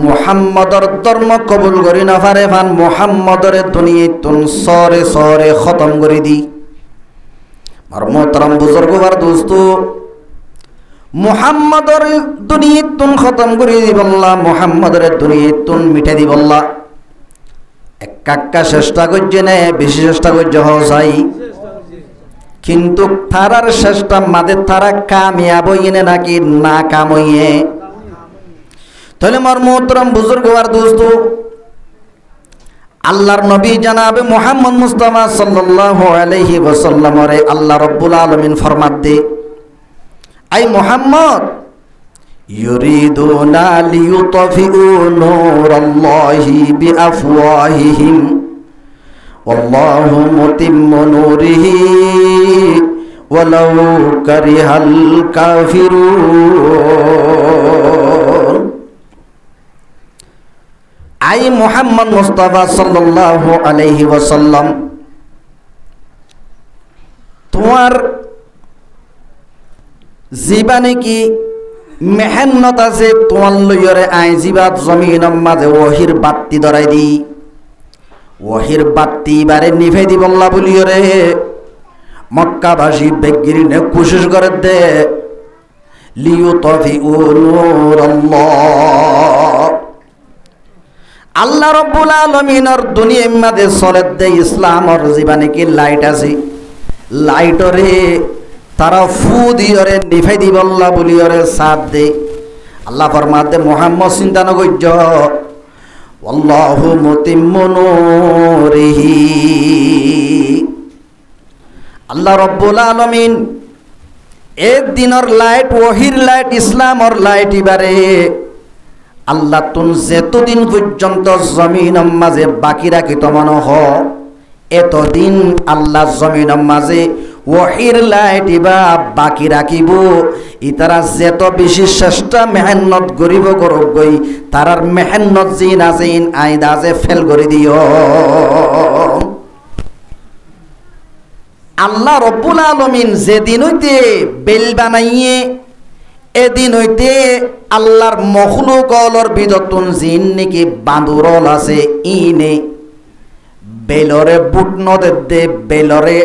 মুহাম্মদর ধর্ম কবুল করি না পারে ফান মুহাম্মদর দুনিয়াতুন সরে সরে খতম করে দি। আর মোহতারাম বুজুর্গ আর দোস্ত, মুহাম্মদর দুনিয়াতুন খতম করে দিবল্লা, মুহাম্মদর দুনিয়াতুন মিটে দিবল্লা। একা চেষ্টা করছে না, বেশি চেষ্টা করছে হসাই, কিন্তু তারার চেষ্টা মাদের তারা কামিয়াব হইনে নাকি না কাম হইয়ে। তাহলে আমার মোহতারাম বুজুর্গ আর দোস্ত, আল্লাহর নবী জানাবে মুহাম্মদ মুস্তাফা সাল্লাল্লাহু আলাইহি ওয়াসাল্লামরে আল্লাহ রাব্বুল আলামিন ফরমাত দে, আই মুহাম্মদ ইউরিদুনা লিইউতফিউ নূরাল্লাহি বিআফওয়াহিহিম ওয়াল্লাহু মুতিম্মু নূরিহি ওয়ালাউ কারিহাল কাফিরুন। আই মুহাম্মদ মুস্তাফা সাল্লাল্লাহু আলাইহি ওয়াসাল্লাম, তোমার জীবনে কি মেহনত আছে তোমার লইরে আই জীবাত জমিনের মাঝে ওহির বাতি ধরাই দি, ওহির বাতি বারে নিভে দি বল্লা বলিরে মক্কাবাসী বেগিরিনে কোশিশ করে দে লিইউতফিউ নূরাল্লাহ। আল্লাহ রাব্বুল আলামিনের দুনিয়ার মাঝে চলে দে ইসলামর জীবনে কি লাইট আছে, লাইটরে তারা ফু দিয়রে নিভাই দি বল্লা বলিয়রে সাথ দে। আল্লাহ ফরমাতে মুহাম্মদ চিন্তা নগর্য আল্লাহু মুতিম্মু নূরিহি। আল্লাহ রাব্বুল আলামিন এক দিনের লাইট, ওহির লাইট, ইসলামর লাইট ইবারে আল্লাহ তুন যেতদিন পর্যন্ত জমিনের মাঝে বাকি রাখিত মনে হ, এতদিন আল্লাহ জমিনের মাঝে ওহির লাইট ইবা বাকি রাখিব। ইতারা যেত বেশি চেষ্টা মেহনত করিব করব গই, তারার মেহনত জিন আজিন আইদা যে ফেল করে দিও। আল্লাহ রব্বুল আলামিন যেদিন হইতে বেল বানাইয়ে এদিন হইতে আল্লাহর মখলুকলর বিদতুন জিন নাকি বাঁদুরল আছে, ইনে বেলরে বুট নদে দে, বেলরে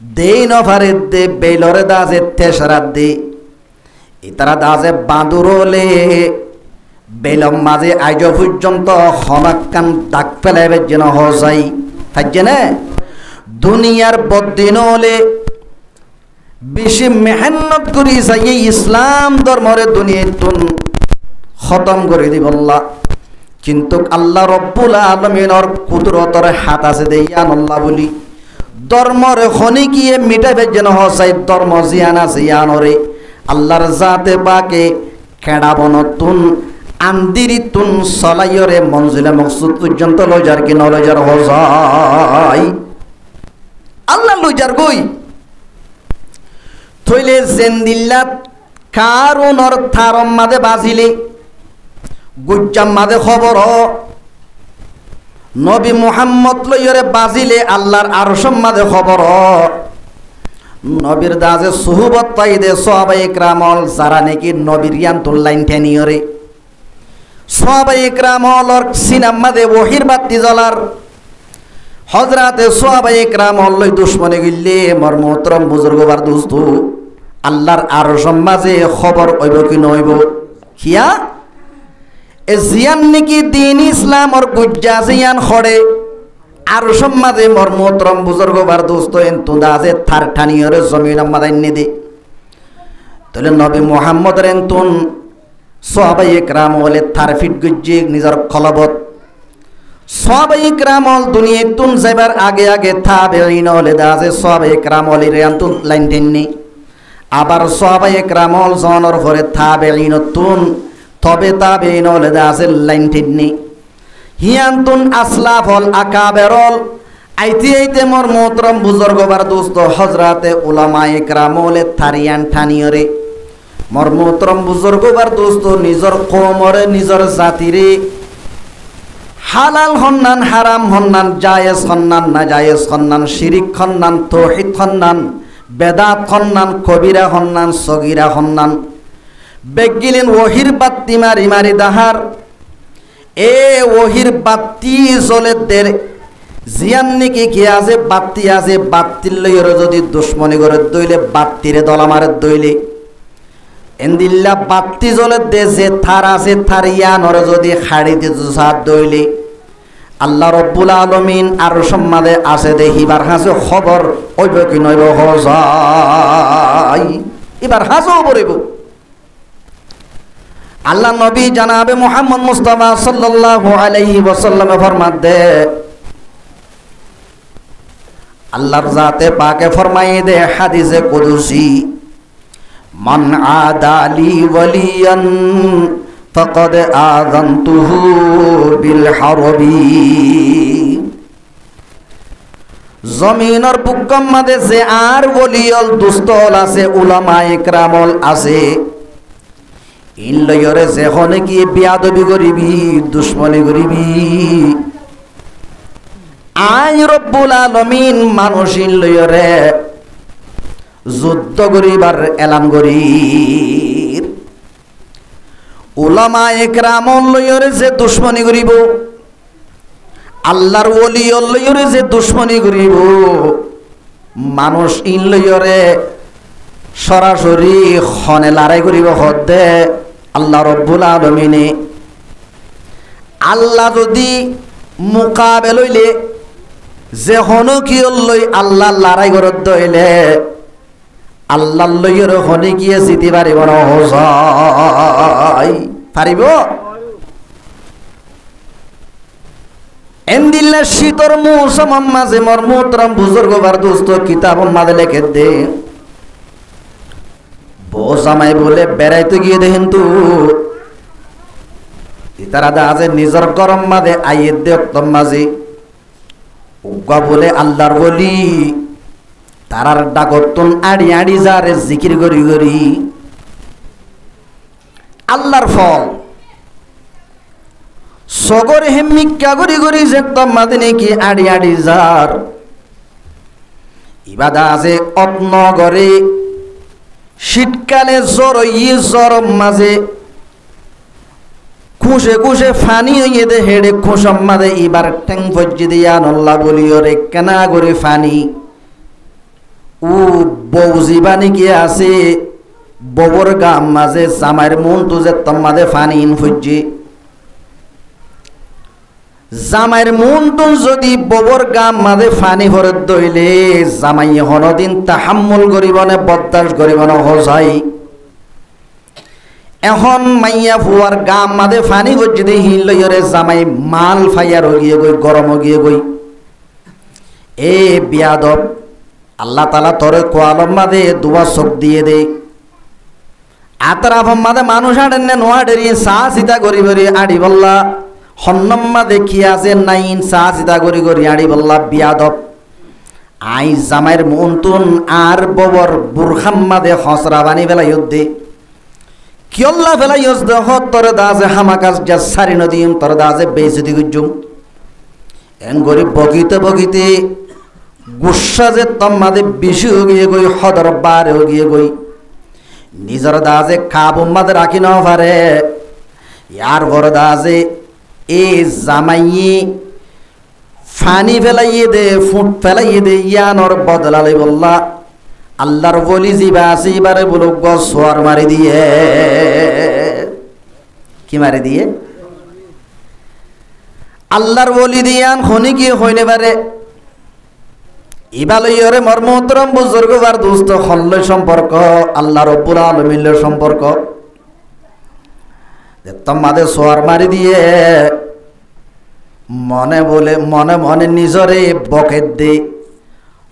দেই নফারে দে, বেলরে দাজে তেসরাত দে। ইতারা দাজে বাঁদুরলে বেলম মাঝে আজ পর্যন্ত হনাক্কান দাগ ফেলাইবে যেন হসাই থাকছে না। দুনিয়ার বদিন হলে বেশি মেহনত করি যাই ইসলাম ধর্মরে দুনিয়াতুন খতম করে দিবল্লা, কিন্তু আল্লাহ রব্বুল আলামিনের কুদরতর হাত আছে দেয়ান আল্লাহ বলি ধর্মরে খনিকিয়ে মিটাবে যেন হসাই ধর্ম জিয়ান আছে ইয়ানরে আল্লাহর জাতে পাকে খেড়াবনতুন আন্দিরিতুন সলাইরে মঞ্জিলে মকসুদ পর্যন্ত লইজার কি নলইজার হসাই আল্লাহ লইজার গই। থইলে জেন্দিল্লাত কারুনর থারম মাদে বাজিলে গুজ্জাম মাদে খবর নবী মুহাম্মদ লইরে বাজিলে আল্লাহর আরশম মাদে খবর নবীর দাজে সুহবত পাইদে সাহাবায়ে কেরামল যারা নাকি নবীর ইয়ান্তুল্লাইন টেনিয়রে সাহাবায়ে কেরামলর সিনাম মাদে ওহির বাতি জ্বলার হযরতে সাহাবায়ে কেরামল লই দুশমনে গিল্লে মোর মোহতরম বুজুর্গবার দোস্ত আল্লাহর আরশম মাঝে খবর হইব কি নইব কিয়া এ জিয়ান নাকি দিন ইসলামর গুজ্জা জিয়ান খড়ে আরশম মাঝে মোর মোহতরম বুজুর্গবার দোস্ত এন্তু দাজে থার ঠানিয়রে জমিন মাদাইন দে। তাহলে নবী মুহাম্মদের এন্তুন সাহাবায়ে কেরামলে থার ফিট গুজ্জে নিজের খলবত সাহাবায়ে কেরামল দুনিয়াতুন যাইবার আগে আগে তাবেঈন হলে দাজে সাহাবায়ে কেরামলের এন্তুন লাইন টেননি, আবার সাহাবায়ে কেরামল জনর পরে তাবেঈনতুন তবে তাবেঈন হলে দাজে লাইন টেননি হিয়ান্তুন আসলাফল আকাবেরল আইতে আইতে মোর মোহতরম বুজুর্গবার দোস্ত হযরতে উলামায়ে কেরামলে থারিয়ান ঠানিয়রে মোর মোহতরম বুজুর্গবার দোস্ত নিজর কওমরে নিজর জাতিরে হালাল হন্নান হারাম হন্নান জায়েজ হন্নান না জায়েজ হন্নান শিরিক হন্নান তাওহীদ হন্নান বেদাত হন্নান কবিরা হন্নান সগীরা হন্নান বেগিলেন ওহির বাত্তি মারি মারি দাহার এ ওহির বাতি জ্বলে দের জিয়ান নাকি কি আছে বাতি আছে, বাতির লইয়ের যদি দুশ্মনী করে দইলে বাতিরে দলামারে দইলে এন্দিল্লা বাতি জ্বলে দে যে থার আছে থার ইয়ানর যদি খাড়ি দিয়ে সাত দইলে আল্লাহ রব্বুল আলামিন আর সম্মাদে আছে দেখিবার হাসে খবর ওইব কি নইব হজাই এবার হাসও বলিব। আল্লাহ নবী জানাবে মুহাম্মদ মুস্তাফা সাল্লাল্লাহু আলাইহি ওয়াসাল্লাম ফরমাত দে আল্লাহর জাতে পাকে ফরমায়ে দে হাদিসে কুদসি মান আদালি ওয়ালিয়ান ফাকাদ আযানতুহু বিল হারবি। জমিনের বুকম মাঝে যে আর ওলিয়ল দুস্তল আছে উলামায়ে কেরামল আছে ইন লয়রে যেখানে কি বিয়াদবি করিবি দুশ্মনী করিবি আই রব্বুল আলামিন মানুষ ইন লয়রে যুদ্ধ করিবার এলান করির। উলামায়ে কেরামল লয়রে যে দুশ্মনী করিব আল্লাহর ওলি লয়রে যে দুশ্মনী করিব মানুষ ইন লয়রে সরাসরি খনে লড়াই করিব হদে আল্লাহ রব্বুল আলামিনে। আল্লাহ যদি মুকাবেল হইলে যে হনো কি লই আল্লাহ লড়াই করত দইলে আল্লাহ লইয়ের হনে গিয়ে জিতে পারিব না হজাই পারিব। এন্দিল্লা শীতর মৌসুম মাঝে মর মোহতরম বুজুর্গ বার দোস্ত কিতাব মাঝে লেখে দে বউ জামাই বলে বেড়াইতে গিয়ে দেখেন তো তারা আজ নিজের গরম মাঝে আইয়ের দেক্তম মাঝে উগা বলে আল্লাহর বলি তারার ডাকতন আড়ি আড়ি যারে জিকির করি করি আল্লাহর ফল সগর হেমিকা করি করি যে তোমাদের নাকি আড়ি আড়ি যার ইবাদা আছে অপনগরে শীতকালে জ্বর ইয়ে জ্বর মাঝে খুশে খুশে ফানি হইয়ে দে হেডে খুশম মাঝে এবার ঠ্যাং ফজ্জি দিয়া নল্লা বলিও রে কেনা করে ফানি ও বউ জীবানি কি আছে ববর গাম মাঝে জামাইয়ের মন তো যে তোমাদের ফানি ইন ফজ্জি জামাইয়ের মন তো যদি ববর গাম মাঝে ফানি ভরে দইলে জামাই হনদিন তাহাম্মুল করিব না বরদাস্ত করিব না হজাই। এখন মাইয়া ফুয়ার গাম মাঝে ফানি ভজ্জি দিয়ে হিল লইরে জামাই মাল ফাইয়ার গিয়ে গই গরম গিয়ে গই এ বিয়াদব আল্লাহ তাআলা তোরে কোয়ালম মাঝে দুয়া চোখ দিয়ে দে আতরাফ মাঝে মানুষ আড়েন না নোয়া ডেরি চা চিতা করি করি আড়ি বল্লা হন্নম্মা দেখি আছে নাইন চা চিতা করি করি আড়ি বল্লা বিয়াদব আই জামাইয়ের মন্তুন আর ববর বুরখাম্মা দে হসরা বানি বেলা ইউদ্দে কিয়ল্লা বেলা ইউজ দেহ তোর দাজে হামাকাজ যা সারি নদীম তোর দাজে বেজতি গুজুম এন গরিব বকিতে বকিতে গুসা যে তম্মাদে বেশি গিয়ে গই হদর বারে গিয়ে গই নিজের দাজে কাবুম মাদে রাখি ন পারে ইয়ার বড় দাজে এ জামাইয়ে ফানি ফেলাইয়ে দে ফুট ফেলাইয়ে দে ইয়ানর বদলালে বললা আল্লাহর বলি জিবা আছে এবারে বলো গসওয়ার মারি দিয়ে কি মারি দিয়ে আল্লাহর বলি দিয়ান হনি কি হইনে পারে ইবালইরে মর্মতরম বুজুর্গ বার দোস্ত হল্ল সম্পর্ক আল্লাহ রব্বুল আলামিনের সম্পর্ক তোমাদের সোয়ার মারি দিয়ে মনে বলে মনে মনে নিজরে বকেট দে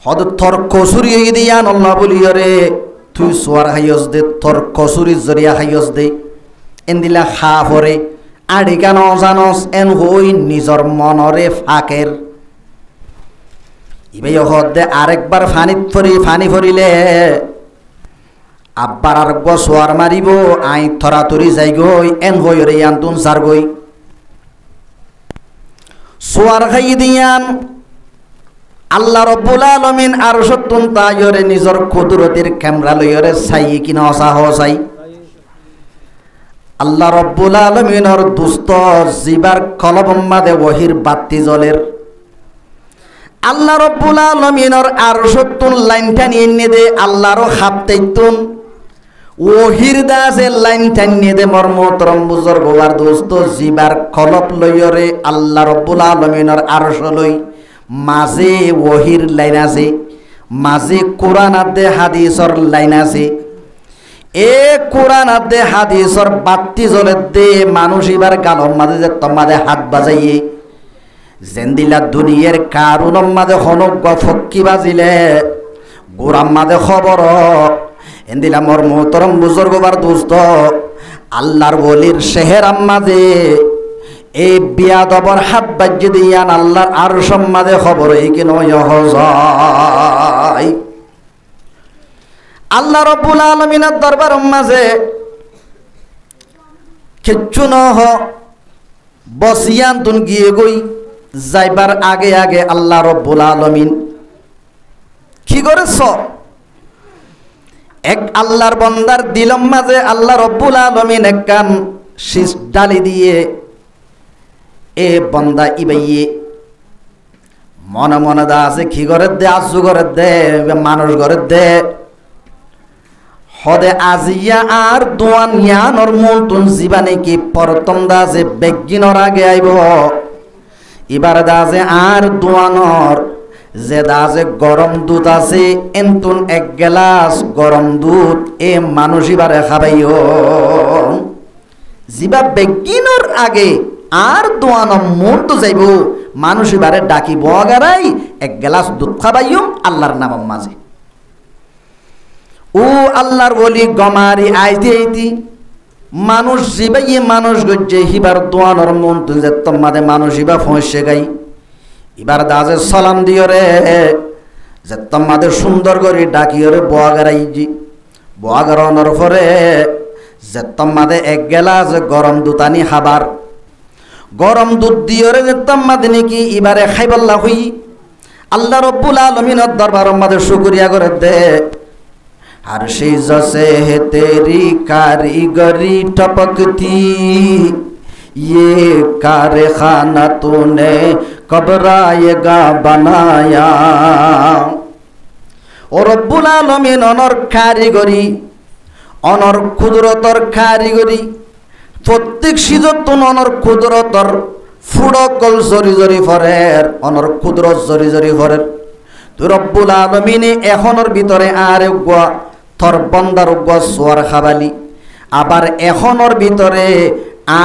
হদ থর কসুরি দিয়ান আল্লাহ বলিয়রে তুই সোয়ার হাইয়স দে থর কসুরি জরিয়া হাইয়স দে এন দিলা খা পরে আড়ি কেন জানস এন হই নিজর মনরে ফাঁকের ইবে হদে আরেকবার ফানি ফরিলে আব্বার আর সোয়ার মারিব আই থরাতরি যাই গই এন হই রে আন্তুন সার গই সোয়ার খাই দিয়ান আল্লাহ রব্বুল আলামিন আর সত্তুন তায়রে নিজর কুদরতের ক্যামেরা লইরে চাই কিনা অসা হসাই আল্লাহ রব্বুল আলামিনের দুস্ত জিবার কলবম মাদে ওহির বাতি জ্বলের। আল্লাহ রব্বুল আলামিনের আরশতুন লাইনটা নিয়ে দে আল্লাহরও হাবতাইতুন ওহির দাসে লাইনটা নিয়ে দে মর্মতরম বুজুর্গ আর দোস্ত জিবার কলব লইরে আল্লাহ রব্বুল আলামিনের আরশ লই মাঝে ওহির লাইন আছে, মাঝে কোরআন আদে হাদিসর লাইন আছে। এ কোরআন আদে হাদিসর বাতি জ্বলে দে মানুষ এবার গালম মাঝে যে তোমাদের হাত বাজাইয়ে জেন্দিলা দুনিয়ার কারুন মাঝে হনক ফক্কি বাজিলে গোরাম মাঝে খবর এন্দিলা মোর মোহতরম বুজুর্গ বার দোস্ত আল্লাহর বলির শেহের মাঝে এই বিয়াদবর হাত বাজ্যে দিয়ান আল্লাহর আর সম্মাদে খবর এই কি নয় যায়। আল্লাহ রব্বুল আলামিনের দরবার মাঝে কিচ্ছু নহ বসিয়ান তুন গিয়ে গই যাইবার আগে আগে আল্লাহ রব্বুল আলামিন কি করেছ এক আল্লাহর বন্দার দিলম মাঝে আল্লাহ রব্বুল আলামিন এক কান শীষ ডালি দিয়ে এ বন্দা ইবাইয়ে মনে মনে দা আছে কি করে দে আজু করে দে মানুষ করে দে হদে আজিয়া আর দোয়ান ইয়ানোর মন তুন জীবানে কি প্রথম দা যে বেগিনর আগে আইব এবার দা যে আর দোয়ানর যে দা যে গরম দুধ আছে এনতুন এক গ্লাস গরম দুধ এ মানুষ এবারে খাবাইও জিবা বেগিনর আগে আর দোয়ানো মন তো যাইব মানুষ এবারে ডাকি বগারাই এক গ্লাস দুধ খাবাইম আল্লাহর নাম মাঝে ও আল্লাহর বলি গমারি আইতে আইতি মানুষ জিবাইয়ে মানুষ গজ্জে হিবার দোয়ানোর মন তো যে তোমাদের মানুষ ইবা ফসে গাই এবার দাজে সালাম দিও রে যে তোমাদের সুন্দর করে ডাকিও রে বগারাই জি বগারানোর পরে যে তোমাদের এক গ্লাস গরম দুধ আনি খাবার গরম দুধ দিয়রে যেতাম মাদে নাকি এবারে খাইবাল্লা হই আল্লাহ রব্বুল আলামিনের দরবারের মাঝে শুকরিয়া করে দে আর সেই জসে হে তেরি কারিগরি টপকতি ये कारखाना तूने कब रायगा बनाया ও রব্বুল আলামিন অনর কারিগরি অনর কুদরতর কারিগরি প্রত্যেক সিজতুন অনর কুদরতর ফুড়কল জরি জরি ফরের অনর কুদরত জরি জরি ফরের তুই রব্বুল আলামিনে এখনের ভিতরে আর গোয়া থর বন্দার গোয়া সোয়ার খাবালি আবার এখনের ভিতরে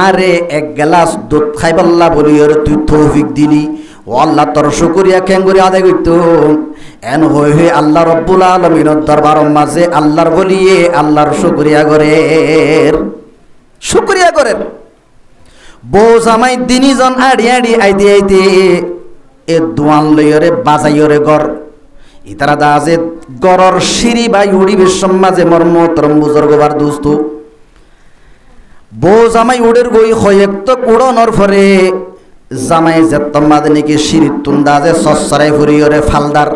আরে এক গ্লাস দুধ খাইবাল্লা বলি ওর তুই তৌফিক দিলি ও আল্লাহ তোর শুকরিয়া কেঙ্গুরি আদায় করত এন হয়ে হয়ে আল্লাহ রব্বুল আলামিনের দরবারের মাঝে আল্লাহর বলিয়ে আল্লাহর শুকরিয়া করেন বউ জামাই দিনিজন আড়ি আড়ি আইতে আইতে এ দোয়ান লইরে বাজাইরে গর ইতারা দাজে গরর সিঁড়ি বা উড়িবের সমাজে মর্মতরম বুজুর্গবার দোস্ত বউ জামাই উড়ের গই হয়েক তো উড়ানোর পরে জামাই যে তোমাদের নাকি সিঁড়ি তুন্দা যে সসরাই ফুরিয়রে ফালদার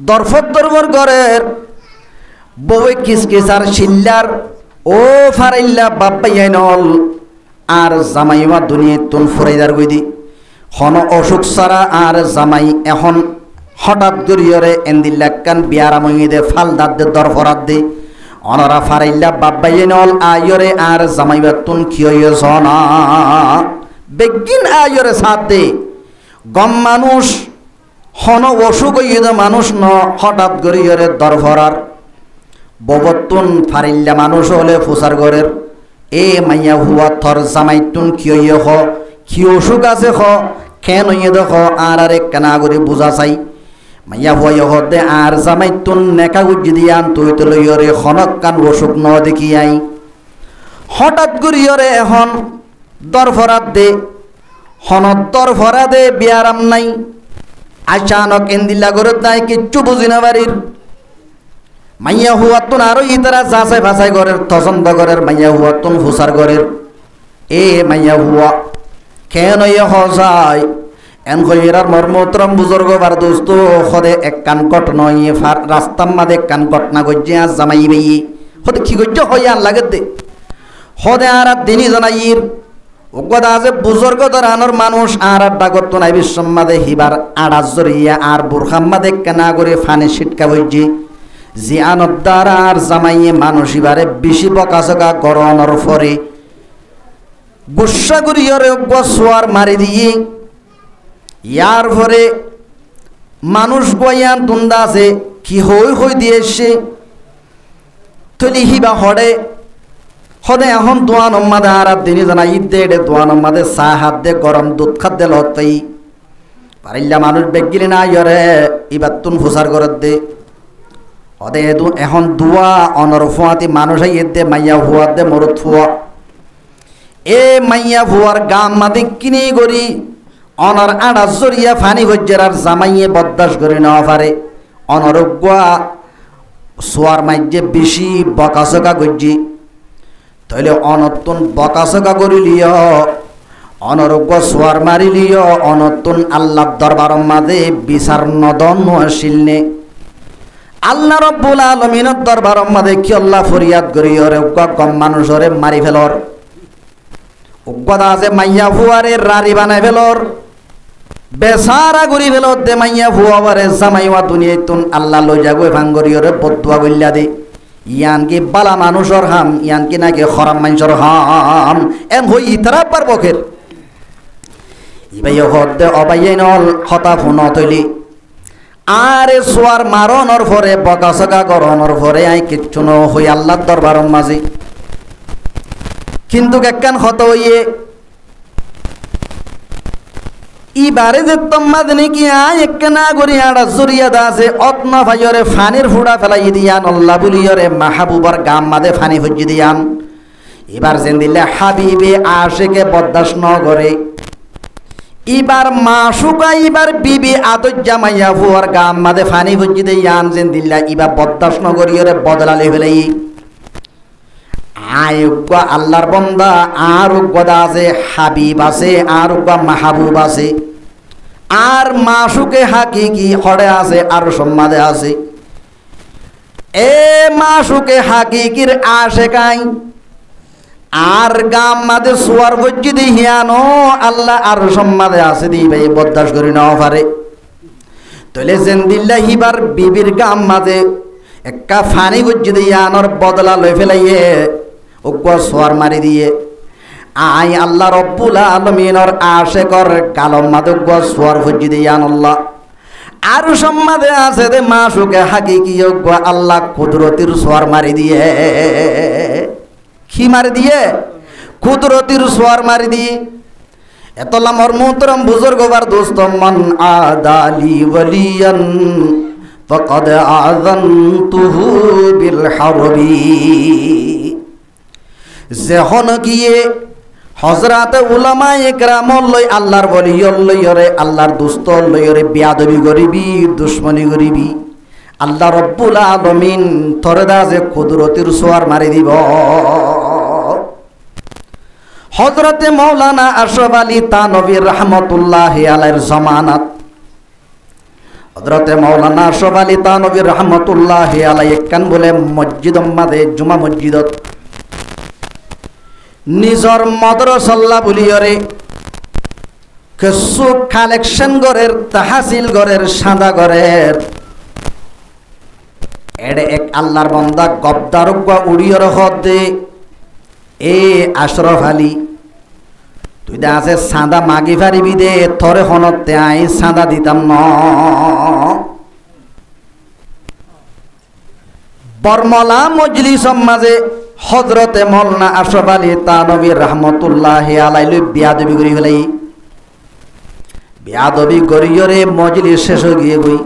দরফত দরবর গরের বউয়ে কিসকিসার শিল্লার ও ফারাইল্লা বাপ্পাইয়াই নল আর জামাইমা দুনিয়া তুন ফুরাইদার গইদি হন অসুখ সারা আর জামাই এখন হঠাৎ গরিয়রে এন্দিল্লাকান বিয়ারামই দে ফালদার দে দরফরাত দে অনরা ফারাইল্লা বাপ্পাইয়াই নল আয়রে আর জামাইবা তুন খিয়য় সনা বেগিন আয়রে সাথ দে গম মানুষ হন অসুখ হইয়ে মানুষ ন হঠাৎ গরিয়রে দরফরার ববতুন ফারিল্লা মানুষ হলে ফুসার ঘরের এ মাইয়া হুয়া থর জামাইতুন কিয় হ কি অসুখ আছে হ কেন ইয়ে দেখ আর আরে কেনা করে বুঝা চাই মাইয়া হুয়া হদে আর জামাইতুন নেকা গুজি দিয়ান তুই তো লইয়রে খনক কান অসুখ ন দেখি আই হঠাৎ করিয়রে এখন দরফরাত দে হনত দরফরা দে বিয়ারাম নাই আচানক এন্দিল্লা করে তাই কিচ্ছু বুঝি না বাড়ির মাইয়া হুয়াতুন আরো ইতারা যাচাই বাছাই ঘরের তদন্ত ঘরের মাইয়া হুয়াতুন ফুসার ঘরের এ মাইয়া হুয়া কেন ইয়ে হজাই এন কইরার মর্মতরম বুজুর্গ বার দোস্ত হদে এক কান কট নয় ফার রাস্তার মাঝে কান কট না গজ্জে আজ জামাই বেই হদে কি গজ্জ হই আন লাগে দে হদে আর দিনই জানাইর উগদা যে বুজুর্গ ধরানোর মানুষ আর ডাগত নাই বিশ্বম্মাদে হিবার আড়াজ জরিয়া আর বুরখাম্মাদে কেনা করে ফানে ছিটকা বইজি জিয়ানত দ্বারা আর জামাইয়ে মানুষ ইবারে বেশি বকাচকা গরনের ফরে গুসা করিয়রে সোয়ার মারি দিয়ে ইয়ার পরে মানুষ গয়ান দুন্দা আছে কি হই দিয়েছে তলি হিবা হড়ে হদে এখন দোয়ান মাদে আর দিনই জানা ঈদ দে দোয়ান মাদে চাহ হাত দে গরম দুধ খাত দে লত পাই পারিল্লা মানুষ বেগিলি না ইয়রে ইবার তুন ফুসার করত দে হদে এখন দুয়া অনর ফুয়াতি মানুষ ঈদ দে মাইয়া ফুয়া দে মরুত ফুয়া এ মাইয়া ফুয়ার গাম মাদে কিনি করি অনর আড়া জরিয়া ফানি হজ্জের আর জামাইয়ে বদাস করে নেওয়া পারে অনরজ্ঞা সোয়ার মাইজে বেশি বকাচকা গজ্জি তাইলে অনতুন বকাচকা করিলিও অনরজ্ঞ সোয়ার মারিলিও অনতুন আল্লাহর দরবার মাঝে বিচার নদন আসিলনে আল্লাহ রব্বুল আলামিনের দরবার মাঝে কি আল্লাহ ফরিয়াদ করিও রে কম মানুষরে মারি ফেলর উগ্গদা আছে মাইয়া ফুয়ারে রারি বানাই ফেলর বেসারা গরি ফেলত দে মাইয়া ফুয়াবারে জামাইওয়া দুনিয়ায় তুন আল্লাহ লই যাগো ভাঙ্গরিয়রে বদুয়া গইল্লা দে ইয়ান কি বালা মানুষর হাম ইয়ান কি নাকি খরাম মানুষের হাম এম হই ইতারা পার বকের ইবাই হদ দে অবাইয়ে নল হতা ফোন তৈলি আরে সোয়ার মারণর পরে বকাসকা গরণর পরে আই কিচ্ছু ন হই আল্লাহর দরবারের মাঝে কিন্তু একখান হত হইয়ে ইবারে যে তোমাদ নাকি একনা করি আড়া জরিয়া দাসে অত্ন ভাইয়রে ফানির ফুড়া ফেলাই দিয়ান আল্লাহ বলিয়রে মাহবুবার গাম মাদে ফানি হজ্জি দিয়ান এবার যেন দিলে হাবিবে আশেকে বদাস ন করে এবার মাসুকা এবার বিবি আদর জামাইয়া ফুয়ার গাম মাদে ফানি হজ্জি দিয়ান যেন দিল্লা এবার বদাস ন করিয়রে বদলালে ফেলাই আয়োগ্য আল্লাহর বন্দা আর উগ্গদা আছে হাবিব আছে আর উগ্গ মাহবুব আছে আর মাসুকে হাকিকি হড়ে আছে আর সম্মাদে আছে এ মাসুকে হাকিকির আশে কাই আর গাম মাদে সোয়ার বজ্জি দি হিয়ানো আল্লাহ আর সম্মাদে আছে দি ভাই বদাস করি নাও পারে তলে যেন দিল্লা হিবার বিবির গাম মাদে একটা ফানি বজ্জি দি হিয়ানোর বদলা লই ফেলাইয়ে উগ্গ সোয়ার মারি দিয়ে আই আল্লাহ রব্বুল আলামিনের আশেকর কালম মাদুগ্গ সোয়ার ভজি দিয়ান আল্লাহ আর সম্মাদে আছে দে মাসুকে হাকিকি উগ্গ আল্লাহ কুদরতির সোয়ার মারি দিয়ে কি মারি দিয়ে কুদরতির সোয়ার মারি দিয়ে এতলা মোর মুহতরম বুজুর্গ বার দোস্ত মান আদালি ওয়ালিয়ান ফাকাদ আযানতুহু বিল হারবি যেহন গিয়ে হজরাতে উলামা একরাম লই আল্লাহর বলিয়র লইরে আল্লাহর দুস্ত লইরে বিয়াদবি করিবি দুশ্মনী করিবি আল্লাহ রব্বুল আলামিন তরে দা যে কুদরতির সোয়ার মারি দিব হযরতে মাওলানা আশরাফ আলী তানভী রাহমাতুল্লাহি আলাইহির জামানাত হযরতে মাওলানা আশরাফ আলী তানভী রাহমাতুল্লাহি আলাইহি একখান বলে মসজিদ মাদে জুমা মসজিদত নিজর মদরসল্লা বলিয়রে কিছু কালেকশন গরের তাহাসিল গরের সাদা গরের এডে এক আল্লাহর বান্দা গবদারক উড়িয়র হদে এ আশরাফ আলী তুই দা আছে সাদা মাগি পারিবি দে তরে হনতে আই সাদা দিতাম ন বর্মলা মজলিস মাঝে হযরতে মাওলানা আশরাফ আলী তানভী রাহমাতুল্লাহি আলাইহি বিয়াদবি করি ফেলাই বিয়াদবি করিয়রে মজলিস শেষ গিয়ে গই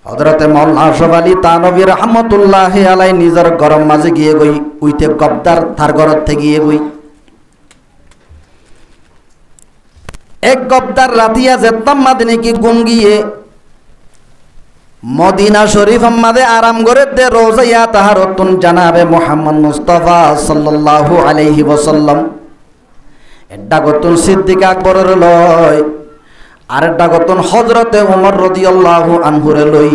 হযরতে মাওলানা আশরাফ আলী তানভী রাহমাতুল্লাহি আলাইহি নিজের গরম মাঝে গিয়ে গই উইতে গবদার তার ঘরত থেকে গিয়ে গই এক গবদার রাতিয়া যেতাম মাদিনে কি গুম গিয়ে মদিনা শরীফ আমাদে আরাম করে দে রোজাইয়া তাহারতুন জানাবে মুহাম্মদ মুস্তাফা সাল্লাল্লাহু আলাইহি ওয়াসাল্লাম এডা গতুন সিদ্দিক আকবরের লয় আর এডা গতুন হযরতে ওমর রাদিয়াল্লাহু আনহুরে লই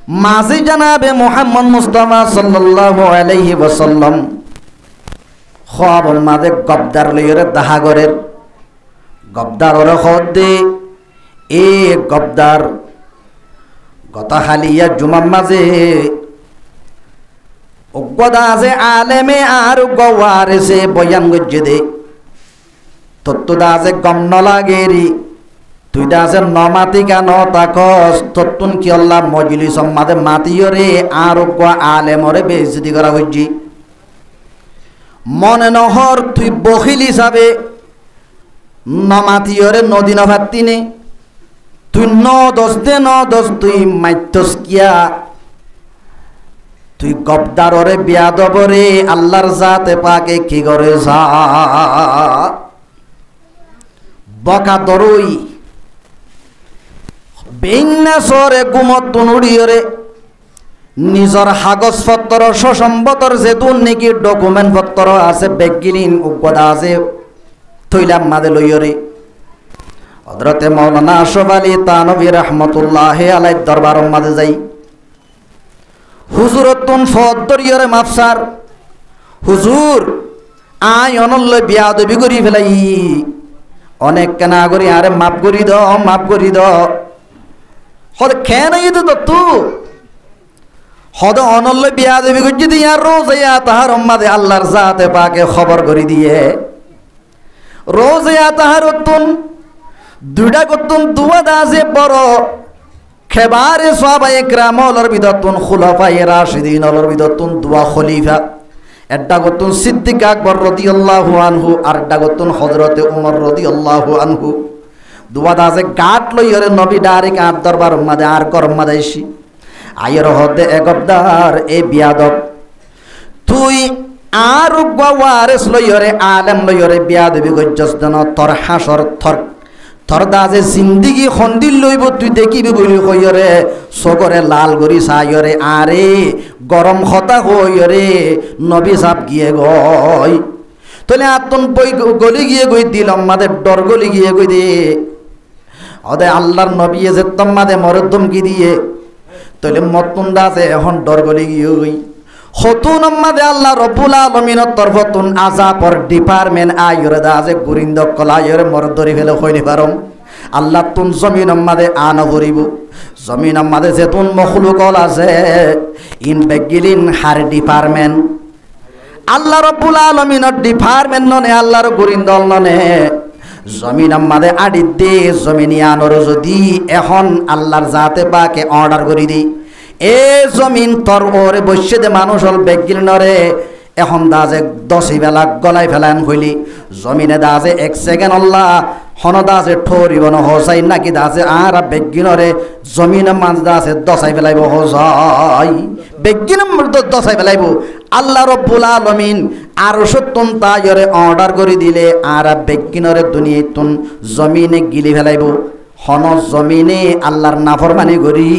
মাঝি জানাবে মুহাম্মদ মুস্তাফা সাল্লাল্লাহু আলাইহি ওয়াসাল্লাম খবর মাঝে গবদার লইরে দাহাগরের গবদার ওরে খদে এ গবদার গতা হালিয়া জুমার মাঝে অজ্ঞতা আছে আলেমে আর গওয়ারেসে বয়ান গজ্জে দে তত্ত্বদা আছে গম নলাগেরি তুই দা আছে নমাতি কেন তাকস তত্তুন কি আল্লাহ মজলিস মাদে মাতিয়রে আর আলেমরে বেইজ্জতি করা হইজি মনে নহর তুই বখিল হিসাবে নমাতিয়রে নদী নভাত্তিনে তুই ন দশ তুই মাইতস কিয়া তুই গবদাররে বিয়াদবরে আল্লাহর জাতে পাকে কি করে যা বকা দরুই বেইন্নাসরে গুমতুন উড়িয়রে নিজর কাগজপত্র সসম্বতর যেতুন নাকি ডকুমেন্ট পত্র আছে বেগিলিন উগদা আছে থইলাম মাদে লইয়রে হযরতে মাওলানা আশরাফ আলী তানভী রাহমাতুল্লাহ আলাইহি দরবার মাদে যাই হুজুরতুন ফদরিয়রে মাফসার হুজুর আই অনল্য বিয়াদবি করি ফেলাই অনেক কেনা করি আরে মাফ করি দ হদ কেন ইদ তু হদ অনল্য বিয়াদবি করি দিয়া রোজয়া তাহার উম্মাদে আল্লাহর জাতে পাকে খবর করি দিয়ে রোজয়া তাহার তুন দুইটা করতুন দুয়া দাসে বড় খেবারে সাহাবায়ে কেরামর ভিতরতুন খুলাফায়ে রাশিদিনর ভিতরতুন দুয়া খলিফা একটা করতুন সিদ্দিক আকবর রাদিয়াল্লাহু আনহু আর একটা করতুন হযরতে ওমর রাদিয়াল্লাহু আনহু দুয়া দাসে গাট লইরে নবী ডাইরেক্ট আর দরবার মাদে আর কর মাদাইছি আয়ের হদে একবদার এ বিয়াদব তুই আর গওয়ারেস লইরে আলেম লইরে বিয়াদবি গজ্জস দন তর হাসর থর দাজে জিন্দিগি খন্দিল লইব তুই দেখিবি বলি কইরে সগরে লাল গরি চাইরে আরে গরম খতা কইরে নবী সাপ গিয়ে গই তলে আতন বই গলি গিয়ে গই দিলাম মাদের ডর গলি গিয়ে গই দে অদে আল্লাহর নবী যে তোমাদে মরদম কি দিয়ে তলে মতন দাজে এখন ডর গলি গিয়ে গই হতুন মাদে আল্লাহ রব্বুল আলামিনের তরফতুন আযাবর ডিপার্টমেন্ট আইরে দাজে গুরিন্দ কলায়রে মরদরি ফেলে কইনি পারম আল্লাহ তুন জমিন মাদে আন করিব জমিন মাদে যে তুন মখলুকল আছে ইন বেগিলিন হার ডিপার্টমেন্ট আল্লাহ রব্বুল আলামিনের ডিপার্টমেন্ট ননে আল্লাহর গুরিন্দল ননে জমিন মাদে আডি দে জমিনিয়ানর যদি এখন আল্লাহর জাতে পাকে অর্ডার করি দি এ জমিন তর ওরে বসে দে মানুষ হল বেগিল নরে এখন দাজে 10 বেলা গলাই ফেলান হইলি জমিনে দাজে 1 সেকেন্ড আল্লাহ হন দাজে ঠরিব ন হসাই নাকি দাজে আর বেগিনরে জমিনে মাঝ দাজে 10 ফেলাইব হসাই বেগিন 10 ফেলাইব আল্লাহ রব্বুল আলামিন আর সত্যন তায়রে অর্ডার করে দিলে আর বেগিনরে দুনিয়াতুন জমিনে গিলি ফেলাইব হন জমিনে আল্লাহর নাফরমানি করি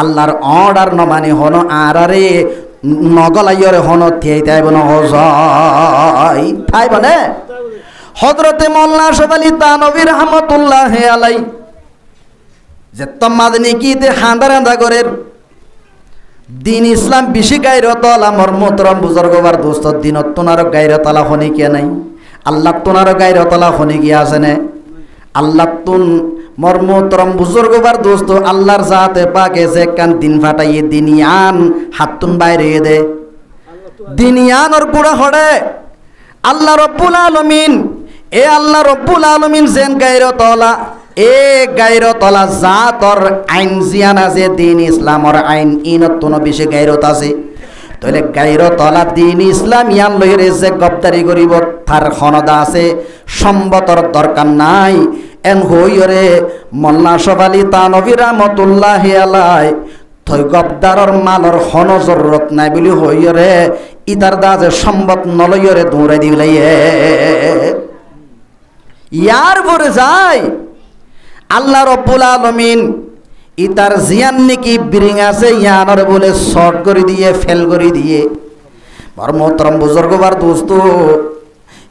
আল্লাহর অর্ডার ন মানে হন আরারে নগলাইরে হন থিয়াই তাইব ন হজাই তাই বলে হযরতে মাওলানা আশরাফ আলী তানভী রাহমাতুল্লাহ আলাই যে তমাদনি কিতে হাঁদা করে দিন ইসলাম বেশি গায়রতলা মর্মতরম বুজুর্গবার দোস্ত দিনত তোনার গায়রতলা হনি কে নাই আল্লাহ তোনার গায়রতলা হনি কি আছে নে আল্লাহ তুন মর্মতরম বুজুর্গবার দোস্ত আল্লাহর জাতে পাকে যে কান দিন ফাটাইয়ে দিনিয়ান হাতুন বাইরে দে দিনিয়ানর গুড়া হড়ে আল্লাহ রব্বুল আলামিন এ আল্লাহ রব্বুল আলামিন যেন গায়রতলা এ গায়রতলা জাতর আইন জিয়ান আছে দিন ইসলামর আইন ইনতুন বেশি গায়রত আছে তাহলে গায়রতলা দিন ইসলাম ইয়ান লইরে যে গবদারি করিব তার ক্ষমতা আছে সম্বতর দরকার নাই এন হইরে মাওলানা আশরাফ আলী তানভী রাহমাতুল্লাহ আলাই থই গবদারর মালর হন জরুরত নাই বলি হইরে ইতার দাজে সম্বত নলইরে দৌড়াই দিলাই ইয়ার পরে যায় আল্লাহ রব্বুল আলামিন ইতার জিয়ান নাকি বিরিং আছে ইয়ানর বলে শর্ট করে দিয়ে ফেল করে দিয়ে মহতরম বুজুর্গবার দোস্ত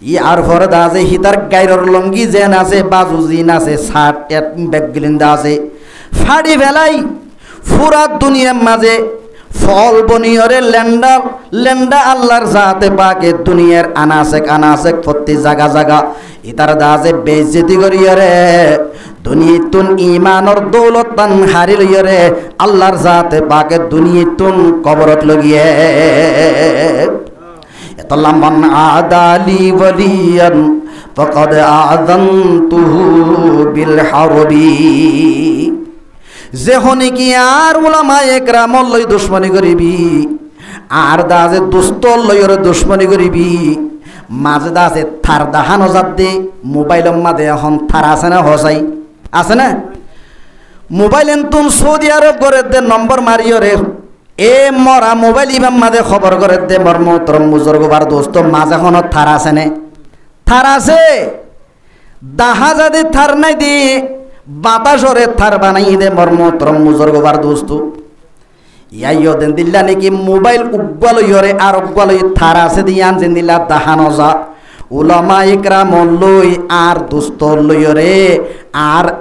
ইয়ার পরে দাজে হিতার গায়রর লঙ্গি যেন আছে বাজু জিন আছে শার্ট ব্যাগ গিলিন্দা আছে ফাড়ি ফেলাই ফুরাত দুনিয়ার মাঝে ফল বনিয়রে লেন্ডা লেন্ডা আল্লাহর জাতে পাকে দুনিয়ার আনাসেক প্রতি জায়গা জায়গা ইতার দাজে বেইজ্জতি করিয়রে দুনিয়াতুন ইমানর দৌলতান হারি লইয়রে আল্লাহর জাতে পাকে দুনিয়াতুন কবরত লগিয়ে এতলাম মান আদালি ওয়ালিয়ান ফাকাদ আযানতুহু বিল হারবি যে হনি কি আর উলামায়ে কেরামল লই দুশমনি করিবি আর দাজে দুস্ত লইরে দুশমনি করিবি মাঝে দাজে থার দাহানো জাত দে মোবাইলের মাঝে এখন থার আছে না হসাই আছে না মোবাইল তুন সৌদি আরব করে দে নম্বর মারিয়রে এ মরা মোবাইল ইমাম মাঝে খবর করে দে মর্ম তোর মুজর্গবার দোস্ত মাঝে এখন থার আছে না থার আছে দাহা যাদে থার নাই দি বাতাসরে থার বানাই দে মর্ম তোর মুজর্গবার দোস্ত ইয়াইও দেন দিল্লা নাকি মোবাইল উগ্বাল ইয়রে আর উগ্বাল থার আছে দিয়ান যেন দিল্লা দাহানো যা উলামা ইকরাম লই আর দুস্ত লইরে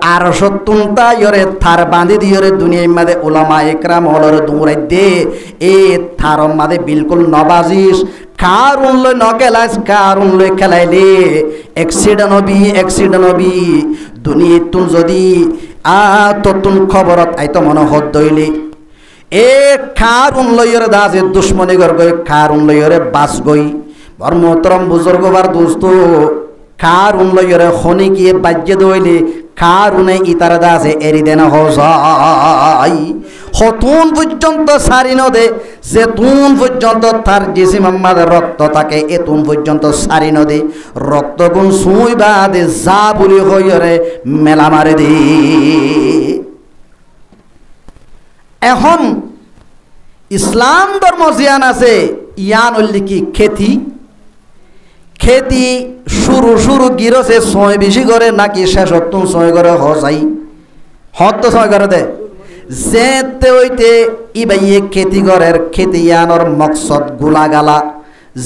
আর সত্তুনটা ইয়রে থার বাঁধি দিয়রে দুনিয়ার মাঝে উলামা ইকরাম হলরে দৌড়াই দে এ থার মাঝে বিলকুল নবাজিস কারুন লই নকেলাস কারুন লই খেলাইলে অ্যাক্সিডেন্ট হবি দুনিয়ার তুন যদি ততুন খবরত আইতো মনে হদ দইলে এ কারুন লইরে দাজে দুশ্মনী গর গই কারুন লইরে বাস গই বর্মতরম বুজুর্গবার দোস্ত কারুন লইরে খনি কি বাজ্যে দইলে কারুনে ইতার দাজে এরি দেন হজাই হতুন পর্যন্ত সারি নদে যে তুন পর্যন্ত তার জিসিম আমাদের রক্ত থাকে এতুন পর্যন্ত সারি নদে রক্ত গুণ সুই বাদে যা বলি হইরে মেলা মারে দি এখন ইসলাম ধর্ম জিয়ান আছে ইয়ান হইলে কি খেতি শুরু গিরছে ছয় বেশি করে নাকি শেষ তুন ছয় করে হসাই তো ছয় করে দে যেতে হইতে ইবাইয়ে খেতি ঘরের খেতি ইয়ানোর মকসদ গুলাগালা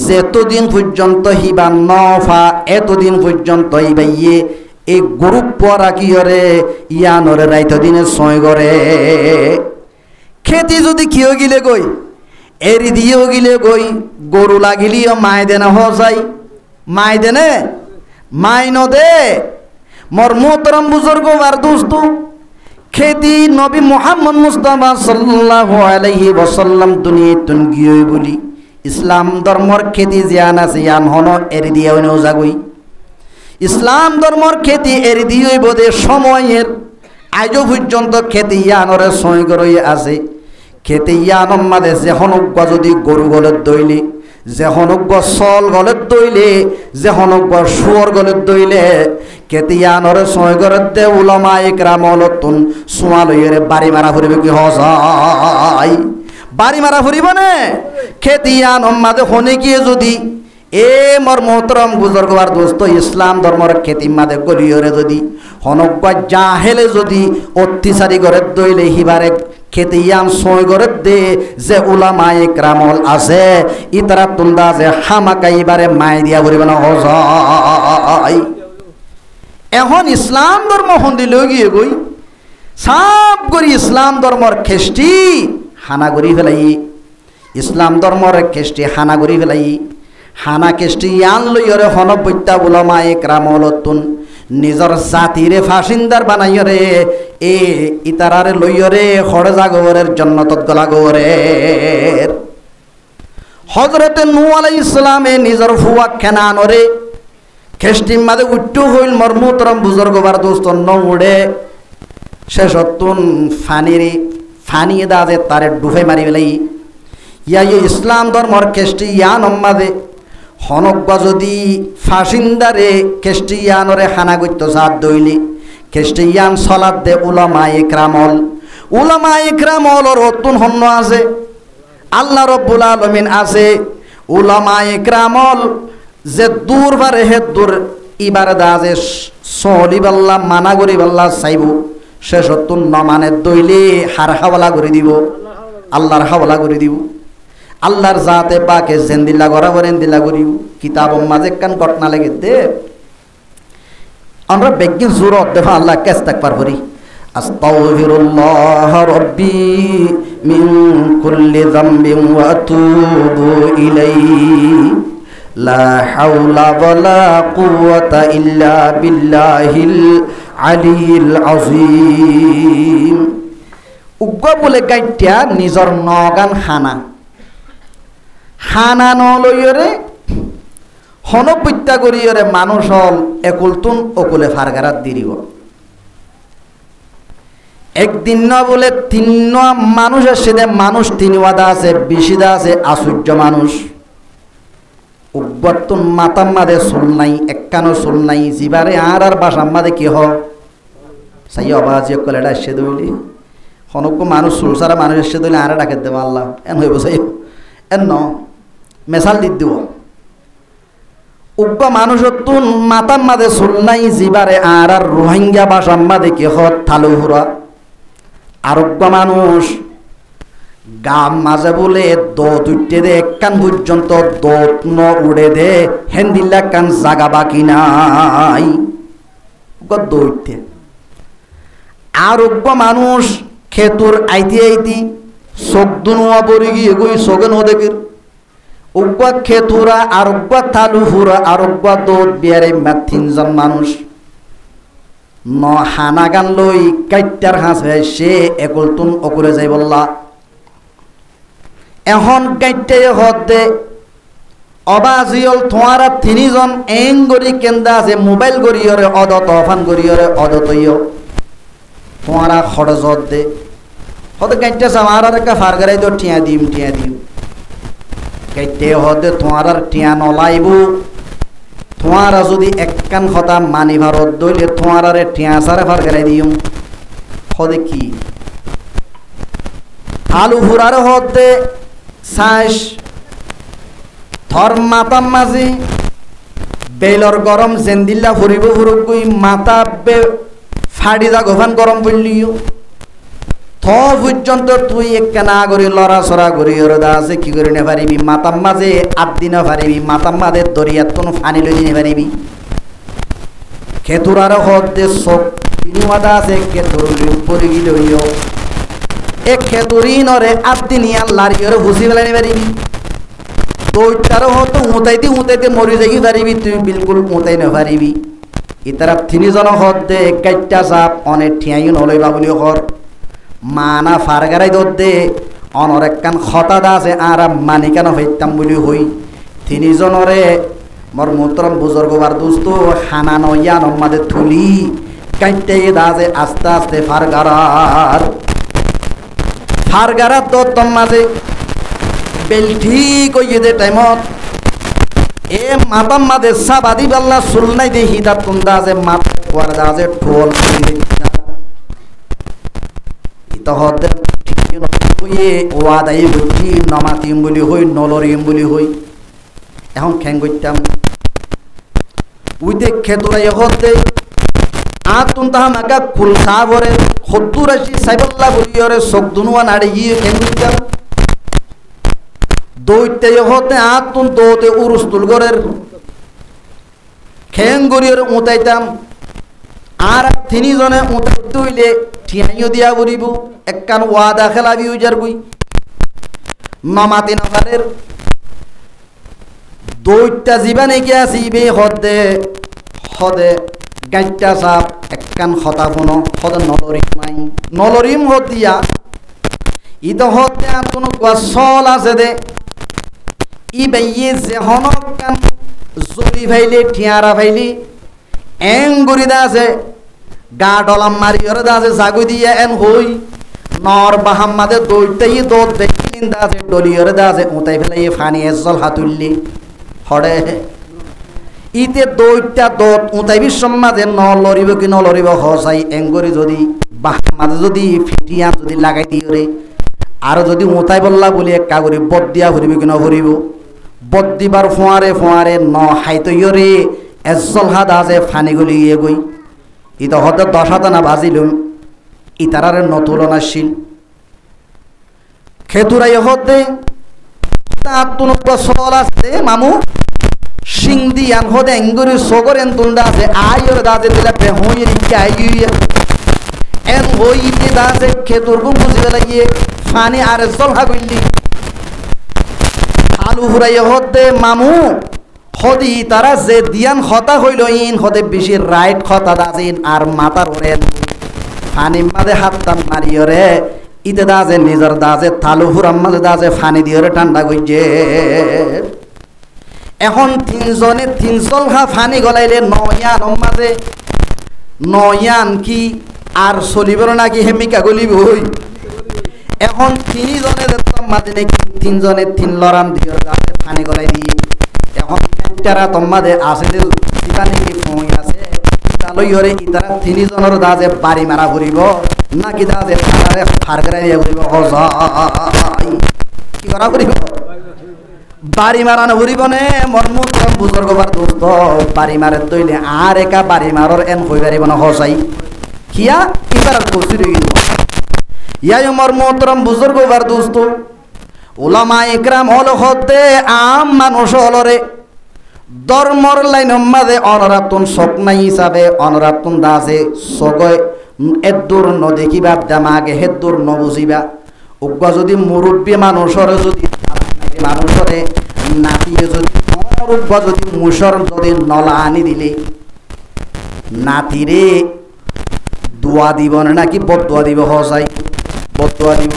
যেতদিন পর্যন্ত হিবা নফা এতদিন পর্যন্ত ইবাইয়ে এই গ্রুপ রাখিয়রে ইয়ানোর রাইত দিনে ছয় করে খেতি যদি কিয় গিলে গই এরি দিয়েও গিলে গই গরু লাগিলিও মাই দেনা হসাই মাই দেনে মাই নদে মর মোহতরম বুজুর্গ আর দোস্ত খেতি নবী মুহাম্মদ মুস্তাফা সাল্লাল্লাহু আলাইহি ওয়াসাল্লাম দুনিয়াতুন গিয়ে বলি ইসলাম ধর্মর খেতি জিয়ান আছে ইয়ান হন এরি দিয়েও নেও যাগই ইসলাম ধর্মর খেতি এরি দিয়ে বোধে সময়ের আজও পর্যন্ত খেতি ইয়ানরে সই করে আছে খেতে ইয়ানম মাদে যেহনজ্ঞ যদি গরু গলের দইলে যেহনজ্ঞ চল গলের দইলে যেহনজ্ঞ শুয়র গলের দইলে খেতে ইয়ানরে সই করে দে উলামা ইকরাম লতুন সোয়া লইরে বাড়ি মারা ফুরিবে কি হসাই বাড়ি মারা ফুরিব না খেতে ইয়ানম মাদে হনে গিয়ে যদি এ মর মোহতরম বুজুর্গবার দোস্ত ইসলাম ধর্মর খেতি মাদে গলিয়রে যদি হনজ্ঞ জাহেলে যদি অত্যাচারী করে দইলে হিবারে খেতে ইয়ান সই করে দে যে উলামা ইকরামল আছে ইতারা তুন্দা যে হামাকা ইবারে মাই দিয়া বলিব না হজাই এখন ইসলাম ধর্ম হন্দি লই গিয়ে গই সব করি ইসলাম ধর্মর খেষ্টি হানা করি ফেলাই ইসলাম ধর্মর খেষ্টি হানা করি ফেলাই হানা খেষ্টি ইয়ান লইরে হনবত্যা উলামা ইকরামলতুন নিজর জাতিরে ফাসিন্দার বানাইরে এ ইতারারে লইরে খড়ে জাগরের জন্নতত গলাগরের হযরতে নূহ আলাইহিস সালামে নিজর ফুয়া কেনানরে খেষ্টির মাঝে উঠ্টু হইল মর্মতরম বুজুর্গবার দোস্ত নউড়ে শেষতুন ফানি দাজে তারে ডুবে মারি ফেলাই ইয়াই ইসলাম ধর্মর খেষ্টি ইয়ান মাঝে হনজ্ঞ যদি ফাসিন্দারে খ্রিস্টিয়ানরে হানা করতে সাথ দইলি খ্রিস্টিয়ান সলাদ দে উলামা ইকরামল অতুন হন্য আছে আল্লাহ রব্বুল আলামিন আছে উলামা ইকরামল যে দূর বারে হে দূর ইবারে দাজে সলিবাল্লাহ মানা করিবাল্লাহ চাইব সে সতুন নমানে দইলে হার হাওয়ালা করে দিব আল্লাহর হাওয়ালা করে দিব আল্লাহর জাতে পাকে জেন্দিল্লা গড়া করেন দিল্লা করিব কিতাব মাঝে কান ঘটনা লেগে দে আমরা বেগিন জোরত দেফা আল্লাহ কেস থাকবার করি আস্তাগফিরুল্লাহ রাব্বি মিন কুল্লি যামবিন ওয়া আতুবু ইলাইহি লা হাওলা ওয়ালা কুওয়াতা ইল্লা বিল্লাহিল আলিয়্যিল আযীম। উগ্র বলে গাইটা নিজর নগান হানা নলইরে হনপত্যা করিয়রে মানুষ হল একুলতুন অকুলে ফারগারাত দিরিব। একদিন ন বলে তিন মানুষের সেদে মানুষ তিন ওয়াদা আছে বিশিদা আছে আশ্চর্য মানুষ। উব্বর্তন মাতাম মাদে চুল নাই একানো চুল নাই জিবারে আর বাসাম মাদে কি হ চাই অবাজি কলে এটা এসে দইলি হনকো মানুষ চুল সারা মানুষ এসে দইলে আর ডাকে দেব আল্লাহ এন হইব চাই এন ন মেশাল দি দিব। উব্বা মানুষের তুন মাতাম মাদে চুল নাই জিবারে আর রোহিঙ্গা বাসাম মাদে কি হ থালু হুরা। আরোগ্য মানুষ গাম মাঝে বলে দোত উঠতে দে কান পর্যন্ত দোত ন উড়ে দে হেন্দিল্লা কান জাগা বাকি নাই দৌড়তে। আরোগ্য মানুষ খেতুর আইতি চোখ দুনুয়া পড়ে গিয়ে গই চোখে নদেকির উগ্র খেতুরা আরোগ্য থালু হুরা আরোগ্য দোত বিয়ারে তিনজন মানুষ ন হানা গান লই কাইটার হাঁস সে একলতুন অকুলে যাই বললা। এখন গাইতে হতে অবাজিয়ল তোমারা তিনিজন এং গড়ি কেন্দা আছে মোবাইল গড়িয়রে অদত অফান গড়িয়রে অদতইয় তোমারা খরচত দে হতে গাইতে আমার একটা ফারগারাই তো টিয়া দিম গাইতে হতে তোমার টিয়া নলাইব। তোমারা যদি একখান কথা মানি ভারত দইলে তোমারে টিয়া সারে ফারগারাই দিম হতে কি আলু ফুরার হতে সাইস থর মাতাম মাঝি বেলর গরম জেন্দিল্লা ফুরিব ফুরুকুই মাতা বে ফাড়ি যা গোফান গরম পড়লিও থ পর্যন্ত তুই একখানা করি লড়া সরা করি ওরদা আছে কি করে নে পারিবি মাতাম মাঝে আট দিন পারিবি মাতাম মাঝে দরিয়াত কোনো ফানি লই নে পারিবি। খেতুরার হতে চোখ তিনিওয়াদা আছে খেতুর পরি গিলইও এক খেতুরি নরে আট দিন লারিয়রে ভুসি ফেলানি পারিবি। দৈটার হতো উঁতাইতে মরি যাই পারিবি তুই বিলকুল উঁতাই নারিবি। ইতারা তিনিজন হতে গাইটা চাপ অনেক ঠিয়াই নলইবা বলি হর মানা ফারগারাই দে অনর একখান খতাদা আছে আর মানি কেন হইতাম বলি হই তিনিজনরে মোর মোহতরম বুজুর্গবার দোস্ত হানা নইয়া নম্মাদে থুলি গাইতে দাজে আস্তে আস্তে ফারগারাত দত্তম মাঝে বেলঠি কইয়ে দে টাইমত এ মাতাম মাদে সাবাদি বাল্লা সুল নাই দে হিদাত কুন্দা আছে মাত কোয়ার দাজে ঠোল ইতহতে কইয়ে ওয়াদাই বলি নমাতিম বলি হই নলরিম বলি হই এখন খ্যাং কইতাম উইতে খেতুরাই হতে আতুন তাহা মাকা ফুল সাবরে 70-80 সাইবল্লা বলিয়রে চোখ দুনুয়া নাড়ি গিয়ে খ্যাং কইতাম দৈতে হতে আতুন দোতে উরুস্তুল গরের খ্যাং গরিয়রে উঁতাইতাম আর তিনিজনে উঁতাইতে হইলে ঠিয়াইও দিয়া বলিব একখান ওয়াদা খেলাবি উজার বই নমাতি নগারের দৈটা জীবানে গিয়া আসিবে হদে গাইটা চাপ একখান হতাফুন হদে নলরিম হতিয়া ইত হতে কোনো চল আছে দে ই বাইয়ে যে হনকান জলি ভাইলে ঠিয়ারা ভাইলি এং গরিদা আছে গা ডলাম মারি ওরে দাছে জাগু দিয়া এন হই নর বাহাম্মাদে দইতেই দোত দেখিন দাছে ডলি ওরে দাছে উতাই ফেলাই ফানি এজল হাতুল্লি হড়ে ইতে দইটা দোত উতাই বিশ্বমাদে ন লরিব কি ন লরিব হসাই এঙ্গরি যদি বাহাম্মাদে যদি ফিটিয়া যদি লাগাই দিওরে আর যদি উতাই বললা বলি এক কাগরি বদ দিয়া ভরিব কি ন ভরিব বদ দিবার ফোঁয়ারে ন হাইতইরে এজল হাত আছে ফানি গলি গিয়ে গই ইত হতে 10 আনা বাজিলুম ইতারারে নতুলনাশীল খেতুরাই হতে আতুন চল আছে মামু সিংদি আন হতে এঙ্গুরি সগরেন তুন্দা আছে আইর দাজে দিলে পেহই রিকে আইয়া এন হইতে দাসে খেতুর গুম বুঝিবে লাগিয়ে ফানি আর জলহা গইলি আলু হুরাই হতে মামু হদি তারা যে দিয়ান হতা হইল ইন হতে বেশি রাইট হতা দাজিন আর মাতার ওরেন ফানি মাঝে হাততাম মারিয়রে ইতে দাজে নিজের দাজে তালু হুরাম মাঝে দাজে ফানি দিয়রে ঠান্ডা গইছে এখন তিনজনে তিন জলহা ফানি গলাইলে নয়ান মাঝে নয়ান কি আর চলিবার নাকি হেমিকা গলিব হই এখন তিনজনে দেখতাম মাঝে নাকি তিনজনে তিন লরাম দিয়ে দাজে ফানি গলাই দিয়ে এখন তারা তোমাদের আসলে কিবা নাকি ফোন আছে তালইরে ইতারা তিনজনের দাজে বাড়ি মারা ঘুরিব নাকি দাজে তারারে ফার করে দিয়ে ঘুরিব কি করা ঘুরিব বাড়ি মারানো ঘুরিব নে মর্মুত্তম বুজুর্গবার দোস্ত বাড়ি মারে তৈলে আর একা বাড়ি মারর এন হই পারিব না হসাই কিয়া ইবার কইছি রইল ইয়াই মর্মুত্তম বুজুর্গবার দোস্ত উলামা ইকরাম হল হতে আম মানুষ হলরে ধর্মর লাইন মাঝে অনরাতুন স্বপ্নাই হিসাবে অনরাতুন দাসে সগয় এদুর ন দেখিবা দামাগে হেদুর ন বুঝিবা উগ্র যদি মুরব্বী মানুষরে যদি মানুষরে নাতিয়ে যদি উগ্র যদি মুসর যদি নলা আনি দিলে নাতিরে দোয়া দিব নাকি বদুয়া দিব হসাই বদুয়া দিব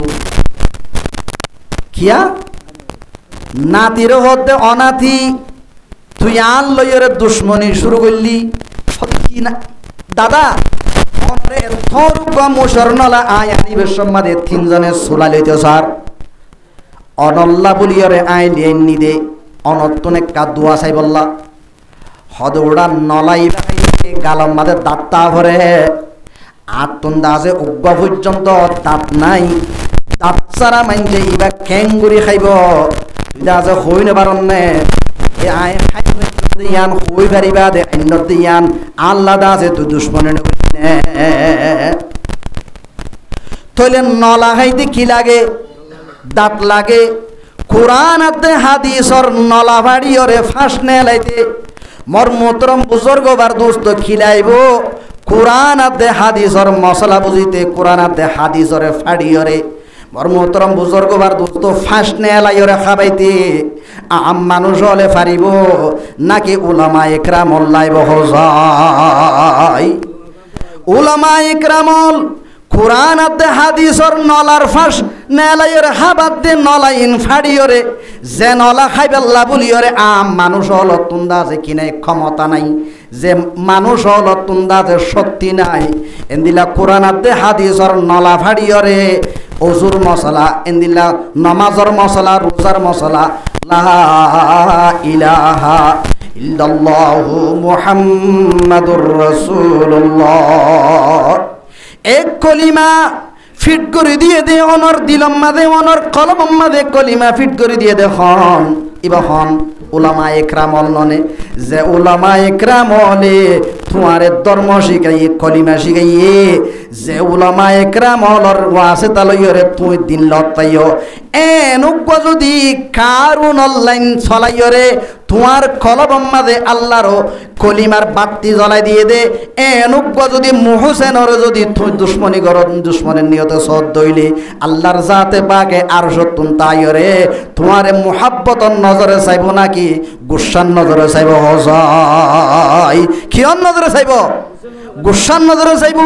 কিয়া নাতির হতে অনাথি তুই আন লইরে দুশ্মনী শুরু করলি কি না দাদা মুসর নলা আয় আনিবে সম্মাদে তিনজনে সোলা লইতে সার অনল্লা বলিয়রে আই লিয়ে দে অনত্তনে কাদুয়া চাই বললা হদৌড়া নলাই গালম মাদে দাঁতটা ভরে আত্মন দাসে উগ্র পর্যন্ত দাঁত নাই দাঁত সারা মাইনছে ইবা খেঙ্গুরি খাইব তুই দাসে হই নেবার নে আয় খাই ইয়ান হই পারিবা দে অন্য ইয়ান আল্লাহ দাসে তুই দুশ্মনে তইলে নলা খাইতে কি লাগে দাঁত লাগে কোরআন আতে হাদিসর নলা ভাড়িয়রে ফাঁস নেলাইতে মর্মতরম বুজুর্গবার দোস্ত খিলাইব কোরআন আতে হাদিসর মশলা বুঝিতে কোরআন আতে হাদিসরে ফাড়িয়রে মর্মতরম বুজুর্গবার দোস্ত ফাঁস নেলাইয়রে খাবাইতে আম মানুষ হলে ফারিব নাকি উলামা ইকরামল লাইব হজাই উলামা ইকরামল কোরআন আতে হাদিসর নলার ফাঁস নেলাইরে হাবাদ দে নলাইন ফাড়িয়রে যে নলা খাইবেল্লা বলিয়রে আম মানুষ হল তুন্দা যে কিনে ক্ষমতা নাই যে মানুষ হল তুন্দা যে শক্তি নাই এন্দিলা কোরআন আতে হাদিসর নলা ফাড়িয়রে অজুর মশলা এন্দিলা নমাজর মশলা রোজার মশলা লা ইলাহা ইল্লাল্লাহু মুহাম্মাদুর রাসূলুল্লাহ এক কলিমা ফিট করে দিয়ে দে অনর দিলম মাদে অনর কলম মাদে কলিমা ফিট করে দিয়ে দে হন ইবহন উলামা ইকরামল ননে যে উলামা ইকরামলে তোমারে ধর্ম শিখাইয়ে কলিমা শিখাইয়ে যে উলামা ইকরামলর ওয়াসে তালইরে তুই দিন লতাইও এনুক যদি কারুন অনলাইন চলাইরে তোমার কলম মাদে আল্লাহর কলিমার বাতি জ্বলাই দিয়ে দে এনুক যদি মুহসেনর যদি তুই দুশ্মনী কর দুশ্মনের নিয়ত সদ দইলে আল্লাহর জাতে পাকে আর সত্তুন তাইরে তোমারে মুহাব্বতর নজরে চাইব নাকি গুসার নজরে চাইব হজাই কিয়র নজরে চাইব গুসার নজরে চাইব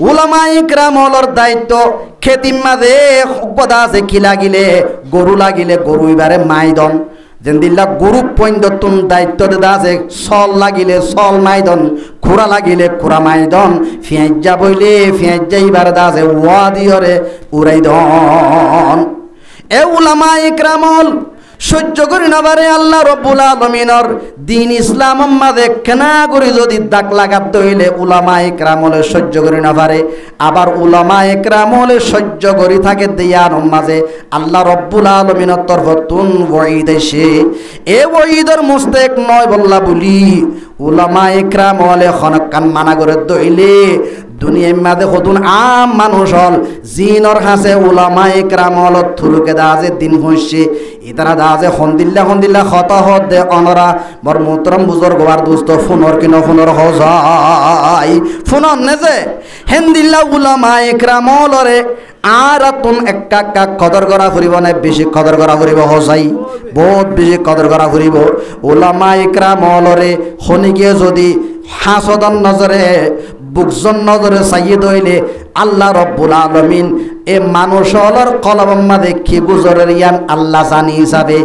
উলামা ইকরামলর দায়িত্ব খেতির মাঝে উপদা আছে কি লাগিলে গরু ইবারে মাইদন যেন দিল্লা গরু পৈন্দতুন দায়িত্ব দেদা আছে সল লাগিলে সল মাইদন খুরা লাগিলে খুরা মাইদন ফিয়াজ্জা বইলে ফিয়াজ্জা ইবারে দা আছে ওয়া দিয়রে উড়াই দন এ উলামা ইকরামল সহ্য করি না পারে আল্লাহ রব্বুল আলামিনের দিন ইসলাম মাঝে কেনা করে যদি দাগ লাগাতে হইলে উলামা ইকরামলে সহ্য করি না পারে আবার উলামা ইকরামলে সহ্য করি থাকে দিয়ার মাঝে আল্লাহ রব্বুল আলামিনের তরফতুন ওয়াইদ এসে এ ওয়াইদের মুস্তাক নয় বল্লা বলি উলামা ইকরামলে খনকান মানা করে দইলে দুনিয়ার মাঝে হতুন আম মানুষ হল জিনর হাসে উলামা ইকরামল থুলুকে দা যে দিন হইছে ইতারা দাজে হন্দিল্লা খত হদ দে অনরা বর মোহতরম বুজুর্গ বার দোস্ত ফোনর কিনো ফোনর হজাই ফোনর নে যে হেন্দিল্লা উলামা ইকরামলরে আর তুন একা একা কদর করা ফুরিব না বেশি কদর করা ফুরিব হজাই বহুত বেশি কদর করা ফুরিব উলামা ইকরামলরে হনিকে যদি হাসদন নজরে বুকজন নজরে সাইয়্যিদ হইলে আল্লাহ রব্বুল আলামিন এ মানুষের কলবের মাঝে কি গুজরের ইয়ান আল্লাহ জানি হিসাবে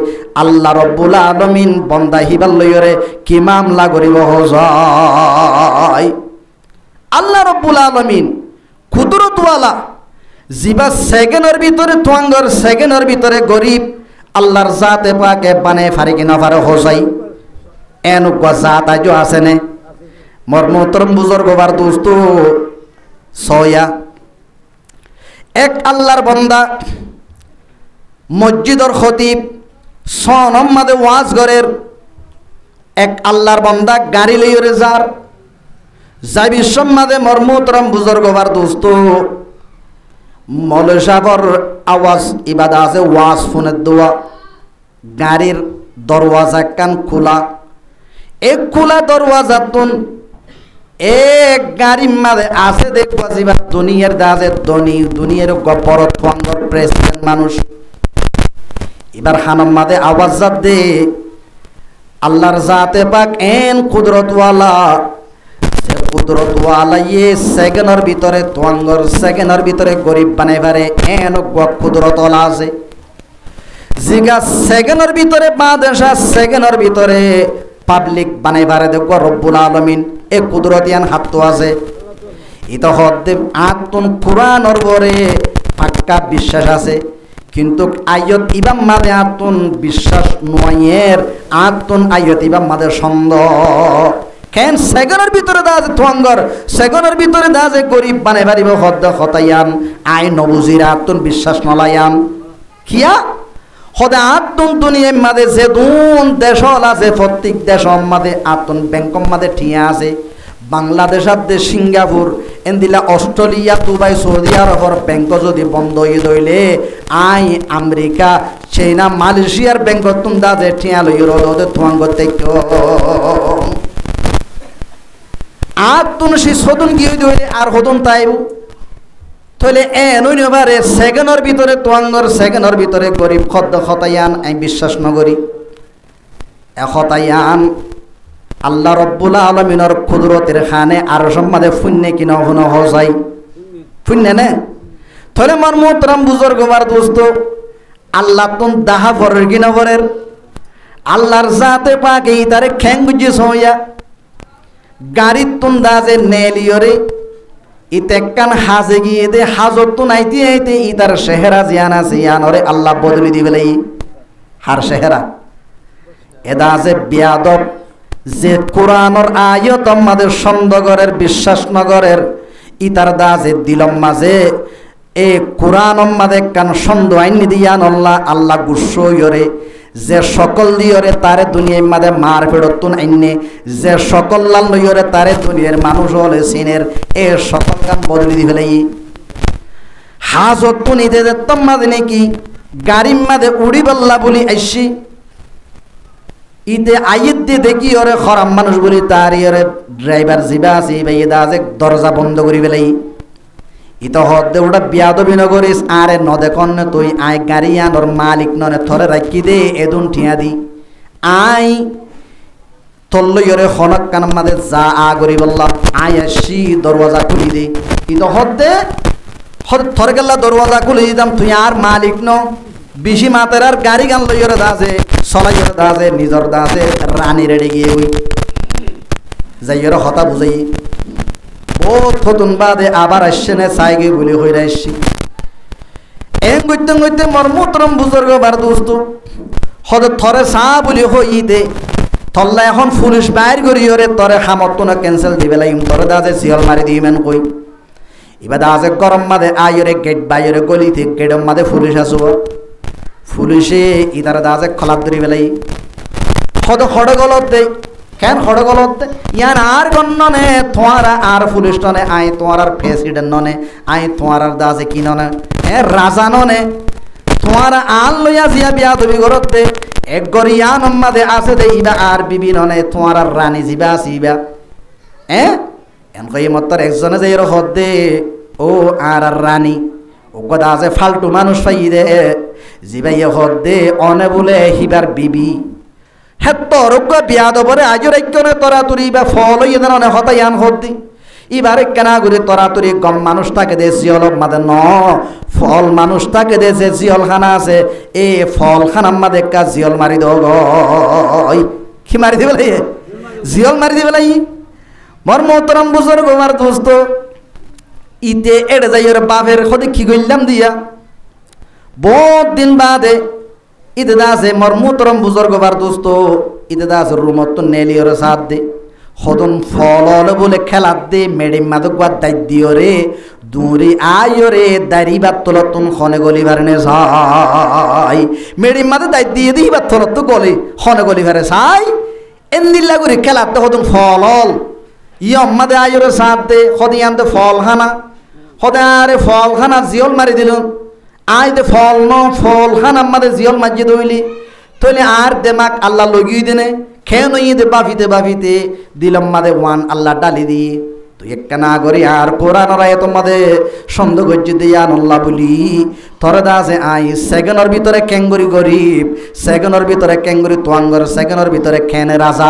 আল্লাহ রব্বুল আলামিন বান্দা হিবাল লইরে কি মামলা করিব হজাই আল্লাহ রব্বুল আলামিন কুদরতওয়ালা জিবা সেকেন্ডের ভিতরে তোয়াঙ্গর সেকেন্ডের ভিতরে গরিব আল্লাহর জাতে পাকে বানায় ফারে কিনা ফারে হজাই এনুকা জাত আজও আছে নে মোর মোহতরম বুজুর্গ বার দোস্ত সয়া এক আল্লাহর বান্দা মসজিদর খতিব সনম মাদে ওয়াজ ঘরের এক আল্লাহর বান্দা গাড়ি লইরে যাই বিশ্বম মাদে মোর মোহতরম বুজুর্গ বার দোস্ত মৌলভী সাহেবর আওয়াজ ইবাদা আছে ওয়াজ ফোনের দোয়া গাড়ির দরওয়াজা কান খোলা এক খোলা দরওয়াজা তুন এক গাড়ির মাঝে আছে দেখবা জিবা দুনিয়ার দাজে দুনিয়ার গপর থঙ্গর প্রেসিডেন্ট মানুষ এবার হানম মাঝে আওয়াজ জাত দে আল্লাহর জাতে পাক এন কুদরতওয়ালা সে কুদরতওয়ালা ইয়ে সেকেন্ডের ভিতরে থঙ্গর সেকেন্ডের ভিতরে গরিব বানাই পারে এন কুদরতওয়ালা আছে জিগা সেকেন্ডের ভিতরে বাদেশা সেকেন্ডের ভিতরে পাবলিক বানাই পারে দেখব রব্বুল আলামিন এ কুদরতিয়ান হাত তো আছে এটা হদ্দে আতুন কুরআনর পরে পাক্কা বিশ্বাস আছে কিন্তু আয়াত ইবাম মাদে আতুন বিশ্বাস নয়ের আতুন আয়াত ইবাম মাদে সন্দেহ কেন সেকেন্ডের ভিতরে দাজে তোয়াঙ্গর সেকেন্ডের ভিতরে দাজে গরিব বানাই পারিব হদ্দ হতায়ান আই নবুজির আতুন বিশ্বাস নলায়ান কিয়া হদে আতুন দুনিয়ার মাঝে যে দুন দেশ আছে প্রত্যেক দেশ মাঝে আতুন ব্যাংক মাঝে ঠিয়া আছে বাংলাদেশ আদে সিঙ্গাপুর এন্দিলা অস্ট্রেলিয়া দুবাই সৌদি আরবর ব্যাংক যদি বন্ধ হয়ে দইলে আই আমেরিকা চাইনা মালয়েশিয়ার ব্যাংক তুন দাজে ঠিয়া লই রোদে থুয়াঙ্গ তেক আতুন সে সদন গিয়ে দইলে আর হদন তাইব তাহলে এবারে সেকেন্ডের ভিতরে তোয়াঙ্গর সেকেন্ডের ভিতরে গরিব খদ্দ খতায়ান আমি বিশ্বাস নগরী এখতায়ান আল্লাহ রব্বুল আলামিনের কুদরতের খানে আর সম্মাদে ফুন্নে কিনা হন হজাই ফুন্নে নে তাহলে আমার মোহতরম বুজুর্গ বার দোস্ত আল্লাহ তুন দাহা ফরের কিনা ফরের আল্লাহর জাতে পাকে তারে খ্যাং বুঝে সইয়া গাড়ির তুন দাজে নেলিয়রে ইতেকান হাজে গিয়ে দে হাজত তো নাইতে আইতে ইতার শেহরা জিয়ানা জিয়ানরে আল্লাহ বদলি দিবেলে হার শেহরা এদা আছে বিয়াদব যে কোরআনর আয়াত আমাদের সন্দেহরের বিশ্বাস নগরের ইতার দাজে দিলম মাঝে এ কোরআন মাঝে কান সন্দেহ আইন দিয়ান আল্লাহ গুসো ইয়রে যে সকল দিয়রে তারে দুনিয়ার মাঝে মার ফেরতুন আইনে যে সকল লাল লইরে তারে দুনিয়ার মানুষ হলে সিনের এ সকল গান বদলি দিবেলাই হাজত তো নিতে যেতাম মাঝে নাকি গাড়ির মাঝে উড়ি বল্লা বলি আইসি ইতে আইত দিয়ে দেখি ওরে খরাম মানুষ বলি তার ইয়রে ড্রাইভার জিবা আছে ভাই দাজে দরজা বন্ধ করি বেলাই ইতো হদ্দে ওটা বিয়াদবি নগরিস আরে নদেকন তুই আয় গাড়ি আনর মালিক ননে থরে রাখি দে এদুন ঠিয়া দি আই তল্লইরে হনক কান মাদে যা আ করি বললাম আয় আসি দরওয়াজা খুলি দে ইতো হদ্দে থরে গেলা দরওয়াজা খুলি দিতাম তুই আর মালিক ন বেশি মাতের আর গাড়ি গান লইরে দাজে চলাইরে দাজে নিজর দাজে রানী রেডে গিয়ে ওই যাইরে হতা বুঝাই বহুত ফতুন বাদে আবার আসছে না সাইগে বলি হইরা আসছি এম গইতে গইতে মর্মতরম বুজুর্গ বার দোস্ত হদ থরে সা বলি হই দে থল্লা এখন পুলিশ বাইর করি ওরে তরে হামত না ক্যান্সেল দিবে লাইম তরে দাজে সিয়াল মারি দিবেন কই এবার দাজে গরম মাদে আইরে গেট বাইরে গলিতে গেটম মাদে পুলিশ আসব পুলিশে ইতারে দাজে খলাপ ধরি বেলাই হদ খড় গলত দে কেন খড় গলত ইয়ান আর গণনে তোমারা আর পুলিশ ননে আই তোমার আর প্রেসিডেন্ট ননে আই তোমার আর দাজে কি ননে রাজা ননে তোমারা আল লইয়া জিয়া বিয়া তুমি ঘরতে এক গরিয়ান মাদে আছে দে ইবা আর বিবি ননে তোমার রানী জিবা আসিবা এনকই মতর একজনে যাই হদে ও আর রানী ও কথা আছে ফালতু মানুষ পাই দে জিবাই হদে অনে বলে হিবার বিবি হে তোর বিয়া দবরে আজর একজনে তোরা তুরি বা ফল হইয়ে দেন অনে হতাই আন হদ্দি এবারে কেনা করে তরাতরি গম মানুষটাকে দে জিয়ল মাদে ন ফল মানুষটাকে দে যে জিয়ল খানা আছে এ ফল খানার মাদে কা জিয়ল মারি দো গই কি মারি দিবে লাই জিয়ল মারি দিবে লাই মর মোহতরম বুজুর্গ আমার দোস্ত ইতে এড়ে যাই ওর বাপের খদে কি গইলাম দিয়া বহুত দিন বাদে ইতে দাসে মর মোহতরম বুজুর্গ আমার দোস্ত ইতে দাস রুমত তো নেলি ওর সাথ দে হদন ফল বলে খেলাত দে মেডিম মাদক বাদ দাই দিও রে দূরে আয় রে দাড়ি বাত তলতুন খনে গলি ভারনে সাই মেডিম মাদে দাই দিয়ে দিই বাত তলত গলি খনে গলি ভারে সাই এন্দিল্লা করে খেলাত দে হদন ফল ইয়ম মাদে আয় রে সাথ দে হদিয়ান দে ফল খানা হদে আরে ফল খানা জিয়ল মারি দিল আয় দে ফল ন ফল খানা মাদে জিয়ল মাজি দইলি তইলে আর দেমাক আল্লাহ লগিয়ে দেনে খেয়ে নই দে বাফিতে দিলাম মাদে ওয়ান আল্লাহ ডালি দিয়ে তুই একটা না করি আর কোরআন রায় তোমাদের সন্দেহ করছি দিয়া নল্লা বলি তরে দাসে আই সেকেন্ডের ভিতরে ক্যাঙ্গুরি গরিব সেকেন্ডের ভিতরে ক্যাঙ্গুরি তোয়াঙ্গর সেকেন্ডের ভিতরে খেনে রাজা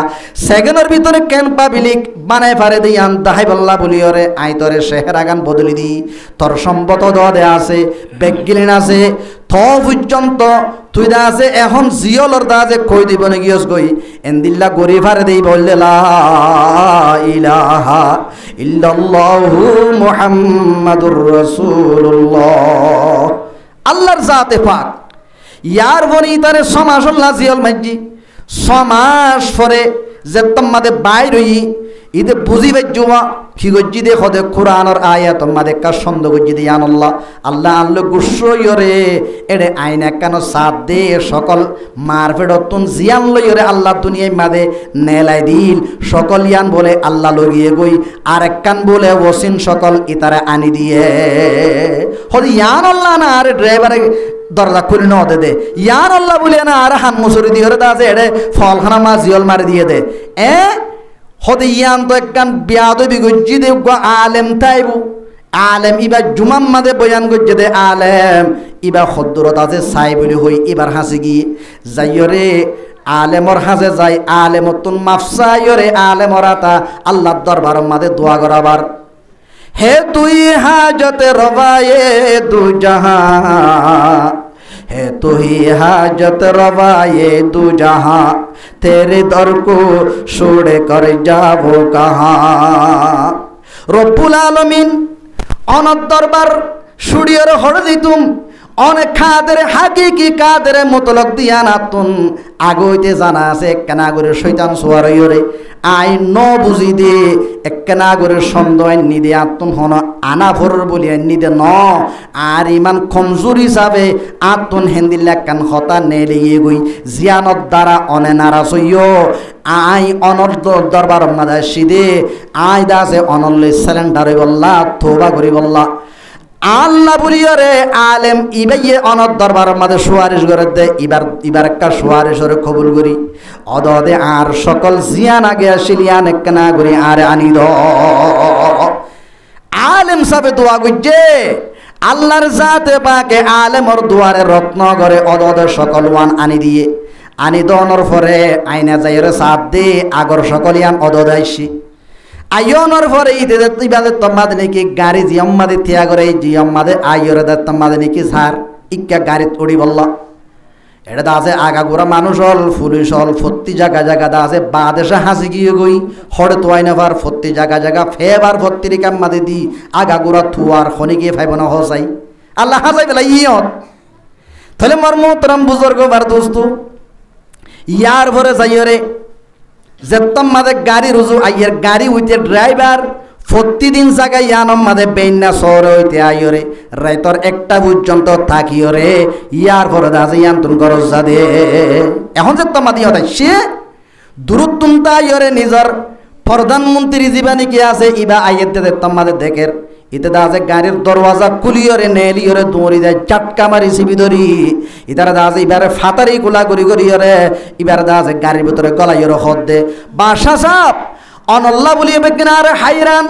সেকেন্ডের ভিতরে কেন পাবিলিক বানাই ফারে দিই আন দাহাই বল্লা বলি ওরে আই তরে শেহেরা গান বদলি দি তোর সম্পদ দে আছে বেগগিলিন আছে থ পর্যন্ত তুই দা আছে এখন জিয়লর দা আছে কই দিব না গিয়স গই এন্দিল্লা গরিব হারে দেই বললে লা ইলাহা ইল্লাল্লাহু মুহাম্মাদুর রাসূলুল্লাহ আল্লাহর জাতে পাক ইয়ার বনি তারে সমাসল্লা জিয়ল মাজি সমাস পরে যে তোমাদের বাইর হই ইদে বুঝিবে জুয়া কি গজ্জি দে খদে কোরআনের আয়াত তোমাদের কা সন্দ গজ্জি দে আল্লাহ আল্লাহ আল্লাহ গুসইরে এড়ে আইনা কেন সাথ দে সকল মারফেডতুন জিয়ান লইরে আল্লাহ দুনিয়ায় মাদে নেলাই দিল সকল ইয়ান বলে আল্লাহ লগিয়ে গই আর একখান বলে ওসিন সকল ইতারে আনি দিয়ে হদি ইয়ান আল্লাহ না আরে ড্রাইভারে দরজা খুলে ন দে ইয়ান আল্লাহ বলে না আর হান মুসুরি দিয়ে দা আছে এড়ে ফলখানা মা জিয়ল মারি দিয়ে দে হদে ইয়ান তো একখান বিয়াদবি গজ্জি দে আলেম তাইবু আলেম ইবা জুমাম মাদে বয়ান গজ্জি দে আলেম ইবা খদ্দরত আছে চাই বলি হই এবার হাসি গিয়ে যাইরে আলেমর হাসে যাই আলেমতুন মাফসাইরে আলেমর আতা আল্লাহর দরবার মাদে দোয়া করাবার হে তুই হাজতে রবায়ে দু জাহান है तो ही हाजत रवाए दू जहां तेरे दर को छोड़ कर जाबो कहां रब्बुल आलमीन अनत दरबार सूर्यर हर दितुम অনেক খাদের হাকিকি কাদের মতলক দিয়া নাতুন আগইতে জানা আছে একখানা করে শয়তান সোয়ারইরে আই ন বুঝি দে একখানা করে সন্দেহ নি দে আতুন হন আনাফর বলি নি দে ন আর ইমান কমজোর হিসাবে আতুন হেন্দিল্লা কান হতা নেলিয়ে গই জিয়ানত দ্বারা অনে নারাজ হইও আই অনর দরবার মাদা সিদে আই দাসে অনল্লে সিলিন্ডার বল্লা তোবা করি বল্লা আল্লাহ বলিয়রে আলেম ইবাইয়ে অনদ দরবার মাঝে সুয়ারিশ করে দে ইবার একটা সুয়ারিশরে কবুল করি অদদে আর সকল জিয়ান আগে আসিলিয়ান একনা করি আর আনি দ আলেম সাবে দোয়া গুজে আল্লাহর জাতে পাকে আলেমর দুয়ারে রত্ন করে অদদে সকল ওয়ান আনি দিয়ে আনি দনর পরে আইনা যাইরে সাথ দে আগর সকলিয়ান অদদাইছি আয়নর পরে ইবাদত তোমাদের নাকি গাড়ি জিয়ম্মাদে থিয়া করে জিয়ম্মাদে আয়রে দে তোমাদের নাকি সার ইক্কা গাড়িত উড়ি বললা এটা দা আছে আগাগোড়া মানুষ হল পুলিশ হল ফত্তি জায়গা জায়গা দা আছে বাদেশে হাসি গিয়ে গই হরে তোয়াই নেবার ফত্তি জায়গা জায়গা ফেবার ফত্তির কাম্মাদে দি আগাগোড়া থুয়ার খনি গিয়ে ফাইব না হসাই আল্লাহ হাসাই বেলা ইয়ত তাহলে মর্ম তোরাম বুজুর্গ বার দোস্ত ইয়ার ভরে যাইরে যেতম মাদে গাড়ি রুজু আইয়ের গাড়ি উইতে ড্রাইভার প্রতিদিন জায়গায় ইয়ানম মাদে বেইনা শহরে হইতে আইরে রাইতর একটা পর্যন্ত থাকিওরে ইয়ার পরে দাজে ইয়ান্তন গরজ যা দে এখন যে তোমাদি হতাই সে দূরত্বতা ইয়রে নিজর প্রধানমন্ত্রী জীবানি কি আছে ইবা আইয়ের দে তোমাদের দেখের ইতে দাজে গাড়ির দরওয়াজা কুলিয়রে নেলিয়রে দৌড়ি যায় চাটকা মারি সিবি ধরি ইতারা দাজে এবারে ফাতারি কুলা করি করিয়রে এবারে দাজে গাড়ির ভিতরে গলাইয়রে হদ দে বাসা সাপ অনল্লা বলিয়ে বেগিন আরে হাইরান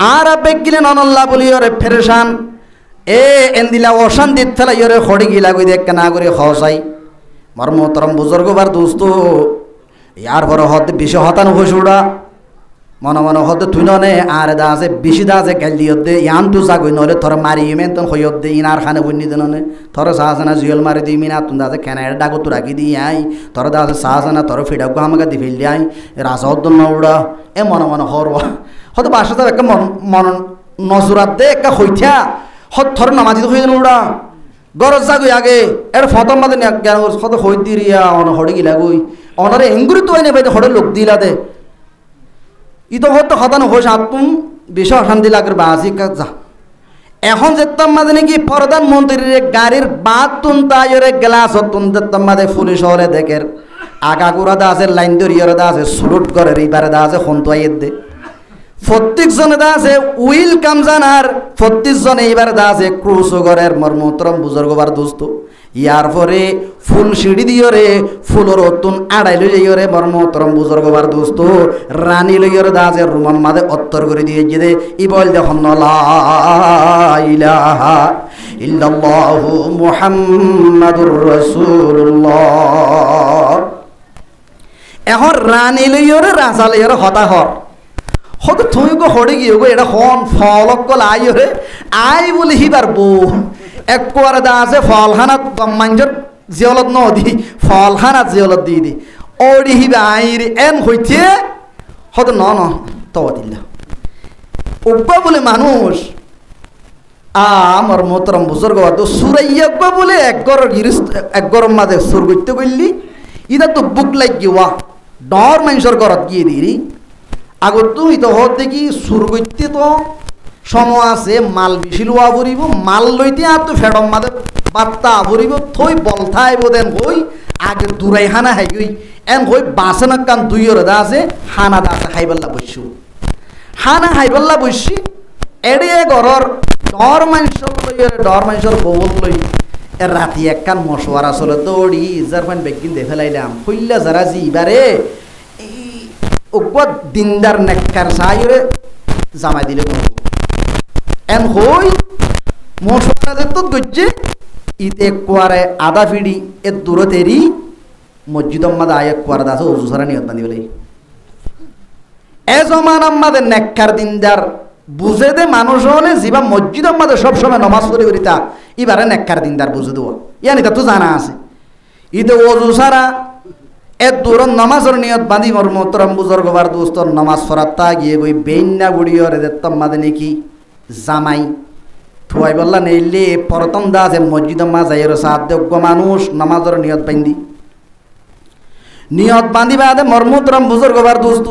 আর বেগিলেন অনল্লা বলিয়রে ফেরেশান এ এন্দিলা অশান্তিত ফেলাইয়রে খড়ি গিলা কই দেখ না করে হসাই মার মোহতরম বুজুর্গ বার দোস্ত ইয়ার পরে হদ বেশি হতানো হসুড়া মনে মনে হতে তুই নে আর দা আছে বেশি দা আছে গাল দিয়ে দে ইয়ান তু যাগই নলে তোর মারি ইমেন তন হইয়ত দে ইনার খানে বন্নি দেননে তোর সাহসনা জিয়ল মারি দি মিনা তুন দা আছে কেনার ডাগো তু রাখি দি আই তোর দা আছে সাহসনা তোর ফিডা গো আমাকে দি ফেল দি আই রাজহদ ন উড়া এ মনে মনে হরবা হতে বাসা তো একটা মন নজরাত দে একটা হইথা হত থর নামাজি তো হইন উড়া গরজ যাগই আগে এর ফতম মাদে জ্ঞান কত হই দি রিয়া অন হড়ি গিলা গই অনরে এঙ্গুরি তো আইনে বাইতে হড়ে লোক দিলা দে ইতো হতো হতানো হোস আতুম বেশ অশান্তি লাগের বাসি যা এখন যেতাম মাঝে নাকি প্রধানমন্ত্রীর গাড়ির বাদ তুন তাইরে গ্লাস তুন যেতাম মাঝে পুলিশ হলে দেখের আগাগুড়া দা আছে লাইন দরিয়রে দা আছে সুলুট ঘরের এইবারে দা আছে ফোন তো আইয়ের দে প্রত্যেকজনে দা আছে উইল কাম জানার প্রত্যেকজনে এইবার দা আছে ক্রুশ ঘরের মর্মতরম বুজুর্গবার দোস্ত ইয়ার পরে ফুল সিঁড়ি দিয়রে ফুলর অতুন আড়াই লই যাইরে মর্মতরম বুজুর্গবার দোস্ত রানী লইয়রে দা আছে রুমান মাদে অত্তর করে দিয়ে যে ই বল দেখুন লা ইলাহা ইল্লাল্লাহু মুহাম্মাদুর রাসূলুল্লাহ এখন রানী লইয়রে রাজা লইয়রে হতাহর হতো তুই গো হড়ে গিয়ে গো এটা হন ফলক কল আইরে আই বলে হিবার বউ এক কোয়ারে দা আছে ফলহানা মাঞ্জর জিয়লত নদি ফলহানা জিয়লত দি দি ওড়ি হিবা আইরে এন হইতে হতো ন ন তো দিল্লা উব্বা বলে মানুষ আমার মোতরম বুজুর্গ তো সুরাইয়া বলে এক গরম মাঝে সুর করতে করলি ইদা তো বুক লাগ গিয়া ডর মানুষের ঘরত গিয়ে দিরি আগত তুই তো হতে কি সুর করতে তো সময় আছে মাল বেশি লোয়া ভরিব মাল লইতে আর তো ফেডম মাদে বাত্তা ভরিব থই বলথাই বোদেন হই আগে দূরাই হানা হাই গই এন হই বাসে না কান দুইয়র দা আছে হানা দা আছে হাইবাল্লা বসছু হানা হাইবাল্লা বসছি এড়ে ঘরর ডর মানুষের লইরে ডর মানুষের বউল লই এর রাতি একখান মশওয়ারা চলে দৌড়ি ইজার ফান বেগিন দে ফেলাইলাম হইলা যারা জি এবারে ওপর দিনদার নেককার সাইরে জামাই দিলে কোন এন হই মশওয়ারা তো গজ্জে ইতে কোয়ারে আদা ফিডি এ দূরতেরি মসজিদ আম্মাদ আয় কোয়ারে দাস ওজু সারা নিয়ত বান্ধি বলে এ জমান আম্মাদের নেককার দিনদার বুঝে দে মানুষ হলে জিবা মসজিদ আম্মাদের সবসময় নমাজ পড়ি করিতা এবারে নেককার দিনদার বুঝে দেওয়া ইয়ানি তা তো জানা আছে ইতে ওজু সারা এ দূর নমাজের নিয়ত বাঁধি মোর মোহতরম বুজুর্গবার দোস্তর নমাজ পড়াতা গিয়ে গই বেইন্না গুড়িয়র দেত্তম মাদে নাকি জামাই থুয়াই বললা নেইলে প্রথম দা আছে মসজিদ মা যাইর সাত দেব মানুষ নমাজের নিয়ত বাঁধি বাদে মোর মোহতরম বুজুর্গবার দোস্ত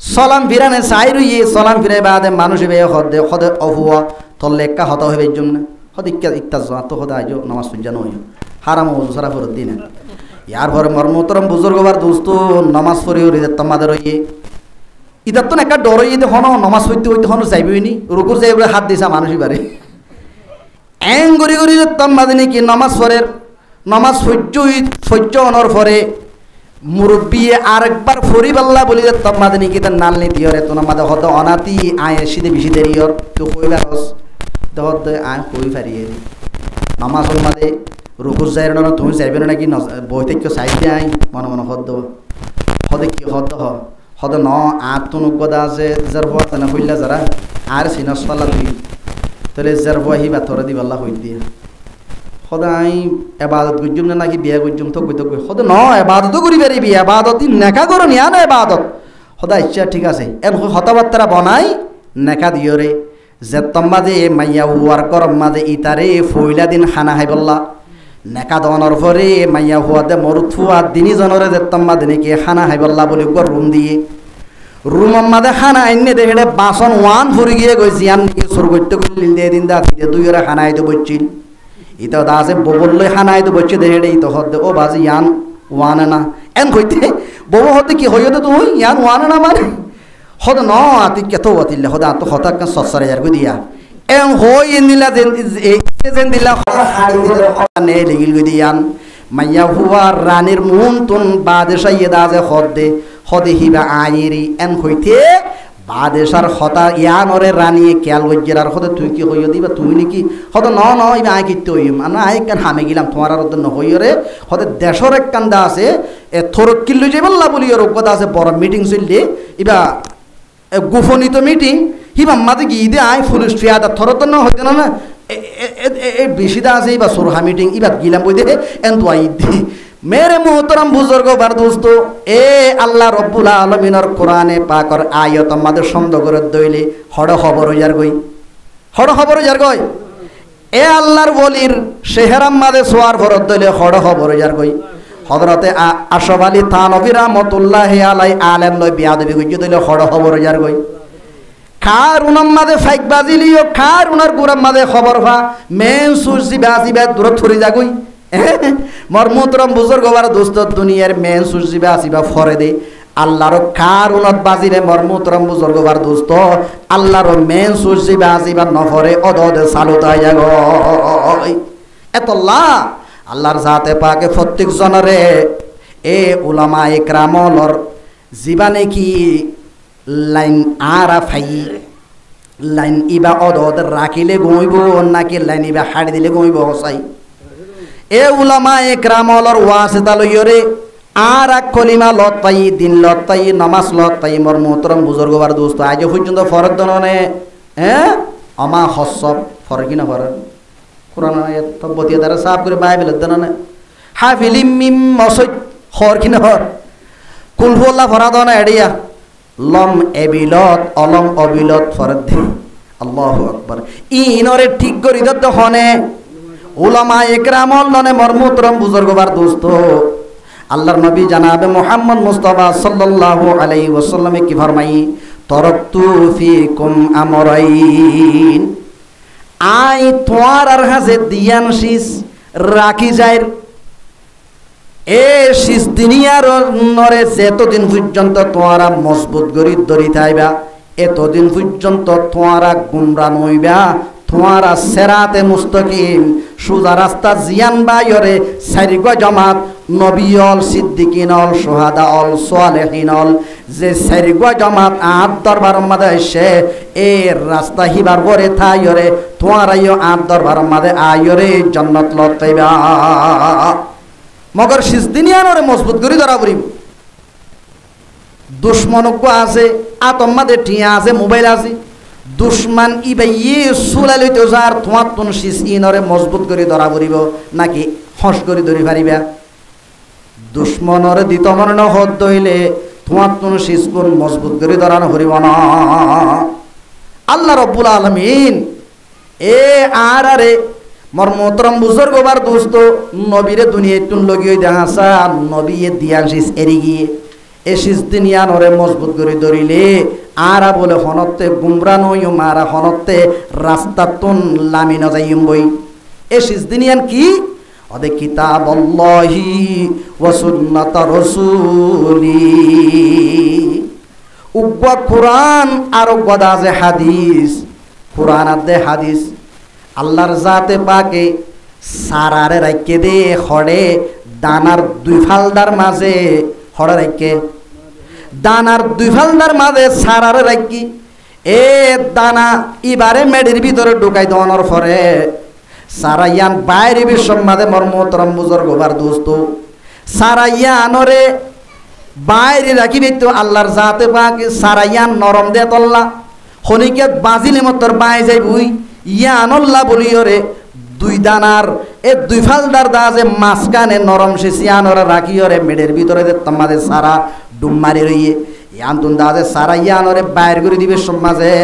সলাম ফিরানে চাই রইয়ে সলাম ফিরাই বাদে মানুষ বে হদে হদে অহুয়া তোর লেখা হতা হইবে জন্য হদ ইক্তা তো হদে আইজ নমাজ পূজা নয় হারাম ওজু সারা ফেরত দিনে ইয়ার পরে মর্মতরম বুজুর্গবার দোস্ত নমাজ পড়ি তোমাদের হইয়ে ইতার তো একটা ডর হইয়ে হন নমাজ পড়তে হইতে হন যাইবই নি রুকুর যাই বলে হাত দিয়েছে মানুষই বারে এং গড়ি গড়ি তোমাদের নাকি নমাজ পড়ের নমাজ সহ্য অনর পরে মুরব্বী আরেকবার ফরি পাল্লা বলি যে তোমাদের নাকি তার নাল নীতি হরে তো আমাদের হতো অনাতি আয় এসিতে বেশি দেরি হর তো কইবার হদ আয় কই ফারিয়ে নমাজ মাদে রুকুর যাই না তুমি যাইবে না নাকি বই থেকে চাই যাই মনে মনে হদ হদে কি হদ হদ ন আট তো নগদা আছে যার ভয় আছে না হইলা যারা আর সিনাস পাল্লা তুই তাহলে যার ভয় হি বাথরে দি পাল্লা হই দিয়ে সদাই এবাদত গুজুম না নাকি বিয়া গুজুম তো কই সদ ন এবাদতও করি পারিবি এবাদত নেকা করো নিয়া না এবাদত সদা ইচ্ছা ঠিক আছে এন হতাবার্তারা বনাই নেকা দিয়রে যে তম্মাদে মাইয়া হুয়ার করম মাদে ইতারে ফইলা দিন খানা হাই বললা নেকা দনের পরে মাইয়া হুয়াতে মরুথুয়া দিনী জনরে যে তম্মাদে নাকি খানা হাই বললা বলে রুম দিয়ে রুম মাদে খানা আইনে দেখে বাসন ওয়ান ফুরি গিয়ে গই জিয়ান নাকি সুর করতে করলি দিয়ে দিন দা দুইরে খানা আইতে বলছিল ইতো দা আছে ববললৈ খানা আইতে বলছে দেখে ইতো হদ ও বাজি ইয়ান ওয়ান না এন কইতে বব হতে কি হইতে তুই ইয়ান ওয়ান না মানে হদ ন আতি কেতো অতিলে হদ আত হতা কান সসরে যার গুদিয়া এম হই নিলা যেন দিলা নে লিগিল গুদিয়ান মাইয়া হুয়া রানীর মুন তুন বাদশাহ দাজে হদে হিবা আইরি এন হইতে বাদেশার হতা ইয়ানরে রানী কেয়াল গজ্জেরার হতে তুই কি হইয় দিবা তুমি নাকি হত ন ইবা আই কিতে হইম আনা আই কান হামে গিলাম তোমার আর ন হইরে হতে দেশর এক কান্দা আছে এ থরক কিল্লু যাইবল্লা বলি আর কথা আছে বড় মিটিং চললে ইবা গোপনীত মিটিং হিবা মাঝে গিয়ে দে আই পুলিশ ফিয়াদা থরত ন হইতে না এ বেশিদা আছে ইবা সুরহা মিটিং ইবা গিলাম বই দে এন তো আই দি मेरे मोहतरम बुजुर्ग বার দোস্ত এ আল্লাহ রব্বুল আলামিনের কোরআনে পাকর আয়াত আমাদের শব্দ করে দইলে হড় খবর যার গই এ আল্লাহর ওলির শেহরাম মাদে সোয়ার ভরত দইলে হড় খবর যার গই হযরতে আশরাফ আলী থানভী রাহমাতুল্লাহি আলাই আলেম লই বিয়াদবি গই দইলে হড় খবর যার গই খার উনাম মাদে ফাইক বাজিলিও খার উনার গুরাম মাদে খবর ভা মেন সুরসি বাজিবা দূর থরি যাগই মর মোহতরম বুজুর্গ বার দোস্ত দুনিয়ার মেন সুরজিবা আসিবা ফরে দে আল্লাহর কার উনত বাজিরে মর মোহতরম বুজুর্গ বার দোস্ত আল্লাহর মেন সুরজিবা আসিবা নফরে অদদে সালুত হয়ে যাব এতল্লাহ আল্লাহর জাতে পাকে প্রত্যেক জনরে এ উলামা ইকরামলর জীবনে কি লাইন আরা ফাই লাইন ইবা অদদ রাখিলে গইব নাকি লাইন ইবা হাড়ি দিলে গইব হসাই এ উলামা ইকরামলর ওয়াসিতা লইরে আর এক কলিমা লত পাই দিন লত পাই নামাজ লত পাই মোর মোহতরম বুজুর্গ বার দোস্ত আজ পর্যন্ত ফরজ দননে আমা হসব ফরজ কি না ফরজ কোরআন আয়াত তব্বতিয়া দ্বারা সাফ করে বাইবেল দননে হাফিলিম মিম মসজিদ হর কি না হর কুল হুয়াল্লাহ ফরাদ না এডিয়া লম এবিলত অলম অবিলত ফরদ দে আল্লাহু আকবার ইনরে ঠিক করি দত হনে উলামা ইকরামল ননে মরমুতরম বুজুর্গ বার দোস্ত আল্লাহর নবী জানাবে মুহাম্মদ মুস্তাফা সাল্লাল্লাহু আলাইহি ওয়াসাল্লামে কি ফরমাই তরাকতু ফিকুম আমরাইন আই তোয়ার আর হাজে দিয়ান শিস রাখি যাইর এ শিস দুনিয়ার নরে যতদিন পর্যন্ত তোয়ারা মজবুত গরি ধরি থাইবা এতদিন পর্যন্ত তোয়ারা গুমরা নইবা তোমারা সেরাতে মুস্তাকিম সুজা রাস্তা জিয়ান বাইরে সারিগো জামাত নবিয়ল সিদ্দিকিনল শুহাদাল সালেহিনল যে সারিগো জামাত আট দরবার মাদে এসে এ রাস্তা হিবার পরে থাইরে তোমারাইও আট দরবার মাদে আইরে জান্নাত লত পাইবা মগর সিজদিনিয়ানরে মজবুত করি ধরা পড়িব দুশ্মনজ্ঞ আছে আতম্মাদে টিয়া আছে মোবাইল আছে দুশ্মন ইবাইয়ে সুলা লইতে যার তোমার তুন শিস ইনরে মজবুত করে ধরা পড়িব নাকি হস করে ধরি পারিবা দুশ্মনরে দিত মরণ হদ দইলে তোমার তুন শিস কোন মজবুত করে ধরানো হরিব না আল্লাহ রব্বুল আলামিন এ আর আরে মর মোহতরম বুজুর্গ বার দোস্ত নবীরে দুনিয়ায় তুন লগিয়ে দেখাসা নবীয়ে দিয়ান শিস এরি গিয়ে এ শিস দুনিয়ানরে মজবুত করে ধরিলে আরা বলে হনতে গুমরা নই মারা হনতে রাস্তা তুন লামি ন যাইম বই এ সিজদিনিয়ান কি অদে কিতাবুল্লাহি ওয়া সুন্নাত রাসূলি উগ্বা কুরআন আর গদা যে হাদিস কুরআন আর দে হাদিস আল্লাহর জাতে পাকে সারারে রাখকে দে হড়ে দানার দুই ফালদার মাঝে হড়ে রাখকে দানার দুই ফালদার মাঝে সারারে রাখি এ দানা ইবারে মেডির ভিতরে ঢুকাই দেওয়ানোর পরে সারাইয়ান বাইরে বিশ্ব মাঝে মর্মতরম বুজুর্গ বার দোস্ত সারাইয়ানরে বাইরে রাখিবে তো আল্লাহর জাতে পাকে সারাইয়ান নরম দে তল্লা হনিকে বাজিলে মতর বাই যাই বুই ইয়ানল্লাহ বলিওরে দুই দানার এ দুই ফালদার দা যে মাঝখানে নরম সে সিয়ানরে রাখিওরে মেডের ভিতরে যে তোমাদের সারা ডুম মারি রইয়ে ইয়ান তুন দা যে সারা ইয়ানরে বাইর করে দিবে সমাজে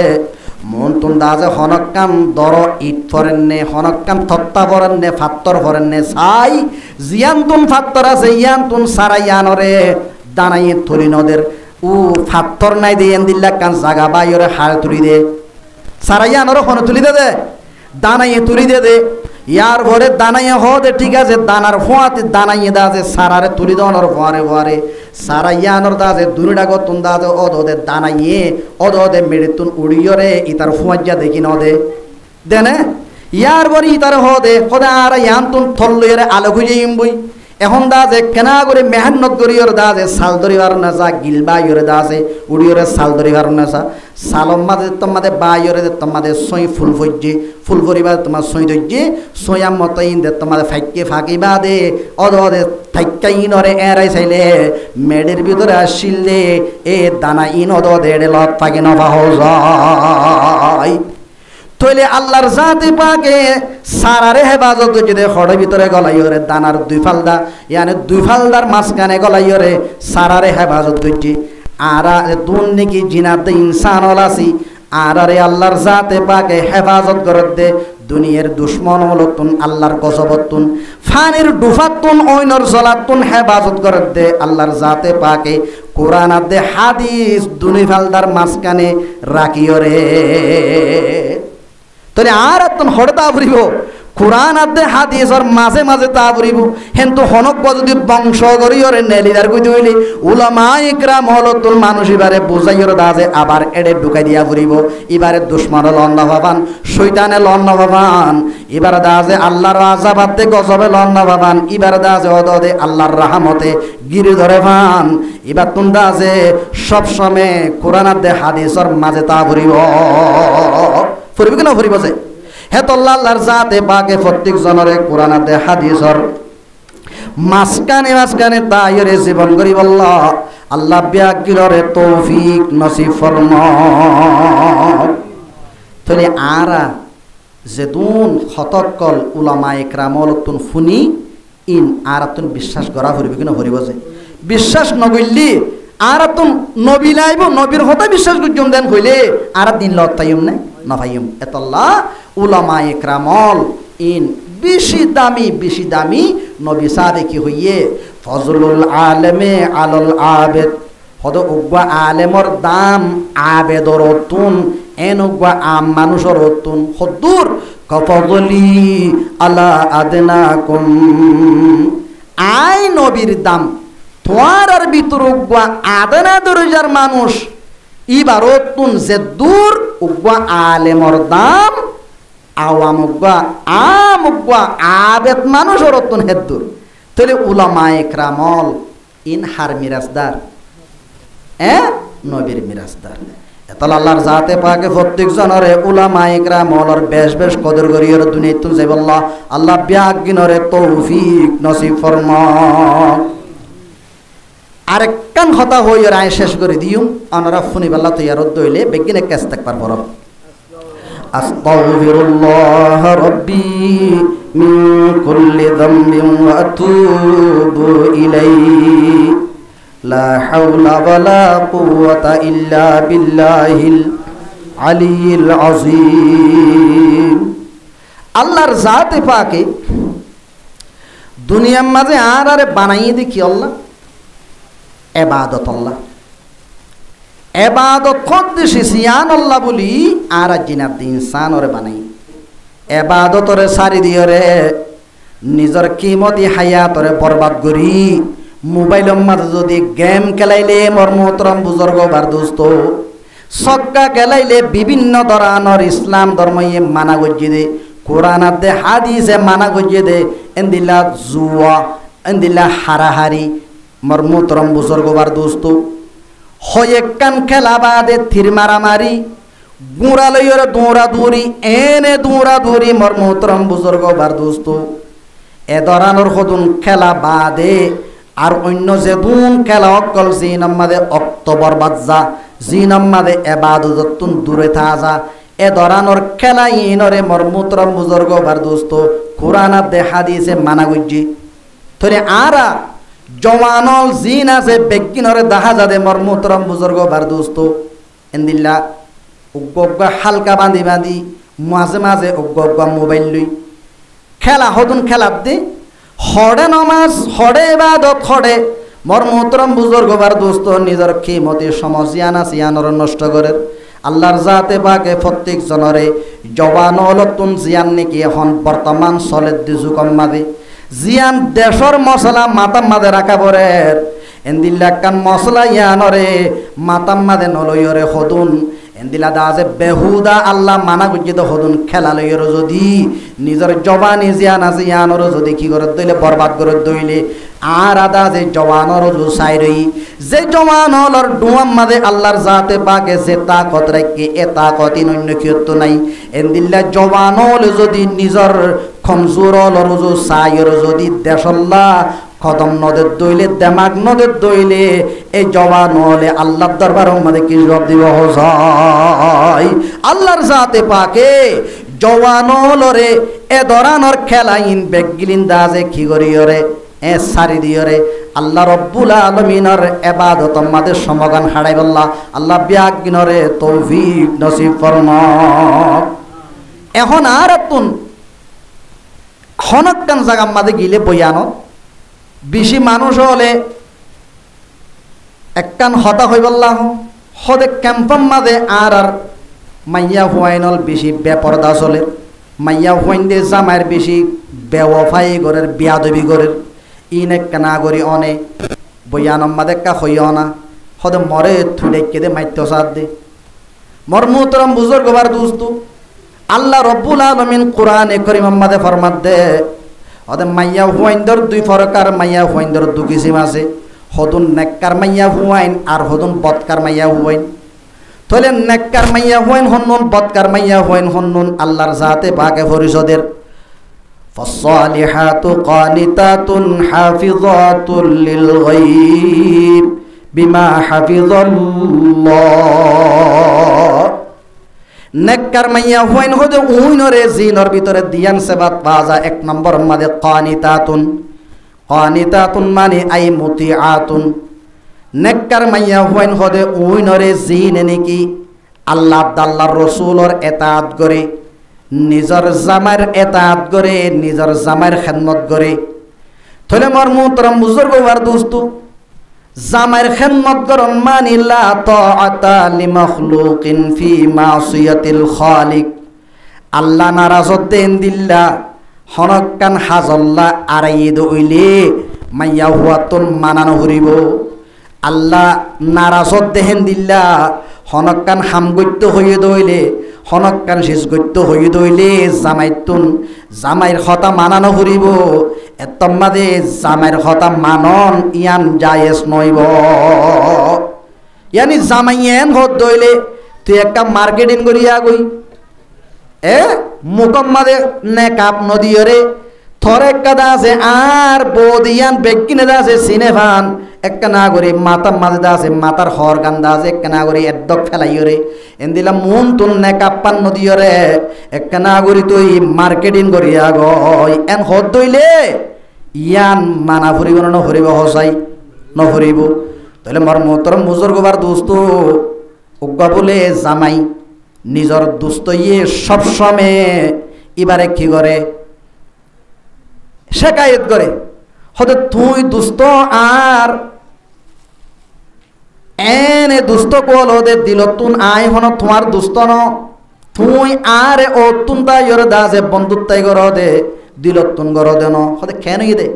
মন তুন দা যে হনকাম দর ইট ফরেননে হনকাম থত্তা ফরেননে ফাত্তর ফরেননে সাই জিয়ান তুন ফাত্তর আছে ইয়ান তুন সারা ইয়ানরে দানাই থরি নদের ও ফাত্তর নাই দেন দিল্লা কান জাগা বাইরে হাড় তুলি দে সারা ইয়ানরে হন তুলি দে দানাই তুলি দে ইয়ার ভরে দানাইয়া হদে ঠিক আছে দানার ফোঁয়াতে দানাইয়ে দাজে সারারে তুলি দনর ফোয়ারে ফোয়ারে সারা ইয়ানর দাজে দুনিটা গতুন দাজে অদে দানাইয়ে অদে মেড়িতুন উড়িয়রে ইতার ফোঁয়াজ্জা দেখি নদে দেনে ইয়ার ভরে ইতার হদে হদে আর ইয়ান্তুন থল্লইরে আলো খুঁজে ইমবই এখন দাজে কেনা করে মেহান্নত করিয়র দাজে সাল ধরিবার নাসা গিলবাইয়রে দাজে উড়িয়রে সাল ধরিবার নাসা সালম মাঝে তোমাদের বাইরে তোমাদের সই ফুল ফুল ভরিবা তোমার সই ধৈর্যে সয়াম মতো ইন দে তোমাদের ফাইকে ফাঁকি বাদে অদে ফাইকা ইনরে এরাই চাইলে মেডের ভিতরে আসিলে এ দানা ইন অদে লত ফাঁকি নফা যায় তইলে আল্লাহর জাতে পাকে সারারে হেফাজত যদি খড়ের ভিতরে গলাইরে দানার দুই ফালদা ইয়ানে দুই ফালদার মাঝখানে গলাইরে সারারে হেফাজত করছি আর দুন নাকি জিনাতে ইনসান হলাসি আরে আল্লাহর জাতে পাকে হেফাজত করে দে দুনিয়ার দুশ্মন হলতুন আল্লাহর গজবতুন ফানির ডুফাতুন ওইনর জলাতুন হেফাজত করে দে আল্লাহর জাতে পাকে কোরআন দে হাদিস দুনি ফালদার মাঝখানে রাখিয়রে তাহলে আর তুন হড়তা ফুরিব কোরআন আদে হাদিসর মাঝে মাঝে তা ফুরিব কিন্তু হনক যদি বংশ করিয়রে নেলিদার কইতে হইলে উলামা ইকরাম হলো তুন মানুষ এবারে বুঝাইয়র দাজে আবার এড়ে ঢুকাই দিয়া ফুরিব এবারে দুশ্মন লন্না ভাবান শয়তানে লন্না ভাবান এবারে দাজে আল্লাহর আযাবাতে গজবে লন্না ভাবান এবারে দাজে অদদে আল্লাহর রহমতে গিরি ধরে ভান এবার তুন দাজে সব সময় কোরআন আদে হাদিসর মাঝে তা ফুরিব ফুরিব কেন ফুরিব যে হে তো আল্লাহর জাতে পাকে প্রত্যেক জনরে কোরআন আদে হাদিসর মাসকানে তাইরে জীবন করি বল্লাহ আল্লাহ বিয়াকিলরে তৌফিক নসিব ফরমাও তলে আরা যেদুন খতকল উলামা ইকরামল তুন ফুনি ইন আরাতুন বিশ্বাস করা ফুরিব কেন ফুরিব যে বিশ্বাস নগইলি আরাতুন নবী লাইব নবীর হতা বিশ্বাস করজুম দেন কইলে আর দিন লতাইম না নভাইম এতল্লাহ উলামা ইকরামল ইন বেশি দামি নবী সাবে কি হইয়ে ফজলুল আলেমে আলল আবেদ হদ উগবা আলেমর দাম আবেদর তুন এন উগবা আম মানুষর তুন হদুর কফগলি আলা আদনাকুম আই নবীর দাম তোমার আর ভিতর উগবা আদনা দরজার মানুষ ইবারত তুন যে দূর উগবা আলেমর দাম আওয়াম উগবা আম উগবা আবেদ মানুষের তুন হেদুর তাহলে উলামা ইকরামল ইন হার মিরাজদার নবীর মিরাজদার এতল আল্লাহর জাতে পাকে প্রত্যেক জনরে উলামা ইকরামলর বেশ কদর করিয়র দুনিয়া তুন যাইবাল্লাহ আল্লাহ বিয়াগিনরে তৌফিক নসিব ফরমাও আরেকখান কথা হই রায় শেষ করে দিউম আনারা ফুনিবাল্লাহ তৈয়ারত দইলে বেগিনে কেস থাকবার বড় আস্তাগফিরুল্লাহ রাব্বি মিন কুল্লি যামবিন ওয়া আতুবু ইলাইহি লা হাওলা ওয়ালা কুওয়াতা ইল্লা বিল্লাহিল আলিয়্যিল আযীম আল্লাহর জাতে পাকে দুনিয়ার মাঝে আরে বানাইয়ে দেখি আল্লাহ এবাদত আল্লাহ এবাদত কদ্দেশি সিয়ান আল্লাহ বলি আর জিনার ইনসান ওরে বানাই এবাদতরে সারি দিয়রে নিজের কিমতি হায়াতরে বরবাদ করি মোবাইলের মাঝে যদি গেম খেলাইলে মর্মতরম বুজুর্গ বার দোস্ত সক্কা খেলাইলে বিভিন্ন ধরনের ইসলাম ধর্ময়ে মানা গজিয়ে দে কোরআন দে হাদিসে মানা গজিয়ে দে এন্দিলা জুয়া এন্দিলা হারাহারি মর্মতরম বুজুর্গ বার দোস্ত হয়েকান খেলা বাদে থির মারামারি গুঁড়া লইয়রে দৌড়া দৌড়ি এনে দৌড়া দৌড়ি মর্মতরম বুজুর্গ বার দোস্ত এ ধরনের সদুন খেলা বাদে আর অন্য যে দুন খেলা অকল জি নাম্মাদে অক্টোবর বাজ্জা জি নাম্মাদে এবাদততুন দূরে থাজা এ ধরনের খেলা ইনরে মর্মতরম বুজুর্গ বার দোস্ত কোরআন দে হাদিসে মানা গজ্জি তরে আরা জওয়ানল জিন আছে বেগিনরে দেখা যাবে মর্মতরম বুজুর্গ বার দোস্ত এন্দিল্লা উগ্গা হালকা বাঁধি মাঝে মাঝে উগ্গা মোবাইল লই খেলা হদুন খেলাত দি হড়ে নমাজ হড়ে ইবাদত হড়ে মর্মতরম বুজুর্গ বার দোস্ত নিজের কিমতি সমজিয়ানা সিয়ানর নষ্ট করে আল্লাহর জাতে পাকে প্রত্যেক জনরে জওয়ান হলতুন জিয়ান নাকি এখন বর্তমান চলে যুগম মাঝে জিয়ান দেশর মশলা মাতাম মাঝে রাখা পরের এন্দিল্লা কান মশলা ইয়ানরে মাতাম মাঝে নলয়রে হদুন এন্দিলা দা যে বেহুদা আল্লাহ মানা গুজিত হদুন খেলা লইর যদি নিজের জবানি জিয়ান আছে ইয়ানর যদি কি করে দইলে বরবাদ করে দইলে আর আদা যে জওয়ানর জুসাই রই যে জওয়ান হলর ডুয়াম মাঝে আল্লাহর জাতে পাকে যে তাকত রাখে এ তাকতি অন্য কিয়ত নাই এন্দিল্লা জওয়ান হল যদি নিজের খমজুর হলর জুসাইর যদি দেশল্লা কদম নদের দইলে দেমাগ নদের দইলে এই জওয়ান হলে আল্লাহর দরবারের মধ্যে কি জবাব দিব হয় আল্লাহর জাতে পাকে জওয়ান হলরে এ ধরনের খেলাইন বেগগিলিন দাজে কি করিয়রে এ সারি দিয়রে আল্লাহ রব্বুল আলামিনের ইবাদত আমাদের সমাগান হারাই বল্লা আল্লাহ বিয়াগিনরে তৌফিক নসিব ফরমাক এখন আর তুন হনকান জায়গা মাঝে গিলে বয়ানো বেশি মানুষ হলে একখান হতা হই বললাম হদে ক্যাম্পম মাঝে আর মাইয়া হুয়াইনল বেশি বেপরদা চলে মাইয়া হুয়াইন দে জামাইয়ের বেশি বেওয়াফাই গরের বিয়াদবি গরের ইন একটা না করি অনে বয়ানম মাঝে কা হইও না হদে মরে থুড়ে কেদে মাইত্য সাদ দে মর মুহতরম বুজুর্গ বার দুস্তু আল্লাহ রব্বুল আলামিন কোরআনে কারীম মাঝে ফরমাত দে হদে মাইয়া হুয়াইন্দর দুই প্রকার মাইয়া হুয়াইন্দর দু কিসিম আছে হদুন নেককার মাইয়া হুয়াইন আর হদুন বদকার মাইয়া হুয়াইন তাহলে নেককার মাইয়া হুয়াইন হন্নুন বদকার মাইয়া হুয়াইন হন্নুন আল্লাহর জাতে পাকে পরিষদের ফাসসালিহাতু কানিতাতুন হাফিযাতুল লিল গায়ব বিমা হাফিজাল্লাহ নেককার মাইয়া হুয়াইন হদে উইনরে জিনর ভিতরে দিয়ান সেবাত পাজা এক নম্বর মাদে কানিতাতুন মানে আই মুতিআতুন নেককার মাইয়া হুয়াইন হদে উইনরে জিনে নাকি আল্লাহ আল্লাহর রাসূলর এতাআত করে নিজর জামার এতাআত করে নিজর জামার খেদমত করে তলে মর মুহতরম বুজুর্গ ওয়ার দোস্তু জামার খেদমত করন মানিলা তাআতা লিমাখলুকিন ফি মাসিয়াতিল খালিক আল্লাহ নারাজত দেন দিল্লা হনকান হাজল্লা আরাইদ উইলে মাইয়া হুয়াতুন মানানো হরিব আল্লাহ নারাজত দেহেন দিল্লা হনকান হামগত্য হয়ে দইলে হনকান শেষগত্য হয়ে দইলে জামাইতুন জামাইর হতা মানানো হরিব এতমাদে জামাইর হতা মানন ইয়ান জায়েজ নইব ইয়ানি জামাইয়েন হত দইলে তুই একটা মার্কেটিং করিয়া গই মুকম্মাদে নেকাপ নদীরে থরে কাদা আছে আর বদিয়ান বেকিনে দা আছে সিনেফান একটা না করে মাতার মাঝে দা আছে মাতার হর গান্দা আছে একটা না করে এদ্দক ফেলাইরে এন্দিলা মন তুন নেকাপ্পান নদীরে একটা না করে তুই মার্কেটিং করিয়া গই এন হদ দইলে ইয়ান মানা ফুরিব না হরিব হসাই নহরিব তাহলে মর মোহতরম বুজুর্গবার দোস্ত উগ্গা বলে জামাই নিজর দুস্থ ইয়ে সবসময় এবারে কি করে শেকায়ত করে হতে তুই দুস্থ আর এনে দুস্থ কল হতে দিল তুন আয় হন তোমার দুস্থ ন তুই আর ও তুন তাই দাসে বন্ধুত্বাই গর দে দিল তুন গর দেন হতে কেন দে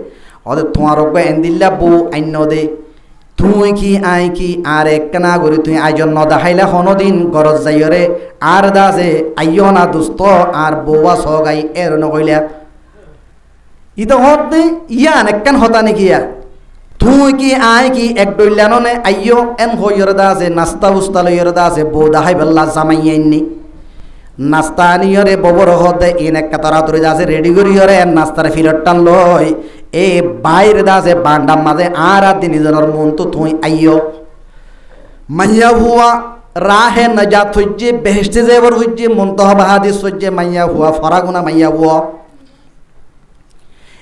হতে তোমার এন দিল্লা বউ আইন দে তুই কি আই কি আর এক না করি তুই আইজন নদাহাইলা হনদিন গরজ যাইরে আর দাসে আইয় না দুস্থ আর বউয়া সগাই এর নকইলা ইতো হত নে ইয়ান একখান হতা নাকি ইয়া তুই কি আই কি এক ডইলানো নে আইয় এন হইর দাসে নাস্তা উস্তা লইর দাসে বউ দাহাই বেল্লা জামাই আইনি নাস্তা আনিয়রে ববর হতে ইন এক তারা ধরে দাসে রেডি করিয়রে এন নাস্তার ফিরত টান লই এ বাইরে দাসে বান্ডাম মাঝে আর দিন জনের মন তো তুই আইয় মাইয়া হুয়া রাহে নজাত হইছে বেহেশতে যাইবার হইছে মুনতাহা হাদিস হইছে মাইয়া হুয়া ফরাগুনা মাইয়া হুয়া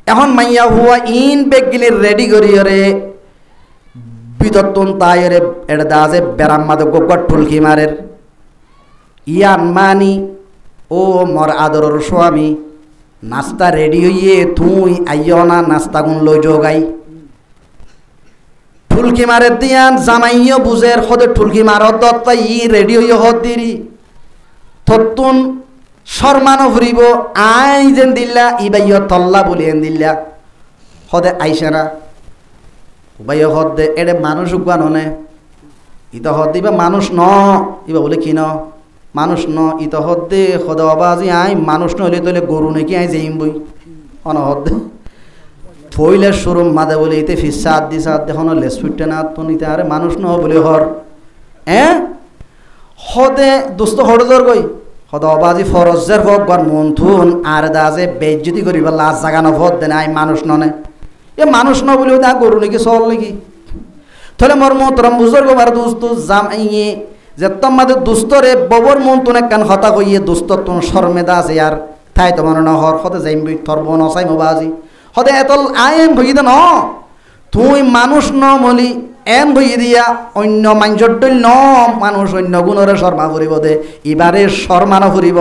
এখন মাইয়া হুয়া ইন বেগিলে রেডি করিয়রে বিদতন তাইরে এড দাসে বেরাম মাদে গোগট ফুলকি মারের ইয়ান মানি ও মর আদরের স্বামী নাস্তা রেডি হইয়ে তুই আইয় না নাস্তা গুন লই যোগাই ঠুলকি মারে দিয়ান জামাইও বুঝের হদে ঠুলকি মারত দত্তা ই রেডি হইয়ে হদ দিরি থতুন শর্মানো ফুরিব আই যেন দিল্লা ইবাইয় তল্লা বলি এন দিল্লা হদে আইসারা উবাইয় হদে এডে মানুষ উগান হনে ইতা হদ দিবা মানুষ ন ইবা বলে কি ন মানুষ ন ইতা হদে হদে অবাজি আই মানুষ নহলে তলে গরু নাকি আই যাইম বই অন হদে থইলে শোরুম মাদে বলে ইতে ফিসা আদি সাদ দেখুন লেস ফুটে না তো নিতে আরে মানুষ ন বলে হর হদে দোস্ত হড়দর গই হদ অবাজি ফরজের ভোগ গর মন্থুন আর দাজে বেজ্জতি করিব লাজ জাগানো ভদ দেন আই মানুষ ননে এ মানুষ ন বলে দা গরু নাকি চল নাকি তাহলে মোর মোহতরম বুজুর্গ বার দোস্ত জাম আইয়ে যে তোমাদের দুস্তরে ববর মন্তুন একখান হতা কইয়ে দুস্ত তুন শর্মেদা আছে আর তাই তোমার ন হর হতে যাইম বই থরব নসাই মোবাজি হতে এতল আইন ভই দে ন তুই মানুষ ন মলি এন ভই দিয়া অন্য মাঞ্জড্ডল ন মানুষ অন্য গুণরে শর্মা ফুরিব দে ইবারে শর্মানো ফুরিব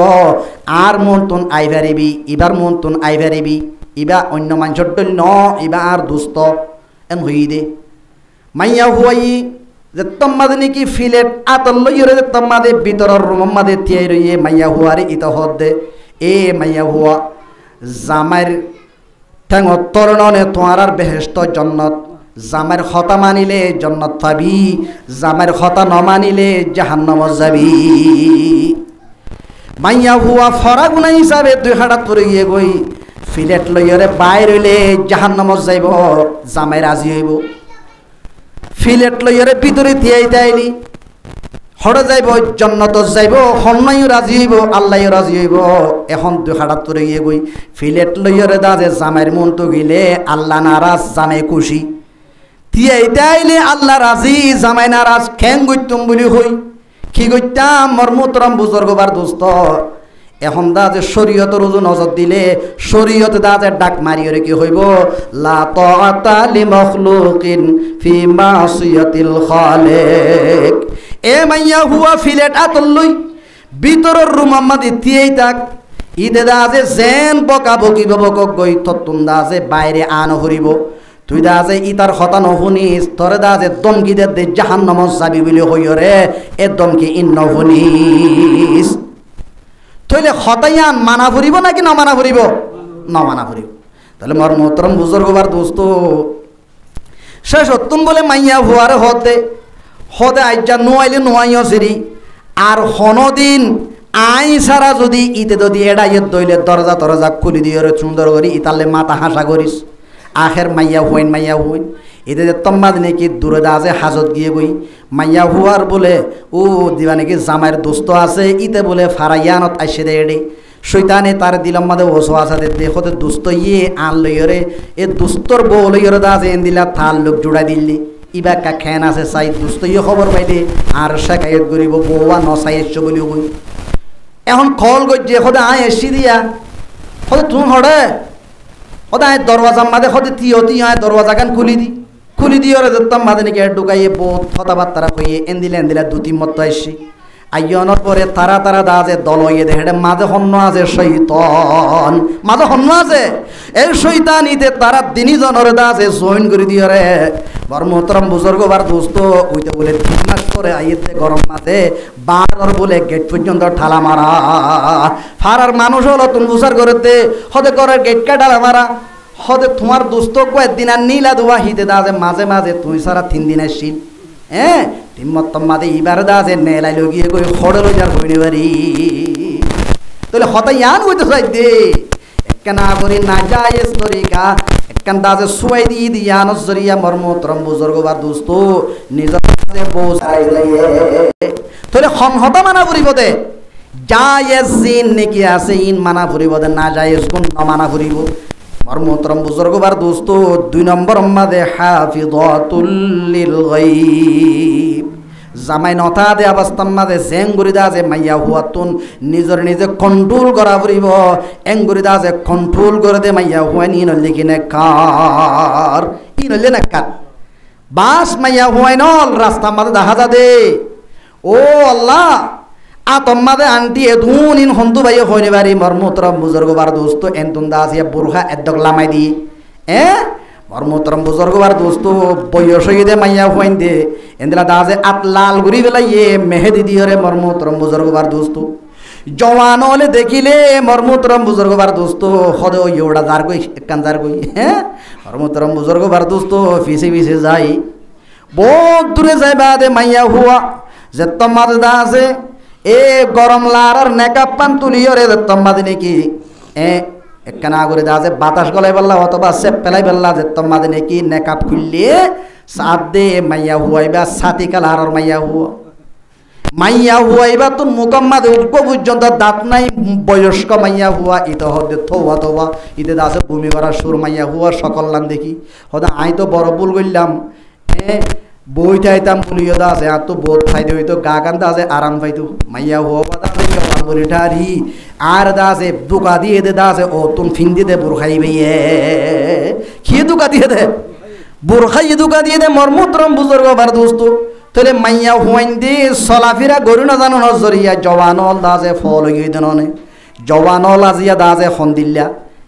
আর মন্তুন আইভারিবি ইবার মন্তুন আইভারিবি ইবা অন্য মাঞ্জড্ডল ন ইবা আর দুস্ত এন হই দে মাইয়া হুয়াই যে তোমাদের নাকি ফিলেট আতল লইরে যে তোমাদের ভিতরের রুম মাদে তিয়াই রইয়ে মাইয়া হুয়ারে ইত হদ দে এ মাইয়া হুয়া জামাইর ঠ্যাং তরণনে তোমার আর বেহেস্ত জন্নত জামাইর হতা মানিলে জন্নত পাবি জামাইর হতা ন মানিলে জাহান্নাম যাবি মাইয়া হুয়া ফরাগুনা হিসাবে দুই হাড়াত পরে গিয়ে গই ফিলেট লইরে বাইর হইলে জাহান্নাম যাইব জামাই রাজি হইব ফিলেট লইরে ভিতরে তিয়াই তাইলি হড়ে যাইব জন্নত যাইব হন্নাইও রাজি হইব আল্লাহও রাজি হইব এখন দুই হাড়াত তোরে গিয়ে গই ফিলেট লইরে দা যে জামাইয়ের মন তো গিলে আল্লাহ নারাজ জামাই খুশি তিয়াই তাইলে আল্লাহ রাজি জামাই নারাজ খ্যাং গইতুম বলি হই কি গইতাম মর্মতরম বুজুর্গবার দোস্ত এখন দা যে শরীয়তের ওজন নজর দিলে শরীয়ত দা যে ডাক মারিয়রে কি হইব লা তাআতা লি মাখলুকিন ফি মাসিয়াতিল খালিক এ মাইয়া হুয়া ফিলেট আতলই ভিতরের রুম আমাদি তিয়াই তাক ইদে দা যে জেন বকা বকি বক গই ততুন দা যে বাইরে আন হরিব তুই দা যে ইতার হতা নহুনিস তোরে দা যে দমকি দে জাহান্নাম যাবি বলি হইরে এ দমকি ইন নহুনিস তাহলে হতাইয়ান মানা ফুরিব নাকি ন মানা ফুরিব ন মানা ফুরিব তাহলে মোর মোহতরম বুজুর্গবার দোস্ত শেষ হতুম বলে মাইয়া হুয়ারে হদে আইজা নোয়াইলে নোয়াইও সিরি আর হনদিন আই সারা যদি ইতে যদি এড়াইয়ে দইলে দরজা তরজা খুলি দিয়ে সুন্দর করি ইতালে মাথা হাসা করিস আখের মাইয়া হুইন এতে যে তম্মাদ নাকি দূরে দা আছে হাজত গিয়ে গই মাইয়া হুয়ার বলে ও দিবা নাকি জামাইয়ের দোস্ত আছে ইতে বলে ফারাইয়ানত আইসে দে এডে শৈতানে তার দিলাম মাদে ওসো আসাতে দেখতে দুস্ত ইয়ে আন লইরে এ দুস্তর বউ লইরে দা আছে এন দিলা থাল লোক জোড়া দিল্লি ইবা কা খেন আছে চাই দুস্ত ইয়ে খবর পাইলে আর শেখায়ত করিব বউয়া নচাই এসছো বলি কই এখন খল গজ্জে সদা আয় এসি দিয়া সদা তুমি হরে সদা আয় দরওয়াজা মাদে সদা তিয়তি আয় দরওয়াজা গান খুলি দিয়ে যেতাম মাদে নাকি ঢুকাইয়ে বহুত কথাবার্তা কইয়ে এন্দিলা দুটি মত আসছি আইয়নের পরে তারা দা যে দল হইয়ে দেখে মাঝে হন্য আছে শৈতান মাঝে হন্য আছে এই শৈতান ইতে তারা তিনজনের দা যে জয়েন করে দিয়ে রে বর মোহতরম বুজুর্গবার দোস্ত ওইতে বলে 3 মাস পরে আইতে গরম মাঝে বারর বলে গেট পর্যন্ত ঠালা মারা ফারার মানুষ হলো তুমি বুঝার করতে হতে করে গেট কাটালা মারা হতে তোমার দোস্ত কয়েকদিন আর নীলা দুয়া হিতে দা যে মাঝে তুই সারা 3 দিন আসছিল তিম্মত্তম মাদে ইবার দা যে নেলাই লগিয়ে গই খড়ে লই যার হইনি বাড়ি তাহলে হতাইয়ান হইতে চাই দে একখানা করি না জায়েজ তরিকা একখান দা যে সুয়াই দিয়া নজরিয়া মর্মতরম বুজুর্গবার দোস্ত নিজে বউ চাই লাইয়ে তাহলে হতা মানা ফুরিব দে জায়েজ জিন নাকি আছে ইন মানা ফুরিব দে না জায়েজ কোন না মানা ফুরিব মর্মতরম বুজুর্গবার দোস্ত 2 নম্বর মাদে হাফিজাতুল লিল গায়ব জামাই নথা দে অবস্থান মাদে জেঙ্গুরি দা যে মাইয়া হুয়াতুন নিজে কন্ট্রোল করা পড়িব এঙ্গুরি দা যে কন্ট্রোল করে দে মাইয়া হুয়া নি নলি কিনে কার ই নলি না কার বাস মাইয়া হুয়াই নল রাস্তা মাদে দেখা যা দে ও আল্লাহ আতম্মাদে আন্টি এদুন ইন হন্তু ভাই হইনি বাড়ি মর্মতরম বুজুর্গবার দোস্ত এন্তুন দা আসিয়া বুরহা এদ্দক লামাই দি মর্মতরম বুজুর্গবার দোস্ত বয়স হয়ে দে মাইয়া হুয়াইন দে এন্দিলা দা যে আত লাল ঘুরি বেলা ইয়ে মেহেদি দিয়ে রে মর্মতরম বুজুর্গবার দোস্ত জওয়ান হলে দেখিলে মর্মতরম বুজুর্গ বার দোস্ত হদে ওই ওটা যার গই একখান যার গই হ্যাঁ মর্মতরম বুজুর্গ বার দোস্ত ফিসে ফিসে যাই বহুত দূরে যাই বাদে মাইয়া হুয়া যে তোমাদের দা আছে এ গরম লার নেকাপ পান তুলিও রে তোমাদের নাকি একখানা করে দা আছে বাতাস গলাই বললা অথবা সেপ পেলাই বললা যে তোমাদের নাকি নেকাপ খুললে সাত দে মাইয়া হুয়াইবা সাতি কালার মাইয়া হুয়া মাইয়া হুয়া এবার তো মুকাম্মাদ উগ্র পর্যন্ত দাঁত নাই বয়স্ক মাইয়া হুয়া ইতে হতে থোয়া থোয়া ইতে দাসে ভূমি করার সুর মাইয়া হুয়া সকল লান দেখি হতে আই তো বড় ভুল করলাম বই থাইতাম বলিও দা আছে আর তো বোধ খাইতে হইতো গা কান্দা আছে আরাম পাইতো মাইয়া হুয়া দাসে জওয়ান বলি ঠারি আর দাসে দুকা দিয়ে দে দাসে ও তুমি ফিন্দি দে বুর খাইবে খেয়ে দুকা দিয়ে দে বুর খাইয়ে দুকা দিয়ে দে মর্মতরম বুজুর্গ বার দোস্ত তোলে মাইয়া হুয়াইন দি চলাফিরা গরু না জানো নজরিয়া জওয়ানল দাজে ফল গিয়ে দেননে জওয়ানল আজিয়া দাজে সন্দিল্লা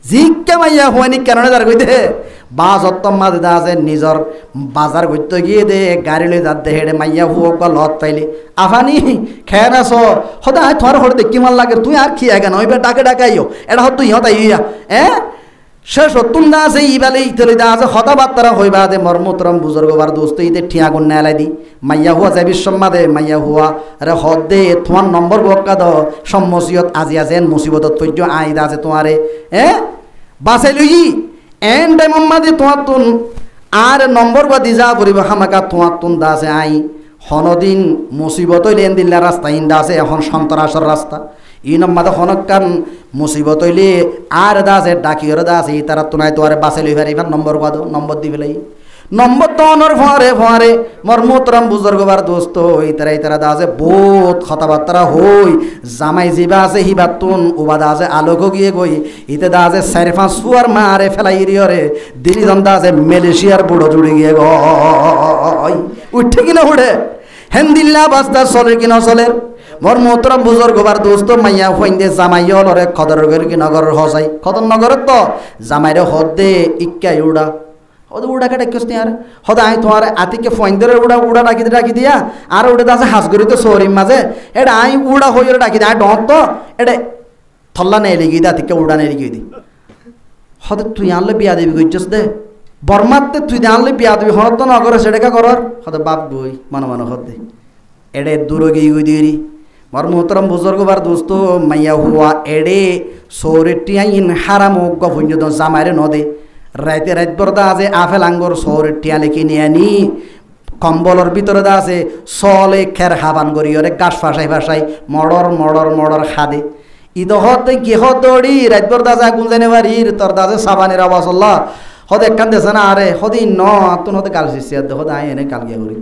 জিকে মাইয়া হুয়াইনি কেন যার কইতে বাস অত্তম মাঝে দাজে নিজর বাজার করতে গিয়ে দে গাড়ি লই যাতে হেডে মাইয়া হুয়া বা লত পাইলে আফানি খেয়ে না সো হতে তোমার হরে দেখি মাল লাগে তুই আর খেয়ে কেন ওইবার ডাকে ডাকাইও এটা হত তুই হতাই ইয়া সে সত্তুন দা আছে ইবালে ইতলে দা আছে হতাবার্তারা হইবা দে মর্মতরম বুজুর্গ বার দোস্ত ইতে ঠিয়া গুণ নেলাই দি মাইয়া হুয়া যাবি সম্মাদে মাইয়া হুয়া আরে হদ দে তোমার নম্বর বক্কা দ সম্মসিয়ত আজি আছে মুসিবত তৈর্য আই দা আছে তোমারে বাসাই লই এন টাইম মাদে তোমার তুন আর নম্বর বা দি যা করিব হামাকা তোমার তুন দা আছে আই হনদিন মুসিবত লেন দিল্লা রাস্তা ইন্দা আছে এখন সন্তরাসর রাস্তা ই নম্বর হনকান মুসিবত হইলে আর দা আছে ডাকিওর দা আছে তারা তোনায় তোয়ারে বাসে লই ফেরে এবার নম্বর কদ নম্বর দি ফেলাই নম্বর তো অনর ফরে ফরে মর্মতরম বুজুর্গ বার দোস্ত এই তারা দা আছে বহুত কথাবার্তা হই জামাই জিবা আছে হিবাতুন উবাদা আছে আলোক গিয়ে গই ইতে দা আছে 4-5 ফুয়ার মারে ফেলাই রিয়রে দিলি দন্দা আছে মালয়েশিয়ার বুড়ো জুড়ে গিয়ে গই উঠে কিনা উঠে হেন্দিল্লা বাস্তা চলে কিনা চলে মর্মতরম বুজুর্গ বার দোস্ত মাইয়া হইন্দে জামাই লরে খদরগর কি নগর হসাই খদর নগর তো জামাইরে হদে ইক্কা উড়া হদ উড়া কাটা কস্তি আর হদ আই তোমার আতিকে ফইন্দরে উড়া উড়া ডাকি দিয়া আর উড়ে দাসে হাসগরি তো সরিম মাঝে এটা আই উড়া হইরে ডাকি দা ডট তো এটা থল্লা নেই লাগি দা আতিকে উড়া নেই লাগি দি হদ তুই আনলে বিয়া দেবি কইছস দে বর্মাতে তুই আনলে বিয়া দেবি হদ তো নগর সেটাকা করর হদ বাপ বই মন মন হদ দে এডে দূর গই গই দিরি মর্মতরম বুজুর্গ বার দোস্ত মাইয়া হুয়া এডে সৌরেটিয়াইন হারাম গফুঞ্জ জামাইরে নদে রাইতে রাত বরদা আছে আফেল আঙ্গর সৌরেটিয়া লেখি নিয়ে আনি কম্বলর ভিতরে দা আছে চলে খের হাবান করি ওরে গাছ ফাঁসাই মডর খাদে ঈদ হতে গেহ দৌড়ি রাত বরদা যা গুঞ্জানে বাড়ির তোর দাসে সাবানের আওয়াজ আল্লাহ হদ একখান দেছে না আরে হদি ন তুন হতে কাল শিষ্য হদ আই এনে কাল গিয়া করি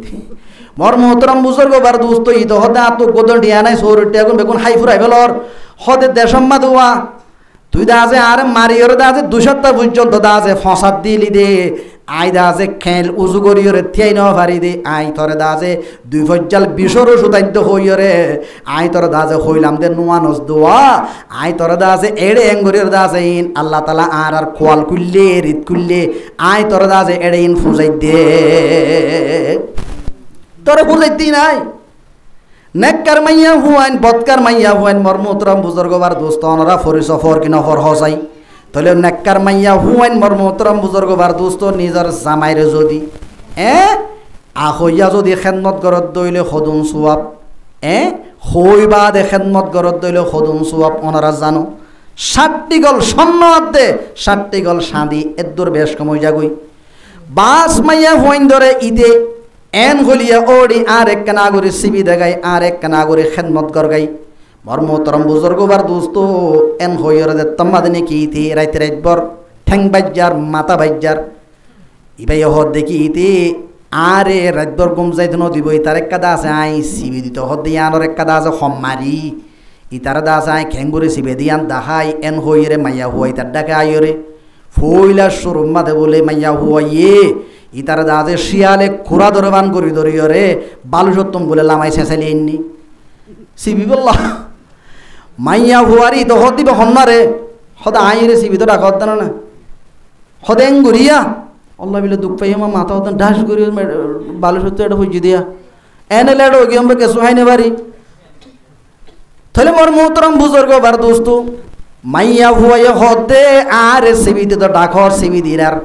মর্মতরম বুজুর্গ বার দোস্ত ঈদ হতে আত গোদল টিয়া নাই সৌরেটিয়া গুন বেগুন হাই ফুরাই বেলর হদে দেশম্মা দুয়া তুই দা আছে আর মারিওর দা আছে 2 সপ্তাহ পর্যন্ত দা আছে ফসাদ দিলি দে আই দা আছে খেল উজু করিওরে থিয়াই ন পারি দে আই তোরে দা আছে 2 ফজ্জাল বিশরও সুতাইত হইরে আই তোরে দা আছে হইলাম দে নুয়ানস দোয়া আই তোরে দা আছে এড়ে এঙ্গরিওর দা আছে ইন আল্লাহ তাআলা আর খোয়াল কুললে রিত কুললে আই তোরে দা আছে এড়ে ইন ফুজাই দে তোরে ফুজাই দি নাই নেককার মাইয়া হুয়াইন বদকার মাইয়া হুয়াইন মর্মতরম বুজুর্গ বার দোস্ত অনরা ফরি সফর কি নফর হসাই তাহলে নেককার মাইয়া হুয়াইন মর্মতরম বুজুর্গ বার দোস্ত নিজর জামাইরে যদি আহইয়া যদি খেদমত গরত দইলে সদুন সোয়াব হইবা দে খেদমত গরত দইলে সদুন সোয়াব অনরা জানো 60টি গল স্বর্ণ আদে 60টি গল সাঁদি এদ্দুর বেশ কমই যাগই বাস মাইয়া হুয়াইন ধরে ঈদে এন গলিয়া ওড়ি আর এক নাগরি সিবি দেগাই আর এক নাগরি খেদমত গরগাই মর্মতরম বুজুর্গ বার দোস্ত এন হইরে দে তম্মাদনে কি ইতি রাইতে রাইতবর ঠ্যাং বাজ্জার মাথা বাজ্জার ইবাই হদ দেখি ইতি আরে রাইতবর গুম যাইতে নদিবই তার এক কাদা আছে আই সিবি দিতে হদ দিয়া আনর এক কাদা আছে সম্মারি ইতার দা আছে আই খেঙ্গুরি সিবি দিয়ান দাহাই এন হইরে মাইয়া হুয়াই তার ডাকে আইরে ফইলা শরম মাদে বলে মাইয়া হুয়াইয়ে ইতার দা আছে শিয়ালে খুরা ধরবান করি ধরিয়রে বালু সত্তম বলে লামাই শেষালি এননি সিবি বললা মাইয়া হুয়ারি তো হদ দিবে হন্নারে হদ আইরে সিবি তো ডাক হদ না হদ এঙ্গুরিয়া আল্লাহ বিলে দুঃখ পাই আমার মাথা হতেন ঢাস করি বালু সত্য এটা হইজি দিয়া এনে লেডো গিয়ে আমরা কেসু হাইনে বাড়ি তাহলে মোর মোহতরম বুজুর্গ বার দোস্ত মাইয়া হুয়াইয়া হদে আর সিবি দিতে ডাকর সিবি দিলার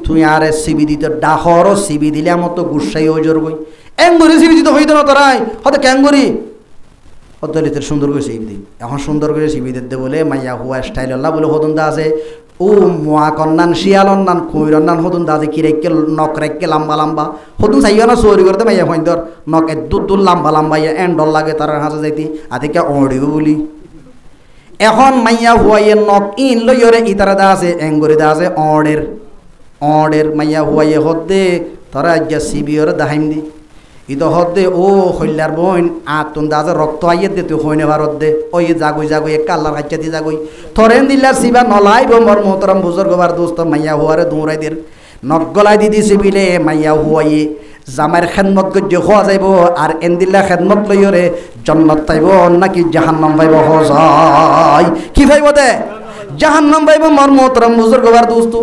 তুই আর সিবি দিতে ডাকর সিবি দিলে আমার তো গুসাই ওই জোর গই এঙ্গুরি সিবি দিতে হইতো না তোরাই হতে ক্যাঙ্গুরি হতে সুন্দর করে সিবি দিই এখন সুন্দর করে সিবি দিতে বলে মাইয়া হুয়া স্টাইল আল্লাহ বলে হদন দা আছে ও মোয়া কন্যান শিয়াল অন্যান কুইরন্নান হদুন দাজে কিরেকে নক রেখে লম্বা লম্বা হদুন চাইও না চৌরি করতে মাইয়া হইন্দর নক দূর দূর লম্বা লম্বা ইয়া এন্ডল লাগে তার হাতে যাইতি আদিকে অড়িও বলি এখন মাইয়া হুয়াইয়ের নক ইন লইরে ইতারা দা আছে এঙ্গুরি দা আছে অড়ের মাইয়া হুয়াইয়ে হদে তারা আজ্ঞা সিবিওর দাহাইম দি ইতো হদে ও হইলার বোন আতুন দাজে রক্ত আইয়ে দে তুই হইনে ভারত দে ওই জাগুই এক কাল্লার হাচ্চা দি জাগুই থরেন দিল্লার সিবা নলাইব মর মোহতরম বুজুর্গ বার দোস্ত মাইয়া হুয়ারে দৌড়াই দের নখ গলাই দি দিছি বিলে মাইয়া হুয়াইয়ে জামাইর খেদমত গজ্য হওয়া যাইব আর এন্দিল্লা খেদমত লইরে জন্নত পাইব নাকি জাহান্নাম পাইব হজাই কি পাইব দে জাহান্নাম পাইব মর মোহতরম বুজুর্গ বার দোস্ত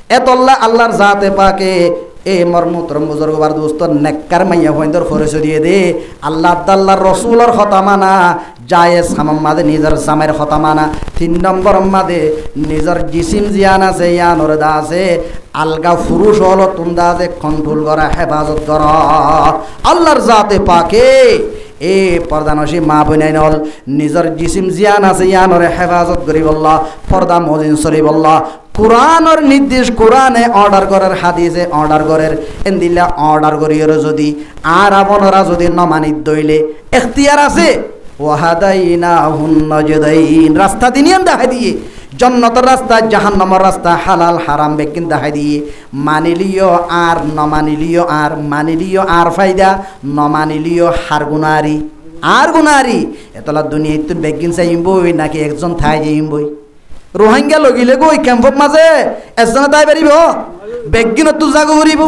এতল্লা আল্লাহর জাতে পাকে এ মর্মতরম বুজুর্গ বার দোস্ত নেককার মাইয়া হইন্দর পরিচয় দিয়ে দে আল্লাহ আল্লাহর রসুলের কথা মানা জায়েজ হামাম মাদে নিজের জামের কথা মানা 3 নম্বর মাদে নিজের জিসিম জিয়ান আছে ইয়ানোর দা আছে আলগা পুরুষ হলো তুন্দা আছে কন্ট্রোল করা হেফাজত করা আল্লাহর জাতে পাকে এ পর্দানসী মা বোনাইনল নিজের জিসিম জিয়ান আছে ইয়ানোরে হেফাজত করি বললা পর্দা মজিন সরি বললা কোরআনের নির্দেশ কোরআনে অর্ডার করার হাদিসে অর্ডার করার এন্দিল্লা অর্ডার করিও যদি আর আপনরা যদি নমানিত দইলে এখতিয়ার আছে ওয়াহাদাইনা হুন্নজদাইন রাস্তা দিনিয়ান দেখাই দিয়ে জন্নতের রাস্তা জাহান্নামের রাস্তা হালাল হারাম বেকিন দেখাই দিয়ে মানিলিও আর নমানিলিও আর মানিলিও আর ফায়দা নমানিলিও হার গুনারি এতলা দুনিয়া তুই বেকিন চাইবই নাকি একজন থাই যাইবই রোহিঙ্গা লগিলে গই ক্যাম্পর মাঝে এজনে তাই পারিব বেগিন তো জাগো করিব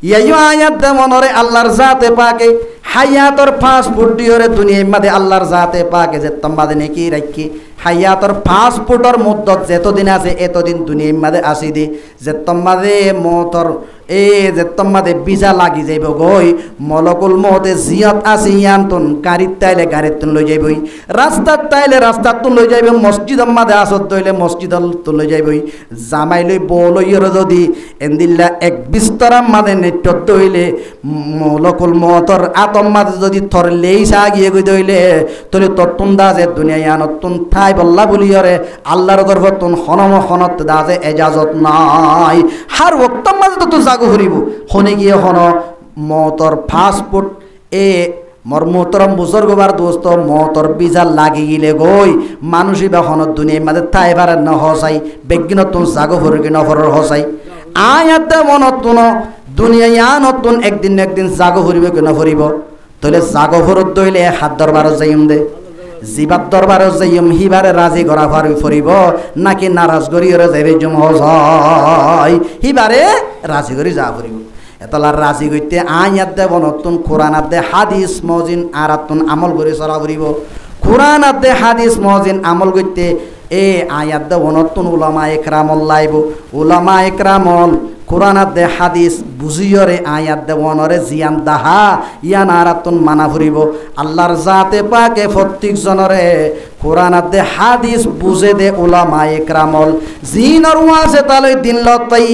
ইয়াইও আয়াত দে মনরে আল্লাহর জাতে পাকে হায়াতর পাসপোর্ট দিওরে দুনিয়ার মাঝে আল্লাহর জাতে পাকে যে তোমাদের নেকি রাখি হায়াতর পাসপোর্টর মুদ্দত যতদিন আছে এতদিন দুনিয়ার মাঝে আসি দি যে তোমাদের মতর এ যে তোমাদের ভিসা লাগি যাইব গই মলকুল মতে জিয়ত আছে ইয়ান্তন গাড়িত তাইলে গাড়িত লই যাইবই রাস্তাত তাইলে রাস্তাত লই যাইবে মসজিদের মাঝে আসত দইলে মসজিদত লই যাইবই জামাই লই বউ লইর যদি এন্দিল্লা এক বিস্তরার মাঝে নেটত দইলে মলকুল মতর আতম মাঝে যদি থর লেইসা গিয়ে গই দইলে তলে তত্তুন দাজে দুনিয়া ইয়ানতুন থাই বল্লা বলিয়রে আল্লাহর তরফতুন হনত দাজে এজাজত নাই হার ওয়াক্ত মাঝে তো জাগো হরিব হনে গিয়ে হন মতর পাসপোর্ট এ মর মোহতরম বুজুর্গ বার দোস্ত মতর বিজা লাগি গিলে গই মানুষই বা হন দুনিয়ার মাঝে তাই পারে না হসাই বেগিনতুন জাগো হরিগে নফরের হসাই আয়াত মনতুন দুনিয়া ইয়ানতুন একদিন জাগো হরিবে কেন হরিব তাহলে জাগো হরত দইলে হাত দরবার যাইম দে জিবাত দরবারে যাইম হিবারে রাজি করা ফরিব নাকি নারাজ করিরে যাইবে জম হসাই হিবারে রাজি করি যা ফরিব এতলার রাজি কইতে আয়াত দে বনতুন কোরআন দে হাদিস মজিন আরাতুন আমল করে চলা ফরিব কোরআন দে হাদিস মজিন আমল কইতে এ আয়াত দে বনতুন উলামা ইকরামল লাইব উলামা ইকরামল কোরআন দে হাদিস বুঝিয়রে আয়াত দে বনরে জিয়ান দাহা ইয়ান আরাতুন মানা ফুরিব আল্লাহর জাতে পাকে প্রত্যেক জনরে কোরআন দে হাদিস বুঝে দে উলামা ইকরামল জিনর ওয়াজে তালই দিন লতাই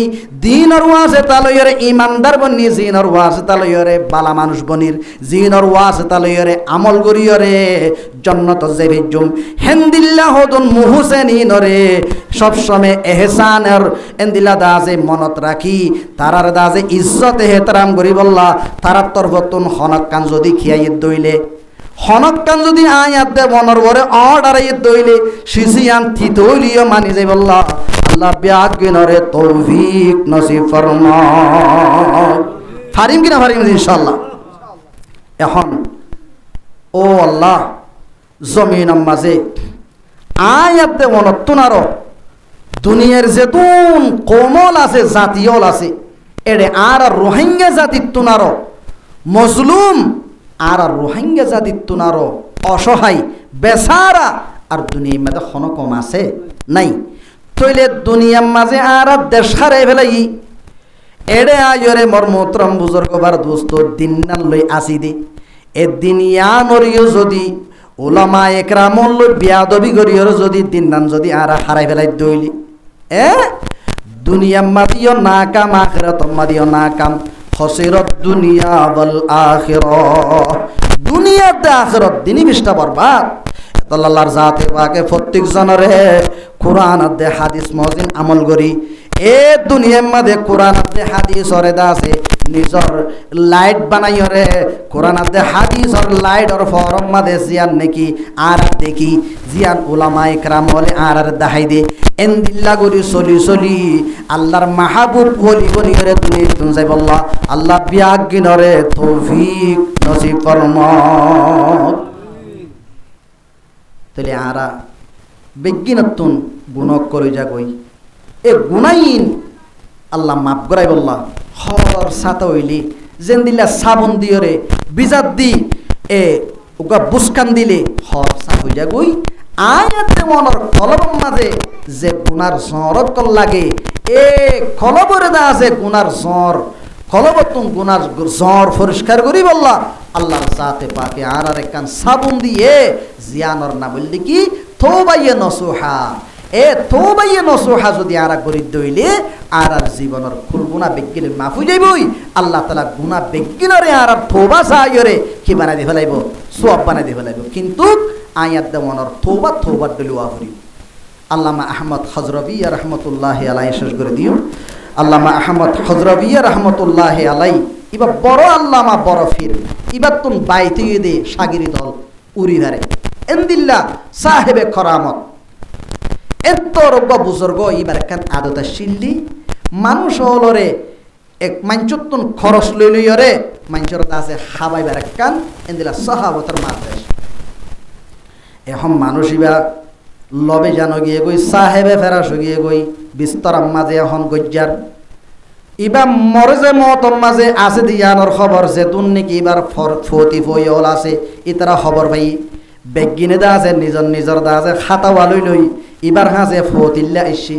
দিনর ওয়াজে তালইরে ইমানদার বনি জিনর ওয়াজে তালইরে বালা মানুষ বনির জিনর ওয়াজে তালইরে আমল করিয়রে জান্নাত যাইবেজুম হেন্দিল্লাহ হদুন মুহসিনিনরে সব সময় ইহসানের এন্দিলা দাজে মনত রাখি তারার দাজে ইজ্জত এহতরাম করি বললা তারার তরফতুন হনক কান যদি খিয়াইত দইলে হনক কান যদি আয়াত দে বনর বরে অর্ডারাইত দইলে সিসিয়ান থিতইলিও মানি যাই বললা আল্লাহ বিয়াগিনরে তৌফিক নসিব ফরমাও ফারিম কিনা ফারিম ইনশাআল্লাহ এখন ও আল্লাহ জমিন মাঝে আয়াত দে বনতুন আরো দুনিয়ার যেতুন কোমল আছে জাতীয়ল আছে এড়ে আর রোহিঙ্গা জাতির তুনারো মজলুম আর রোহিঙ্গা জাতির তুনারো অসহায় বেচারা আর দুনিয়ার মাঝে হন কম আছে নাই তইলে দুনিয়ার মাঝে আর দেশ হারাই ফেলাই এড়ে আয়রে মর মোহতরম বুজুর্গ বার দোস্ত দিন লই আসি দি এ দিনিয়া নরিও যদি ওলামা একরামল বিয়াদবি করিয়র যদি দিন যদি আর হারাই ফেলাই দইলি দুনিয়া মাদিও না কাম আখিরাত মাদিও না কাম খসিরত দুনিয়া ওয়াল আখিরাহ দুনিয়াতে আখিরাত দিনই বিষ্টা বরবাদ আল্লাহর জাতে পাকে প্রত্যেক জনরে কোরআন আদে হাদিস মজিন আমল করি এ দুনিয়ার মধ্যে কোরআন আদে হাদিস ওরে দাসে নিজর লাইট বানাইরে কোরআন আদে হাদিস আর লাইট আর ফরম মধ্যে জিয়ান নাকি আর দেখি জিয়ান উলামা ইকরাম বলে আর দেখাই দে এন্দিল্লা করি চলি আল্লাহর মাহবুব বলি বলি করে তুমি তুমি যাই বললা আল্লাহ বিয়াগিনরে তৌফিক নসিব ফরমাও তাহলে আরা বেগিনতুন গুণক করে যা কই এ গুনাইন আল্লাহ মাফ করাই বললা হর সাতা হইলি যেন দিলা সাবন দিয়রে বিজাত দি এ ওকা বুসকান দিলে হর সাত হই যা কই আয়াতে মনর কলবর মাঝে যে গুনার জরত কল লাগে এ কলবরে দা আছে গুনার জর কলবতুন গুনার জর পরিষ্কার করি বললা আল্লাহর জাতে পাকে আর কান সাবুন দিয়ে জিয়ানর না বললি কি তওবায়ে নসুহা এ তওবায়ে নসুহা যদি আর করি দইলে আর জীবনের কুল গুনাহ বেগিলে মাফ হই যাইবই আল্লাহ তাআলা গুনাহ বেগিনরে আর তওবা চাইরে কি বানাই দি ফেলাইব সওয়াব বানাই দি ফেলাইব কিন্তু আয়াত দেওয়ানোর তওবা দলুয়া করি আল্লামা আহমদ হযরবিয়া রাহমাতুল্লাহি আলাইহি শেষ করে দিও আল্লামা আহমদ হযরবিয়া রাহমাতুল্লাহি আলাইহি ইবা বড় আল্লামা বড় ফির ইবা তুন বাইতে দে সাগিরি দল উড়ি ধারে এন্দিল্লা সাহেবে করামত এত রব্বা বুজুর্গ ইবার কান আদতা শিল্লি মানুষ হলরে এক মাঞ্চতুন খরচ লইলইরে মাঞ্চর দাসে খাবাইবার কান এন্দিলা সাহাবতর মাদ্রাস এখন মানুষ ইবা লবে জানো গিয়ে গই সাহেবে ফেরাস গিয়ে গই বিস্তরাম মাঝে এখন গজ্জার ইবা মরজে মতম মাঝে আছে দিয়ানোর খবর যে তুন নাকি এবার ফতি ফইল আছে ইতারা খবর পাই বেগিনে দা আছে নিজর দা আছে খাতা ওয়ালই লই ইবার হাসে ফতিল্লা আইসি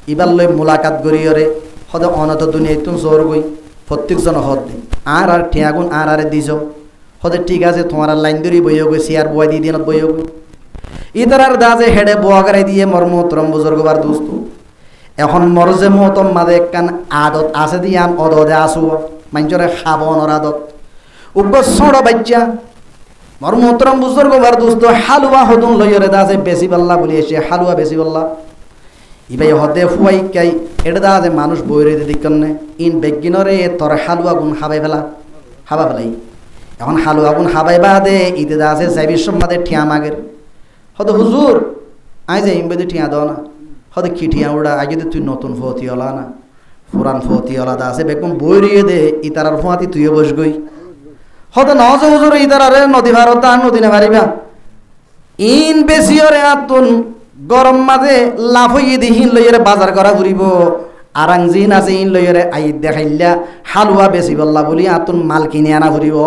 ইবার লই মুলাকাত গরিয়রে হদে অনত দুনিয়া তুন জোর গই প্রত্যেকজন হদ দি আর ঠিয়াগুন আর দিছ হদে ঠিক আছে তোমার লাইন ধরি বইও গই চেয়ার বয় দি দিনত বইও গই ইতারার দা যে হেডে বোয়া করাই দিয়ে মর্মতরম বুজুর্গবার দোস্ত এখন মরজে মতম মাঝে একখান আদত আছে দিয়ান অদদে আসু মানুষরে খাবনর আদত উগ্র ছোট বাচ্চা মর্মতরম বুজুর্গবার দোস্ত হালুয়া হদুন লইরে দা আছে বেশি পাল্লা বলি এসে হালুয়া বেশি পাল্লা ইবাই হদে ফুয়াই কাই এটা দা আছে মানুষ বইরে দিকনে ইন বেগিনরে তোর হালুয়া গুণ হাবাই ফেলাই এখন হালুয়া গুণ হাবাই বাদে ইতে দা আছে যাইবির সম্মাদে ঠিয়া মাগের হদে হুজুর আই যাই ইমবেদে ঠিয়া দাও না হদে কি ঠিয়া উড়া আগে দে তুই নতুন ফতিওয়ালা না পুরান ফতিওয়ালা দা আছে বেগম বইরিয়ে দে ইতারার ফুয়াতি তুইও বস গই হদে নজ হুজুর ইতারারে নদী ভারত আর নদী না পারিবা ইন বেশিওরে আতুন গরম মাঝে লাভ হইয়ে দিহিন লইরে বাজার করা ঘুরিব আরাং জিন আছে ইন লইরে আই দেখাইলা হালুয়া বেশি বললা বলি আতুন মাল কিনে আনা ঘুরিব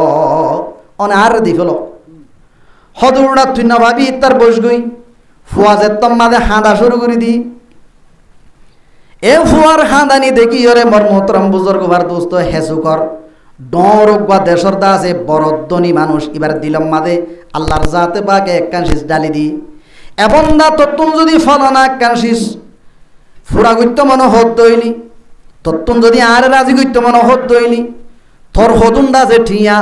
অনে আর দি ফেল হদুরটা তুই না ভাবি তার বস গই ফুয়াজের তম মাঝে হাঁদা শুরু করে দি এ ফুয়ার হাঁদানি দেখি ওরে মর্মতরম বুজুর্গবার দোস্ত হেসুকর ডরক বা দেশর দা আছে বরদ্দনি মানুষ এবার দিলম মাঝে আল্লাহর জাতে বাকে একখান শীষ ডালি দি এবং দা তত্তুন যদি ফলানা একখান শীষ ফুরা গত্য মনে হত দইলি তত্তুন যদি আর রাজি গত্য মনে হত দইলি থর হদুন দা যে ঠিয়া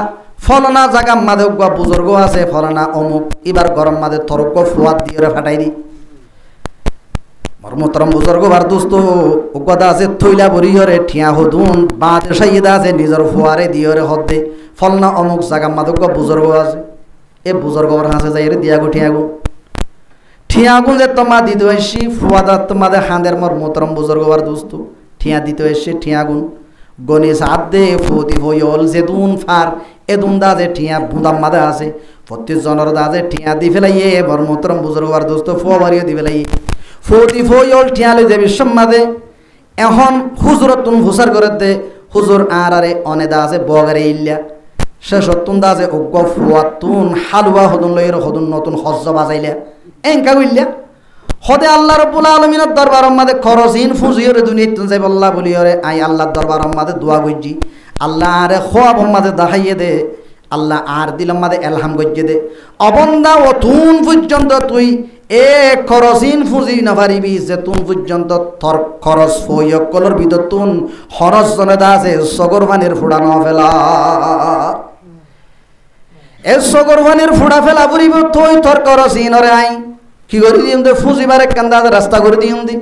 ফলনা জাগা মাদে উগা বুজুর্গ আছে ফলনা অমুক এবার গরম মাদে থরক ফুয়াত দিয়ে ফাটাই দি মর্মতরম বুজুর্গ বার দোস্ত উগদা আছে থইলা বরিয়রে ঠিয়া হদুন বাঁধ সাইদা আছে নিজের ফুয়ারে দিয়রে হদ দে ফলনা অমুক জাগা মাদে উগা বুজুর্গ আছে এ বুজুর্গর হাসে যাই রে দিয়া গো ঠিয়া গুন যে তোমা দিতে আসি ফুয়াদা তোমাদের হাঁদের মর্মতরম বুজুর্গ বার দোস্ত ঠিয়া দিতে আসছে ঠিয়া গুন গণেশ হাত দে ফতি হইল যে দুন ফার এ দুন দা যে ঠিয়া বুদাম মাদে আছে প্রত্যেক জনের দা যে ঠিয়া দি ফেলাইয়ে বর্মতরম বুজুর্গার দোস্ত ফুয়া বাড়িয়ে দি ফেলাই ফতি হইল ঠিয়া লই যাবি সম্মাদে এখন হুজুরত তুন হুসার করে দে হুজুর আর আরে অনে দা আছে বগারে ইল্লা শেষ তুন দা যে অজ্ঞ ফুয়া তুন হালুয়া হদুন লইয়ের হদুন নতুন হজ্জ বাজাইলা এঙ্কা কইল্লা হদে আল্লাহ রাব্বুল আলামিনের দরবার মাঝে খরচিন ফুজিয়রে দুনিয়াত যাই বল্লা বলিয়রে আই আল্লাহর দরবার মাঝে দোয়া কইজি আল্লাহ আরে খোয়াব মাঝে দেখাইয়ে দে আল্লাহ আর দিলাম মাদে এলহাম গজ্জে দে অবন্দা ও তুন পর্যন্ত তুই এ খরচিন ফুজি নাপারিবি যে তুন পর্যন্ত থর খরচ ফয়কলর ভিতর তুন খরচ জনেদা আছে সগর পানির ফুড়ানো ফেলা এ সগর পানির ফুড়া ফেলা বুড়িব তুই থর খরচিন রে আই কি করে দিম দে ফুজিবারে কান্দা রাস্তা করে দিম দি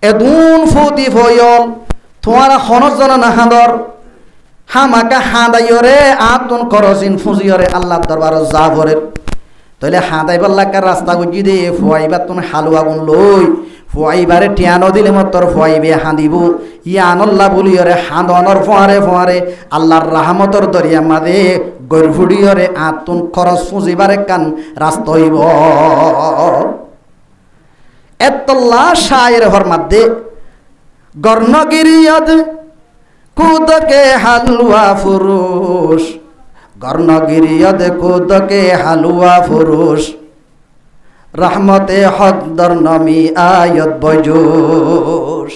এ দুন ফুতি ফয়ল তোমার খরচ জন না হাঁদর হামাকা হাঁদাইরে আতুন খরচিন ফুজিয়রে আল্লাহ দরবার যা ভরে তাহলে হাঁদাইবার লাগার রাস্তা গুজি দে ফুয়াইবার তুমি হালুয়া গুণ লই ফুয়াইবারে টিয়ানো দিলে মতর ফুয়াইবে হাঁদিব ইয়ানল্লা বলিয়রে হাঁদনর ফোয়ারে ফোয়ারে আল্লাহর রাহমতর দরিয়া মাদে গরফুডিয়রে আতুন খরচ ফুজিবারে কান রাস্তা হইব এতল্লা শায়ের হর মাধ্যে গর্ণগিরিয়দ কুদকে হালুয়া ফুরুষ গর্ণগিরিয়দ কুদকে হালুয়া ফুরুষ রহমতে হকদর নমি আয়ত বজুষ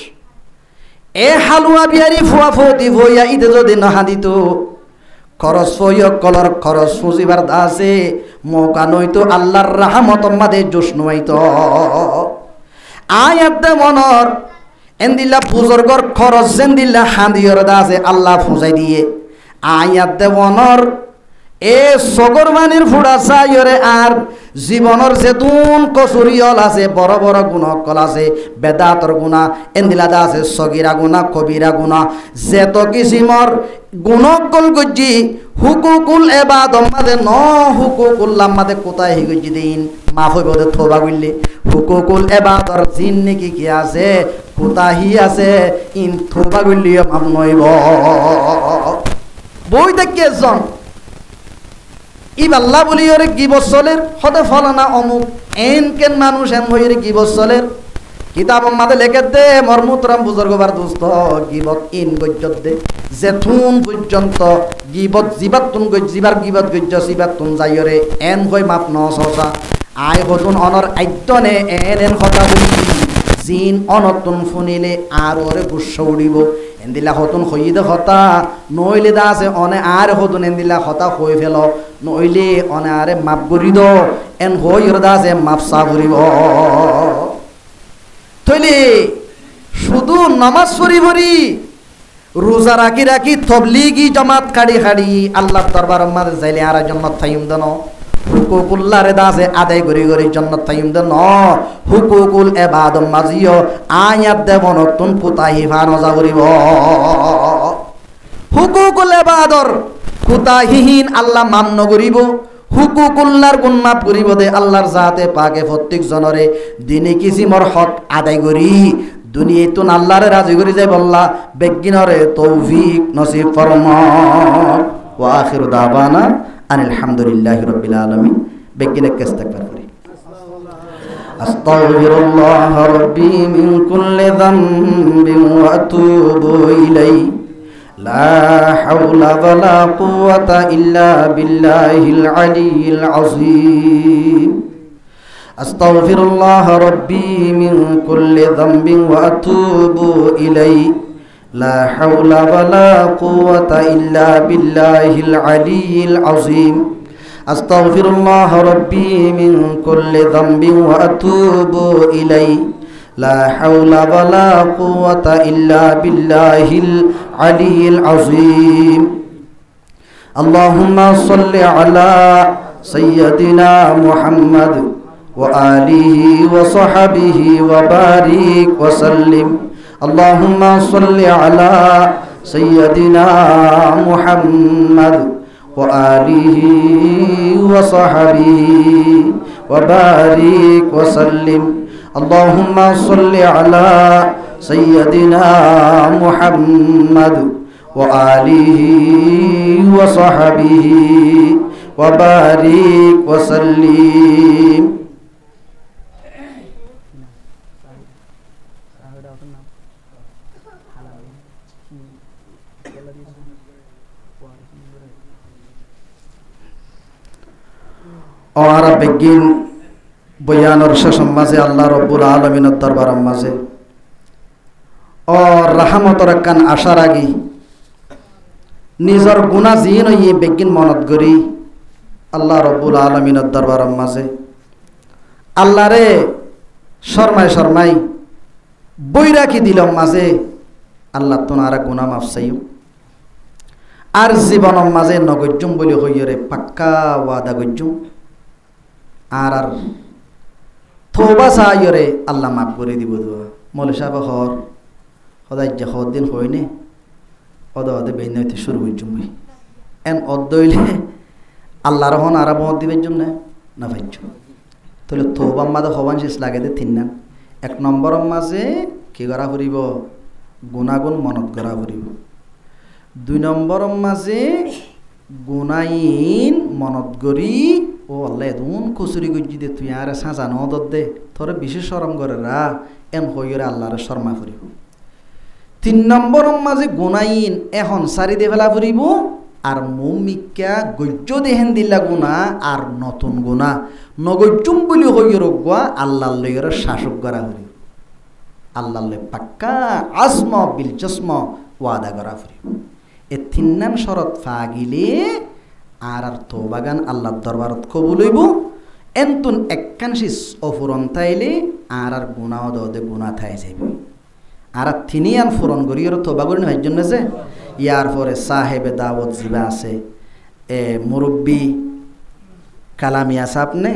এ হালুয়া বিহারি ফুয়া ফুটি ভইয়া ইতে যদি নহাদিত খরচ ফয় কলর খরচ ফুজিবার দাসে মৌকা নইতো আল্লাহর রহমত মাদে জোশ নইত আয়াত মনর এন্দিল্লা বুজুর্গর খরচ জেন্দিল্লা হাঁদিয়র দাসে আল্লাহ ফুজাই দিয়ে আয়াত দেবনর এ সগর মানির ফুড়া চাইরে আর জীবনের যেতুন কচুরিয়ল আছে বড় বড় গুণকল আছে বেদাতর গুণা এন্দিলাদা আছে সগিরা গুণা কবিরা গুণা যেত কিসিমর গুণকল গজ্জি হুকুকুল এবাদ মাদে ন হুকুকুল্লাম মাদে কোথায় হি গজ্জি দিন মাফ হইব দে থোবা গুললে হুকুকুল এবাদর জিন নাকি কি আছে কোথাহি আছে ইন থোবা গুললিও মাফ নইব বই দেখে জন ইবাল্লা বলি ওরে গিবসলের হতে ফলানা অমুক এন কেন মানুষ এম হইরে গিবসলের কিতাব মাদে লেখে দে মর্মুতরাম বুজুর্গবার দোস্ত গিবত ইন গজ্জত দে যেথুন পর্যন্ত গিবত জিবাতুন গজ্জিবার গিবত গজ্জ সিবাতুন যাইরে এন হই মাপ ন সসা আই হতুন অনর আইতনে এন কথা বলি জিন অনতুন ফুনিলে আর ওরে গুস্স উড়িব এন্দিলা হতুন হইদে হতা নইলে দা আছে অনে আর হতুন এন্দিলা হতা হই ফেল নইলে অনে আরে মাপ করি দ এন হই দা আছে মাপ সা করিব তইলে শুধু নামাজ পড়ি পড়ি রোজা রাখি রাখি তবলিগি জামাত খাড়ি খাড়ি আল্লাহ দরবার মাঝে যাইলে আর জন্নত থাইম দেন হুকুকুল্লাহ রে দাসে আদায় করি করি জন্নত থাইম দেন হুকুকুল এবাদম মাজিও আয়াত দেবন তুন কুতাহি ফানজা করিব হুকুকুল এবাদর কুতাহিহীন আল্লাহ মান্য করিব হুকুকুল্লার গুণ মাপ করিব দে আল্লাহর জাতে পাকে প্রত্যেক জনরে দিনে কিসিমর হক আদায় করি দুনিয়ায় তো আল্লাহরে রাজি করি যাই বললা বেগিনরে তৌফিক নসিব ফরমা ওয়া আখিরু দাওয়ানা আনিল হামদুলিল্লাহি রাব্বিল আলামিন বেগিনে ইস্তিগফার করি আস্তাগফিরুল্লাহ রাব্বি মিন কুল্লি যামবিন ওয়া আতুবু ইলাইহি লা হাওলা ওয়ালা কুওয়াতা ইল্লা বিল্লাহিল আলিয়্যিল আযীম আস্তাগফিরুল্লাহ রাব্বি মিন কুল্লি যামবিন ওয়া আতুবু ইলাইহি লা হাওলা ওয়ালা কুওয়াতা ইল্লা বিল্লাহিল আলিয়্যিল আযীম আস্তাগফিরুল্লাহ রাব্বি মিন কুল্লি যামবিন ওয়া আতুবু ইলাইহি লা হাওলা ওয়ালা কুওয়াতা ইল্লা বিল্লাহিল আলিয়্যিল আযীম আল্লাহুম্মা সাল্লি আলা সাইয়্যিদিনা মুহাম্মদ ওয়া আলিহি ওয়া সাহবিহি ওয়া বারিক ওয়া সাল্লিম আল্লাহুম্মা সাল্লি আলা সাইয়্যিদিনা মুহাম্মদ ওয়া আলিহি ওয়া সাহবিহি ওয়া বারিক ওয়া সাল্লিম আল্লাহুম্মা সাল্লি আলা সাইয়্যিদিনা মুহাম্মদ ওয়া আলিহি ওয়া সাহবিহি ওয়া বারিক ওয়া সাল্লিম আর বেগিন বয়ানোর শেষ মাঝে আল্লাহ রব্বুল আলামিনের দরবার মাঝে ও রাহমতর কান আশার আগি নিজর গুনাহ জিন হইয়ে বেগিন মনত করি আল্লাহ রব্বুল আলামিনের দরবারের মাঝে আল্লাহরে শর্মাই বইরা কি দিলাম মাঝে আল্লাহ তোনারা গুনাহ মাফ চাইও আর জীবনের মাঝে নগজ্জুম বলে হইরে পাক্কা ওয়াদা গজ্জুম আর থৌবা চাইরে আল্লাহ মাফ করে দিব দোয়া মৌলী সাহেব হর সদায় যে দিন হয়নি অদে বেইন হইতে শুরু হইজুম বই এন অদ্দইলে আল্লাহর হন আর মত দিবের জন্য না ভাইজ তাহলে থৌবার মাঝে হবান শেষ লাগে দে তিন নাম 1 নম্বরের মাঝে কি করা ফুরিব গুণাগুণ মনত করা ফুরিব 2 নম্বরের মাঝে গুনাইন মনত গরি ও আল্লাহ এদুন খুচুরি গজ্জি দে তুই আর সাঁচানো দত দে তোরে বিশেষ শরম করে রা এন হইরে আল্লাহরে শর্মা ফুরিব 3 নম্বরের মাঝে গুনাইন এখন সারি দে ফেলা ফুরিব আর মৌমিকা গজ্য দেহেন দিলা গুণা আর নতুন গুণা নগজ্জুম বলি হইর গোয়া আল্লাহ লইয়ের শাসক করা ফুরিব আল্লাহ লই পাক্কা আজম বিল জসম ওয়াদা করা ফুরিব এ 3 নাম শরত ফাগিলে আর তওবাগান আল্লাহর দরবারত কবুল হইব এনতুন এককানশিস অফুরন তাইলে আর গুনাহ দে গুনাহ থাই যাইবে আর তিনিয়ান ফুরন করির তওবা করিন হইর জন্য যে ইয়ার পরে সাহেবে দাওয়াত জিবা আছে মুরব্বী কালামিয়া সাপনে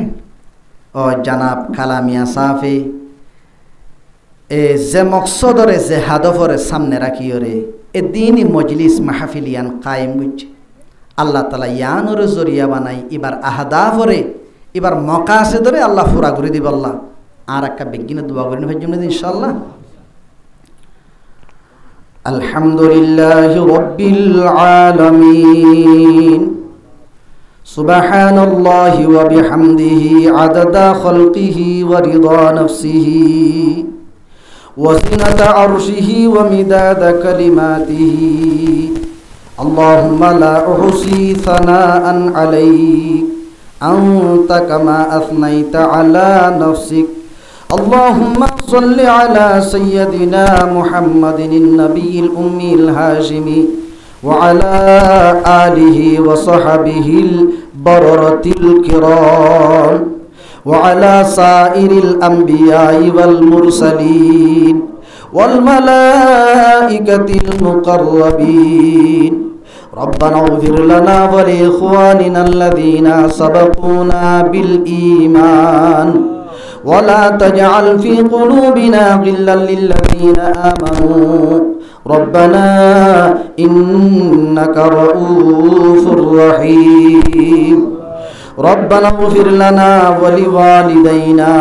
ও জানাব কালামিয়া সাফে যে মকসদরে যে হাদফরে সামনে রাখিওরে এ দিনই মজলিস মাহফিলিয়ান কায়েম হইছে আল্লাহ তাআলা ইয়ানুর জরিয়া বানাই এবার আহদাফরে এবার মকাসে ধরে আল্লাহ পুরা করে দিব আল্লাহ আর একটা বিজ্ঞানে দোয়া করেন ভাই জন্য ইনশাআল্লাহ আলহামদুলিল্লাহি রাব্বিল আলামিন সুবহানাল্লাহি ওয়া বিহামদিহি আদাদা খালকিহি ওয়া রিদা নাফসিহি ওয়া জিনাতা আরশিহি ওয়া মিদাদা কালিমাতিহি আল্লাহুম্মা লা উহসি সানাআন আলাইক আনতা কামা আথনাইতা আলা নাফসিক اللهم صل على سيدنا محمد النبي الأمي الهاشمي وعلى آله وصحبه البررة الكرام وعلى سائر الأنبياء والمرسلين والملائكة المقربين ربنا اغفر لنا ولإخواننا الذين سبقونا بالإيمان ولا تجعل في قلوبنا غلا للذين آمنوا ربنا إنك رؤوف رحيم ربنا اغفر لنا ولوالدينا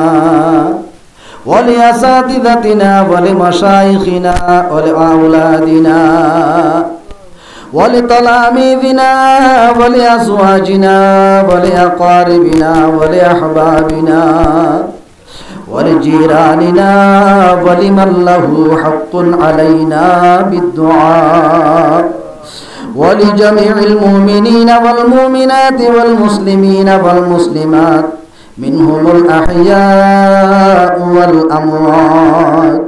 ولأساتذتنا ولمشايخنا ولأولادنا ولتلاميذنا ولأزواجنا ولأقاربنا ولأحبابنا ولجيراننا ولمن له حق علينا بالدعاء ولجميع المؤمنين والمؤمنات والمسلمين والمسلمات منهم الأحياء والأموات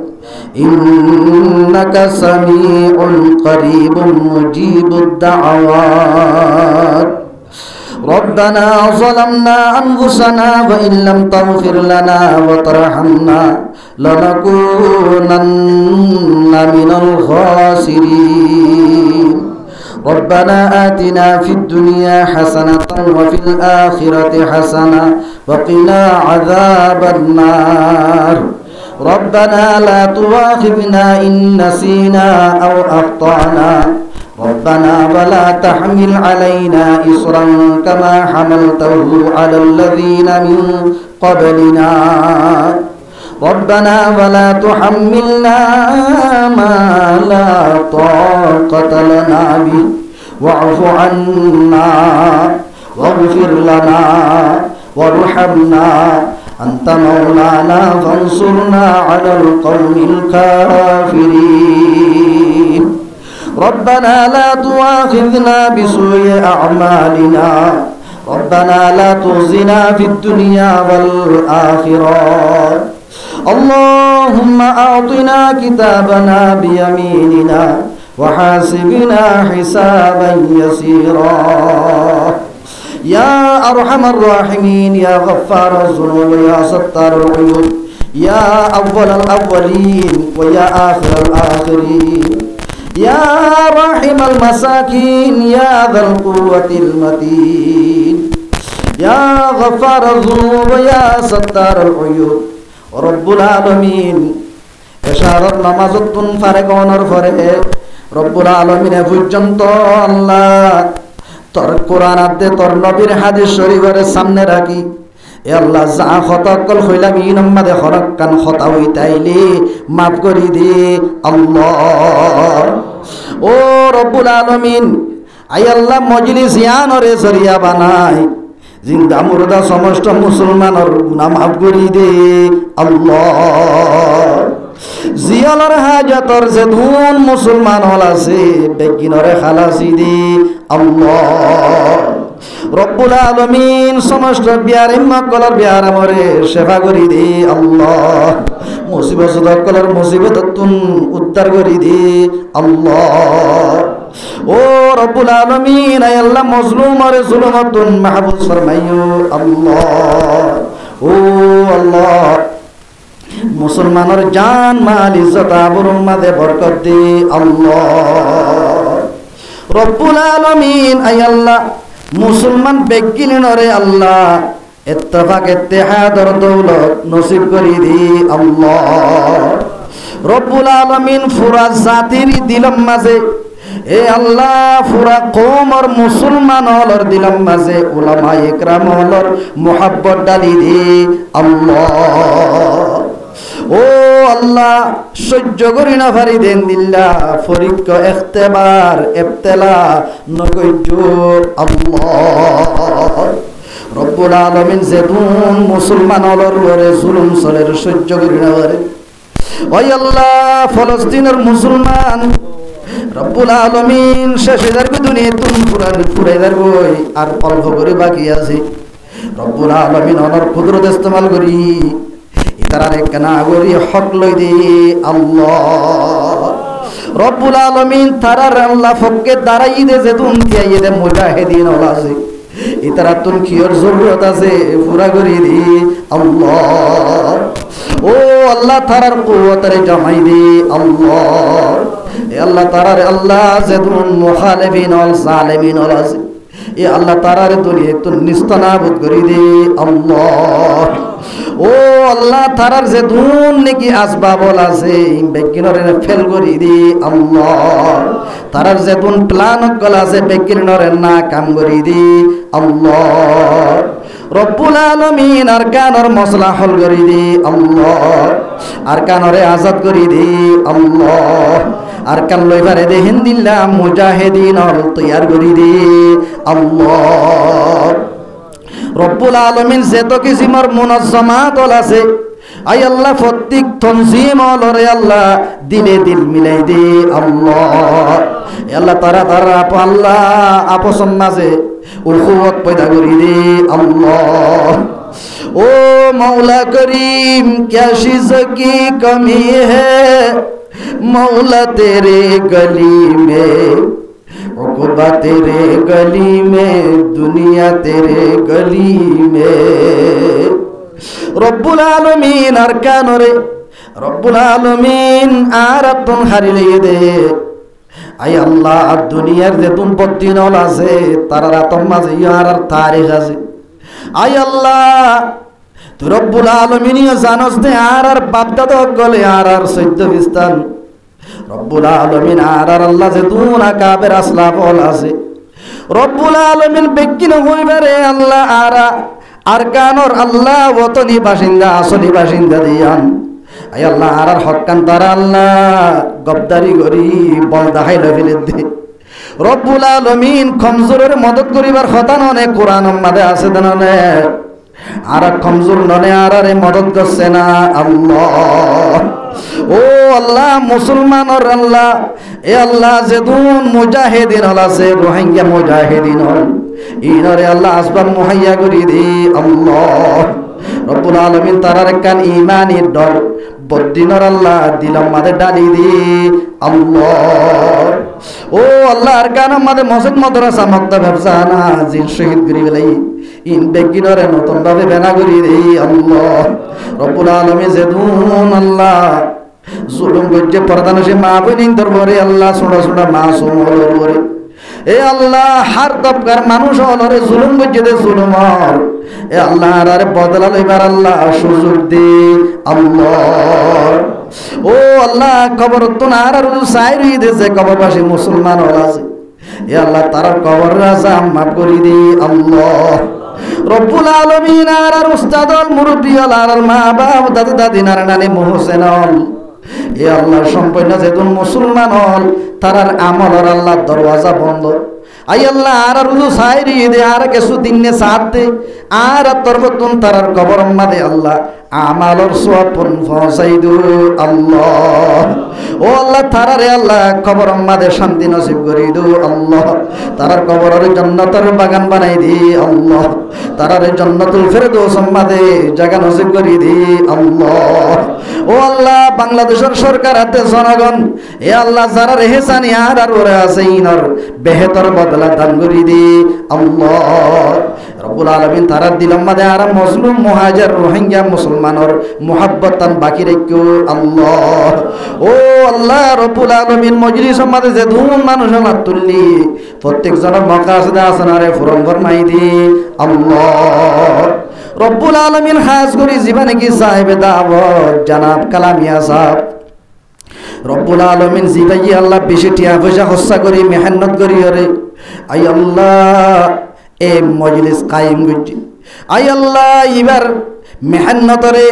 إنك سميع قريب مجيب الدعوات ربنا ظلمنا أنفسنا وإن لم تغفر لنا وترحمنا لنكونن من الخاسرين ربنا آتنا في الدنيا حسنة وفي الآخرة حسنة وقنا عذاب النار ربنا لا تؤاخذنا إن نسينا أو أخطأنا ربنا ولا تحمل علينا إصرا كما حملته على الذين من قبلنا ربنا ولا تحملنا ما لا طاقة لنا به واعف عنا واغفر لنا وارحمنا أنت مولانا فانصرنا على القوم الكافرين ربنا لا تؤاخذنا بسوء أعمالنا ربنا لا تخزنا في الدنيا والآخرة اللهم أعطنا كتابنا بيميننا وحاسبنا حسابا يسيرا يا أرحم الراحمين يا غفار الذنوب يا ستار العيوب يا أول الأولين ويا آخر الآخرين يا راحم المساكين يا ذا القوة المتين يا غفار الذنوب يا ستار العيوب رب العالمين এশারাত নামাজতুন ফারগনের পরে রব্বুল আলামিনে পর্যন্ত আল্লাহ তোর কোরআন আদে তোর নবীর হাদিস শরীফের সামনে রাখি এ আল্লাহ যা খতাকল হইলাম ই নম্বরে হরকান খতা হইতাইলে মাফ করি দে আল্লাহ ও রব্বুল আলামিন আই আল্লাহ মজলিস ইয়ানরে জরিয়া বানাই জিন্দা মুর্দা সমস্ত মুসলমানের গুনাহ মাফ করি দে আল্লাহ জিয়ালর হাজাতর যে ধুন মুসলমান হল আছে বেগিনরে খালাসি দি আল্লাহ রব্বুল আলামিন সমস্ত বিয়ার ইম্মাকলর বিয়ার আমরে সেবা করি দি আল্লাহ মুসিবত সকলের মুসিবত তুন উদ্ধার করি দি আল্লাহ ও রব্বুল আলামিন আয় আল্লাহ মজলুমর জুলুমতুন মাহফুজ ফরমাইও আল্লাহ ও আল্লাহ মুসলমানের জান মাল ইজ্জত আবরুর মাঝে বরকত দে আল্লাহ রব্বুল আলামিন আয় আল্লাহ মুসলমান বেগিনরে আল্লাহ ইত্তেফাক ইত্তেহাদর দৌলত নসিব করি দি আল্লাহ রব্বুল আলামিন পুরা জাতির দিলম মাঝে এ আল্লাহ পুরা কওমর মুসলমান হলর দিলম মাঝে উলামা ইকরাম হলর মুহাব্বত ডালি দি আল্লাহ ও আল্লাহ সহ্য করি না পারি দেন দিল্লা পরীক্ষা ইখতিবার ইবতলা নকইজ আল্লাহ রব্বুল আলামিন যেদুন মুসলমান হলর ওরে জুলুম চলের সহ্য করি না পারে ওই আল্লাহ ফলস্তিনের মুসলমান রব্বুল আলামিন শেষে দাঁড়িয়ে দুনিয়া তুন ফুরাই দাঁড়বই আর অল্প করে বাকি আছে রব্বুল আলামিন অনর কুদরত ইস্তেমাল করি ইতারারে কেনা করি হক লই দি আল্লাহ রব্বুল আলামিন তারার আল্লাহ ফককে দাঁড়াই দে যে তুন তিয়াই দে মুজাহিদিন হল আছে ইতারা তুন কিয়র জরুরত আছে পুরা করি দি আল্লাহ ও আল্লাহ তারার কুওয়াতরে জমাই দি আল্লাহ এ আল্লাহ তারার আল্লাহ যেদুন মুখালিফিন হল জালিমিন হল আছে এ আল্লাহ তারার দুনিয়া তুন নিস্তনাবুদ করি দি আল্লাহ ও আল্লাহ তারার যে দুন নাকি আসবাবল আছে বেগিনরে ফেল করি দি আল্লাহ তারার যে দুন প্ল্যান গল আছে বেগিনরে না কাম করি দি আল্লাহ রব্বুল আলামিন আর কানর মসলা হল করি দি আল্লাহ আর কানরে আজাদ করি দি আল্লাহ আর কান লইবারে দে হিন্দিল্লা মুজাহিদিন হল তৈয়ার করি দি আল্লাহ রব্বুল আলামিন যেত কিসিমর মুনাজ্জামাত হল আছে আই আল্লাহ প্রত্যেক তনজিম হলরে আল্লাহ দিলে দিল মিলাই দে আল্লাহ আল্লাহ তারা আল্লাহ আপসন মাঝে উখুয়ত পয়দা করি দে আল্লাহ ও মৌলা করিম क्या चीज़ की कमी है मौला तेरे गली में उक़बा तेरे गली में दुनिया तेरे गली में रब्बुल आलमीन अरकानरे रब्बुल आलमीन आरतन हारिले दे আই আল্লাহ দুনিয়ার যে তুম পদ্দিনল আছে তারা রাতম মাঝে ইয়ার তারিখ আছে আই আল্লাহ তুই রব্বুল আলামিন জানোস দে আর বাপদাদা গলে আর 14 বিস্তান রব্বুল আলামিন আর আল্লাহ যে দুনা কাবের আসলাফ হল আছে রব্বুল আলামিন বেকিন হইবারে আল্লাহ আর কানর আল্লাহ ওতনি বাসিন্দা আসলি বাসিন্দা দিয়ান আই আল্লাহ আর হক্কান তারা আল্লাহ গবদারি করি বল দেখাইল ফেলে দে রব্বুল আলামিন কমজোরের মদত করিবার কথা ননে কোরআন মাদে আছে দনে আর কমজোর ননে আর মদত করছে না আল্লাহ ও আল্লাহ মুসলমানর আল্লাহ এ আল্লাহ যেদুন মুজাহিদিন হল আছে রোহিঙ্গা মুজাহিদিন হল ইনরে আল্লাহ আসবাব মুহাইয়া করি দে আল্লাহ রব্বুল আলামিন তারার কান ঈমানি ডর বদ্দিনর আল্লাহ দিলাম মাদে ডালি দি আল্লাহ ও আল্লাহ আর কান আমাদের মসজিদ মাদ্রাসা মক্তব হাফসানা জিল শহীদ করি বেলাই ইন বেগিনরে নতুন ভাবে বেনা করি দেই আল্লাহ রব্বুল আলামিন যেদুন আল্লাহ জুলুম গজ্জে পর্দানসে মা বইনিন দরবারে আল্লাহ ছোড়া ছোড়া মাসুম হলরে এ আল্লাহ হার দবকার মানুষ হলরে জুলুম গজ্জে দে জুলুম এ আল্লাহ আরে বদলা লইবার আল্লাহ সুযোগ দে আল্লাহ ও আল্লাহ কবর তো না আর সাইরি দেশে কবরবাসী মুসলমান হল আছে এ আল্লাহ তার কবর রাজা মাফ করি দে আল্লাহ রব্বুল আলামিন আর উস্তাদ আল মুরব্বি আর মা বাপ দাদু দাদি নানা নানি মোহসেন এ আল্লাহ সম্পূর্ণ যেতুন মুসলমান হল তারার আমল আর আল্লাহর দরওয়াজা বন্ধ আই আল্লাহ আর রুজু সাইরি দে আর কিছু দিনে সাথ দে আর তরবতুন তারার কবর মাদে আল্লাহ আমালর সোয়াপুন ফসাইদু আল্লাহ ও আল্লাহ তারারে আল্লাহ কবর মাদে শান্তি নসিব করি দু আল্লাহ তারার কবরের জান্নাতের বাগান বানাই দি আল্লাহ তারারে জান্নাতুল ফেরদৌস মাদে জায়গা নসিব করি দি আল্লাহ ও আল্লাহ বাংলাদেশের সরকার হাতে জনগণ এ আল্লাহ যারা রেহেসানি আর ওরে আছে ইনর বেহতর বদলা দান করি দি আল্লাহ রব্বুল আলামিন তারার দিলম মাদে আর মুসলিম মুহাজির রোহিঙ্গা মুসলমানর মুহাব্বতান বাকি রাখো আল্লাহ ও আল্লাহ রব্বুল আলামিন মজলিস মাদে যে দুন মানুষ মাত তুললি প্রত্যেক জনের মাকাসদ আসনারে ফুরন ফরমাই দি আল্লাহ রব্বুল আলামিন খাস করি জীবনে কি সাহেব দাওয়াত জনাব কালামিয়া সাহেব রব্বুল আলামিন জিবাই আল্লাহ বেশি টিয়া পয়সা খরচা করি মেহনত করি রে আই আল্লাহ এ মজলিস কায়েম করছি আই আল্লাহ এবার মেহনতরে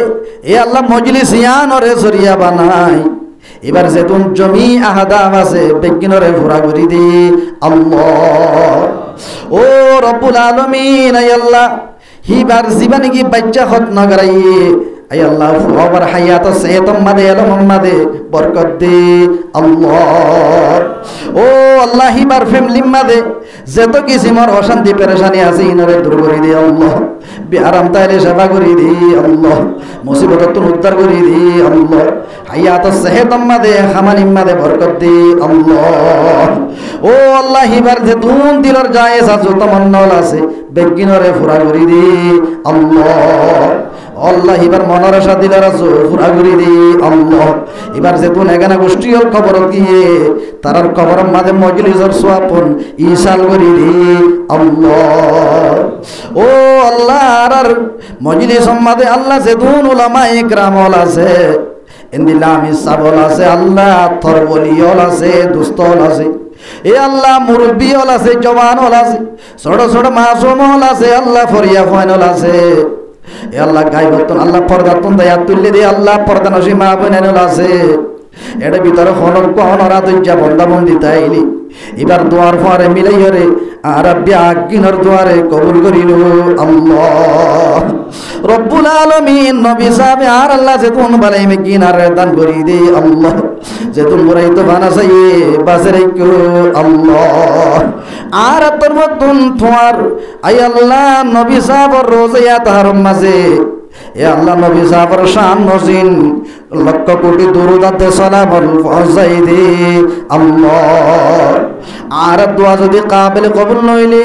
এ আল্লাহ মজলিস ইয়ানরে জরিয়া বানাই এবার যেতুন জমি আহাদাম আছে বেগিনরে ফুরা করি দি আল্লাহ ও রব্বুল আলামিন আই আল্লাহ হিবার জীবনে কি বাচ্চা হত না করাই আই আল্লাহ ফুয়াবার হায়াত সেহতম মাদে আলম মাদে বরকত দে আল্লাহ ও আল্লাহ হিবার ফ্যামিলি মাদে যত কিসিমর অশান্তি পেরেশানি আছে ইনরে দূর করে দি আল্লাহ বিআরাম তাইলে সেবা করে দি আল্লাহ মুসিবত তো উদ্ধার করে দি আল্লাহ হায়াত সেহতম মাদে খামানি মাদে বরকত দে আল্লাহ ও আল্লাহ হিবার যে দুন দিলর যায় যত মন্নল আছে বেগিনরে ফুরা করে দি আল্লাহ আল্লাহ এবার মনের আশা দিলার আছো পুরা করে দি আল্লাহ এবার যেতুন এখানে গোষ্ঠী হল খবর দিয়ে তারার খবর মাঝে মজলিসের সোয়াপন ইসাল করে দি আল্লাহ ও আল্লাহ আর মজলিস মাঝে আল্লাহ যেতুন উলামা ইকরাম হল আছে ইন্দিলামি সাবল আছে আল্লাহ তরবলিয়ল আছে দুস্তল আছে এ আল্লাহ মুরব্বী হল আছে জওয়ান হল আছে ছোট ছোট মাসুম হল আছে আল্লাহ ফরিয়া ফাইনল আছে এ আল্লাহ গায়বতন আল্লাহ পর্দাতন দয়া তুললে দে আল্লাহ পর্দা নসি মা বোনেল আছে এটার ভিতরে হনর কহনরা দজ্জা বন্দা বন্দি তাইলি এবার দোয়ার ফারে মিলাই হরে আর ব্যাগিনর দোয়ারে কবুল করিল আল্লাহ রব্বুল আলামিন নবী সাহেব আর আল্লাহ যেতুন বালাই মে কিনারে দান করি দে আল্লাহ যেতুন বরাই তো বানা চাই বাসরে কো আল্লাহ আর তোর মতন তোমার আই আল্লাহ নবী সাহেব রোজা তাহার মাঝে এ আল্লাহ নবী সাহেবের শান নসিন লক্ষ কোটি দুরুদাতে সালাম পৌঁছাই দে আল্লাহ আর দোয়া যদি কাবিল কবুল নইলে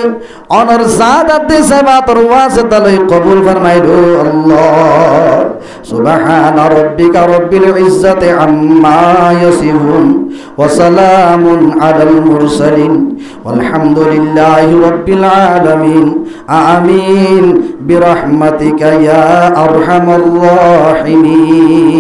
অনর সাদাতে সেবাতর ওয়াসিতা লই কবুল ফরমাইলো আল্লাহ সুবহানা রাব্বিকা রাব্বিল ইজ্জাতি আম্মা ইয়াসিফুন ওয়া সালামুন আলাল মুরসালিন ওয়ালহামদুলিল্লাহি রাব্বিল আলামিন আমিন বিরহমাতিকা ইয়া আরহামার রাহিমিন।